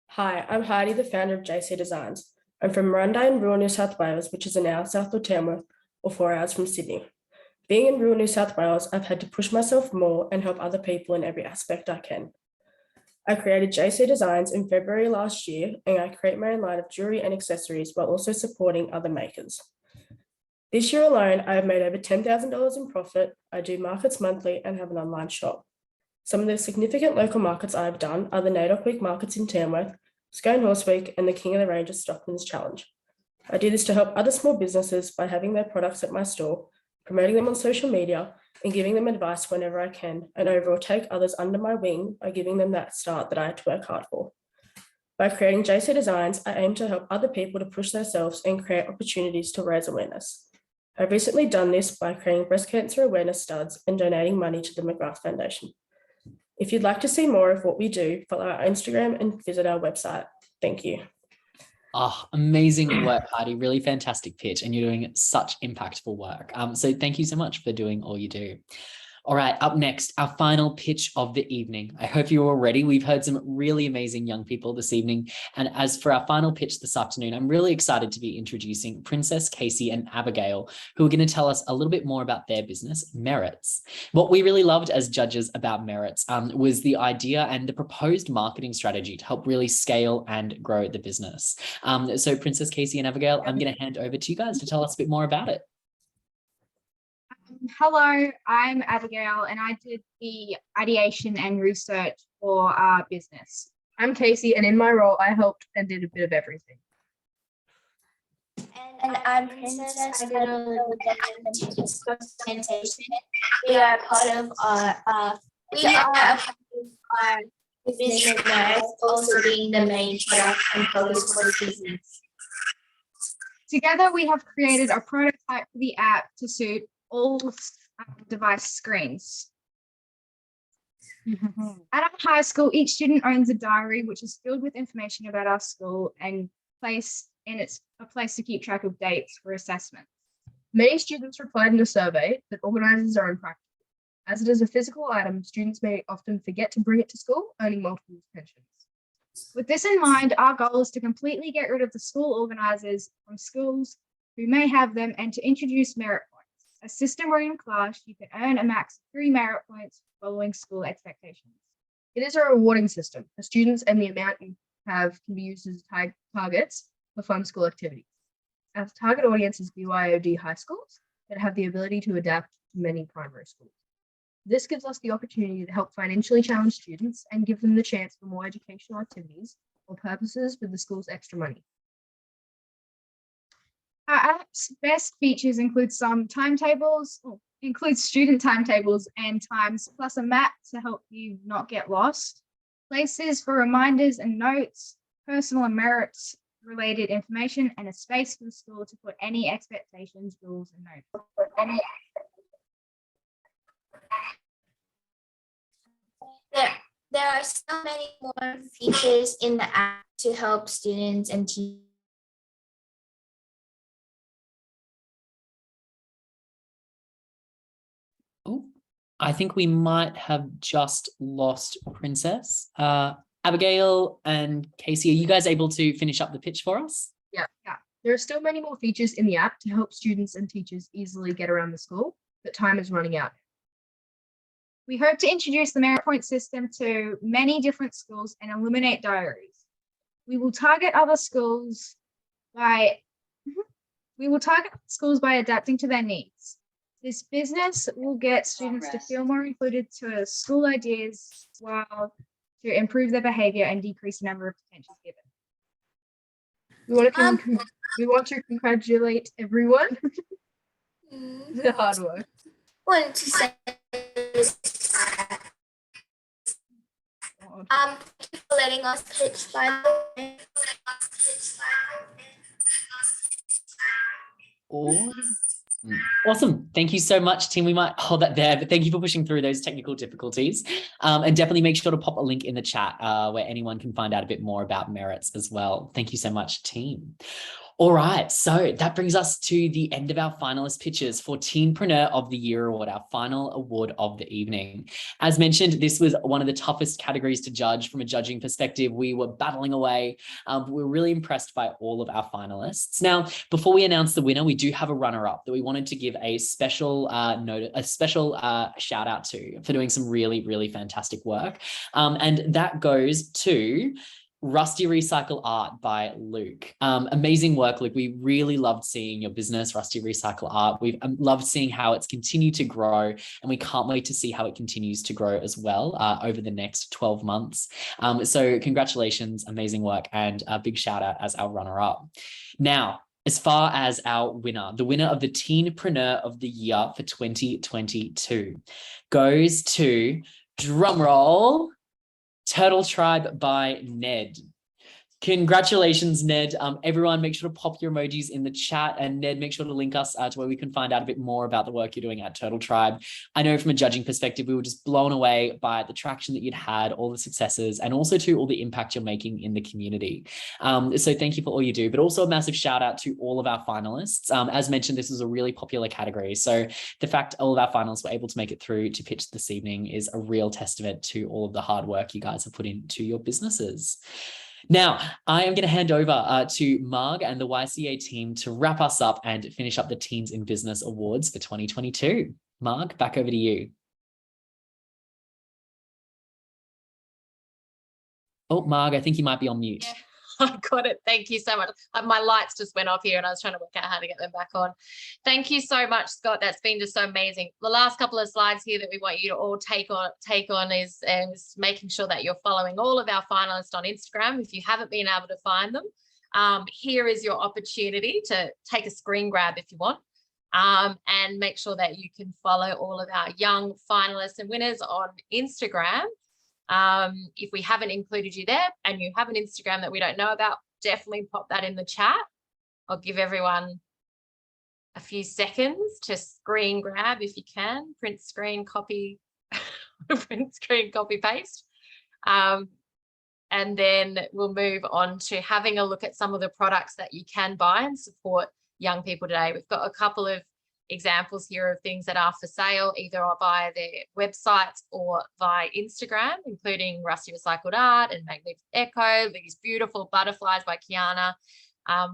Hi, I'm Heidi, the founder of JC Designs. I'm from Miranda in rural New South Wales, which is an hour south of Tamworth, or 4 hours from Sydney. Being in rural New South Wales, I've had to push myself more and help other people in every aspect I can. I created JC Designs in February last year, and I create my own line of jewelry and accessories while also supporting other makers. This year alone, I have made over $10,000 in profit. I do markets monthly and have an online shop. Some of the significant local markets I have done are the NAIDOC Week markets in Tamworth, Scone Horse Week, and the King of the Ranges Stockman's Challenge. I do this to help other small businesses by having their products at my store, promoting them on social media, and giving them advice whenever I can, and overall take others under my wing by giving them that start that I had to work hard for. By creating JC Designs, I aim to help other people to push themselves and create opportunities to raise awareness. I've recently done this by creating breast cancer awareness studs and donating money to the McGrath Foundation. If you'd like to see more of what we do, follow our Instagram and visit our website. Thank you. Oh, amazing work, Heidi. Really fantastic pitch, and you're doing such impactful work. So thank you so much for doing all you do. All right, up next, our final pitch of the evening. I hope you're all ready. We've heard some really amazing young people this evening. And as for our final pitch this afternoon, I'm really excited to be introducing Princess, Casey, and Abigail, who are going to tell us a little bit more about their business, Merits. What we really loved as judges about Merits was the idea and the proposed marketing strategy to help really scale and grow the business. So Princess, Casey, and Abigail, I'm going to hand over to you guys to tell us a bit more about it. Hello, I'm Abigail and I did the ideation and research for our business. I'm Casey, and in my role, I helped and did a bit of everything. And I'm Princess. I did a little presentation. We are part of our business Merits, also being the main product and focus for the business. Together, we have created a prototype for the app to suit all device screens. At our high school, each student owns a diary which is filled with information about our school and it's a place to keep track of dates for assessment. Many students replied in a survey that organisers are impractical. As it is a physical item, students may often forget to bring it to school, earning multiple pensions. With this in mind, our goal is to completely get rid of the school organisers from schools who may have them and to introduce merit points, a system where in class you can earn a max of 3 merit points following school expectations. It is a rewarding system for students, and the amount you have can be used as targets for fun school activities. Our target audience is BYOD high schools that have the ability to adapt to many primary schools. This gives us the opportunity to help financially challenged students and give them the chance for more educational activities or purposes with the school's extra money. Our app's best features include includes student timetables and times, plus a map to help you not get lost, places for reminders and notes, personal and merits related information, and a space for the school to put any expectations, rules, and notes. There are so many more features in the app to help students and teachers. Oh, I think we might have just lost Princess. Abigail and Casey, are you guys able to finish up the pitch for us? Yeah. There are still many more features in the app to help students and teachers easily get around the school, but time is running out. We hope to introduce the merit point system to many different schools and eliminate diaries. We will target schools by adapting to their needs. This business will get students to feel more included to school ideas while to improve their behavior and decrease the number of detentions given. We want to congratulate everyone for the hard work. Wanted to say thank you for letting us pitch, by the way. Awesome. Thank you so much, team. We might hold that there, but thank you for pushing through those technical difficulties. And definitely make sure to pop a link in the chat where anyone can find out a bit more about merits as well. Thank you so much, team. All right, so that brings us to the end of our finalist pitches for Teenpreneur of the Year Award, our final award of the evening. As mentioned, this was one of the toughest categories to judge from a judging perspective. We were battling away. We're really impressed by all of our finalists. Now, before we announce the winner, we do have a runner-up that we wanted to give a special shout out to for doing some really, really fantastic work. And that goes to Rusty Recycle Art by Luke. Amazing work, Luke. We really loved seeing your business, Rusty Recycle Art. We've loved seeing how it's continued to grow, and we can't wait to see how it continues to grow as well over the next 12 months. So congratulations, amazing work, and a big shout out as our runner-up. Now, as far as our winner, the winner of the Teenpreneur of the Year for 2022 goes to, drumroll, Turtle Tribe by Ned. Congratulations, Ned. Everyone, make sure to pop your emojis in the chat, and Ned, make sure to link us to where we can find out a bit more about the work you're doing at Turtle Tribe. I know from a judging perspective, we were just blown away by the traction that you'd had, all the successes, and also to all the impact you're making in the community. So thank you for all you do, but also a massive shout out to all of our finalists. As mentioned, this is a really popular category. So the fact all of our finalists were able to make it through to pitch this evening is a real testament to all of the hard work you guys have put into your businesses. Now, I am going to hand over to Marg and the YCA team to wrap us up and finish up the Teens in Business Awards for 2022. Marg, back over to you. Oh, Marg, I think you might be on mute. Yeah. I got it. Thank you so much. My lights just went off here and I was trying to work out how to get them back on. Thank you so much, Scott. That's been just so amazing. The last couple of slides here that we want you to all take on is making sure that you're following all of our finalists on Instagram. If you haven't been able to find them, here is your opportunity to take a screen grab if you want, and make sure that you can follow all of our young finalists and winners on Instagram. If we haven't included you there and you have an Instagram that we don't know about, definitely pop that in the chat. I'll give everyone a few seconds to screen grab if you can, print screen copy, print screen copy paste. And then we'll move on to having a look at some of the products that you can buy and support young people today. We've got a couple of examples here of things that are for sale, either via their websites or via Instagram, including Rusty Recycled Art and Magnificent Echo, these beautiful butterflies by Kiana,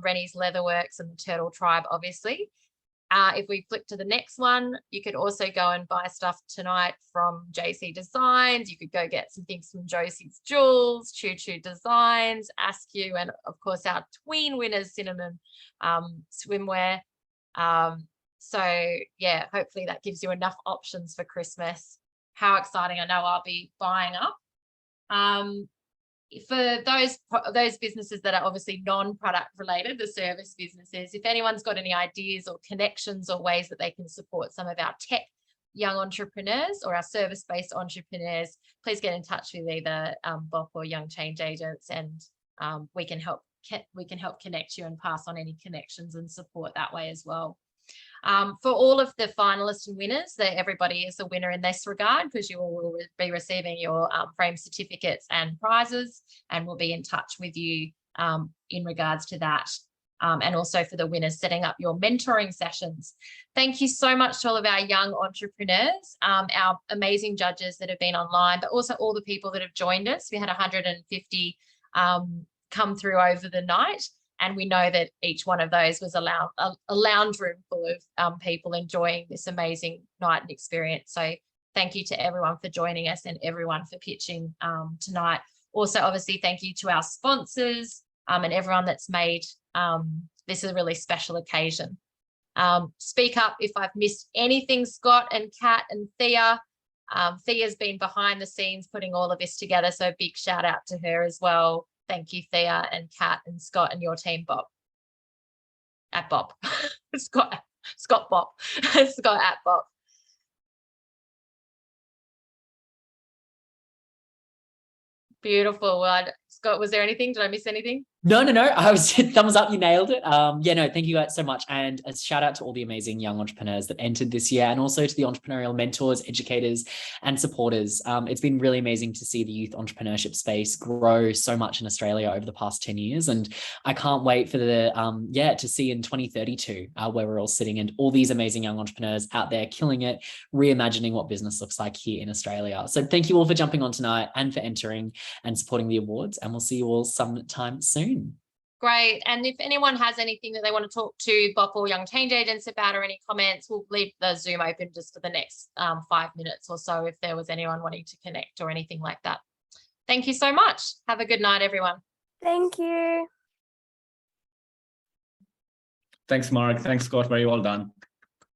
Rennie's Leatherworks and the Turtle Tribe, obviously. If we flip to the next one, you could also go and buy stuff tonight from JC Designs. You could go get some things from Josie's Jewels, Choo Choo Designs, Askew, and of course our tween winners, Cinnamon swimwear. So yeah, hopefully that gives you enough options for Christmas. How exciting. I know I'll be buying up. For those businesses that are obviously non-product related, the service businesses, if anyone's got any ideas or connections or ways that they can support some of our tech young entrepreneurs or our service-based entrepreneurs, please get in touch with either BOP or Young Change Agents, and we can help connect you and pass on any connections and support that way as well. For all of the finalists and winners, that everybody is a winner in this regard, because you all will be receiving your frame certificates and prizes, and we'll be in touch with you in regards to that. And also for the winners, setting up your mentoring sessions. Thank you so much to all of our young entrepreneurs, our amazing judges that have been online, but also all the people that have joined us. We had 150 come through over the night. And we know that each one of those was a lounge room full of people enjoying this amazing night and experience. So thank you to everyone for joining us and everyone for pitching tonight. Also, obviously, thank you to our sponsors and everyone that's made this a really special occasion. Speak up if I've missed anything, Scott and Kat and Thea. Thea's been behind the scenes putting all of this together, so big shout out to her as well. Thank you, Thea and Kat and Scott and your team, Bob. At Bob. Scott Bob. Scott at Bob. Beautiful. Scott, was there anything? Did I miss anything? No. I was thumbs up. You nailed it. Yeah, no, thank you guys so much. And a shout out to all the amazing young entrepreneurs that entered this year, and also to the entrepreneurial mentors, educators, and supporters. It's been really amazing to see the youth entrepreneurship space grow so much in Australia over the past 10 years. And I can't wait for to see in 2032 where we're all sitting and all these amazing young entrepreneurs out there killing it, reimagining what business looks like here in Australia. So thank you all for jumping on tonight and for entering and supporting the awards. And we'll see you all sometime soon. Great. And if anyone has anything that they want to talk to BOP or Young Change Agents about, or any comments, we'll leave the Zoom open just for the next 5 minutes or so if there was anyone wanting to connect or anything like that. Thank you so much. Have a good night, everyone. Thank you. Thanks, Mark. Thanks, Scott. Very well done.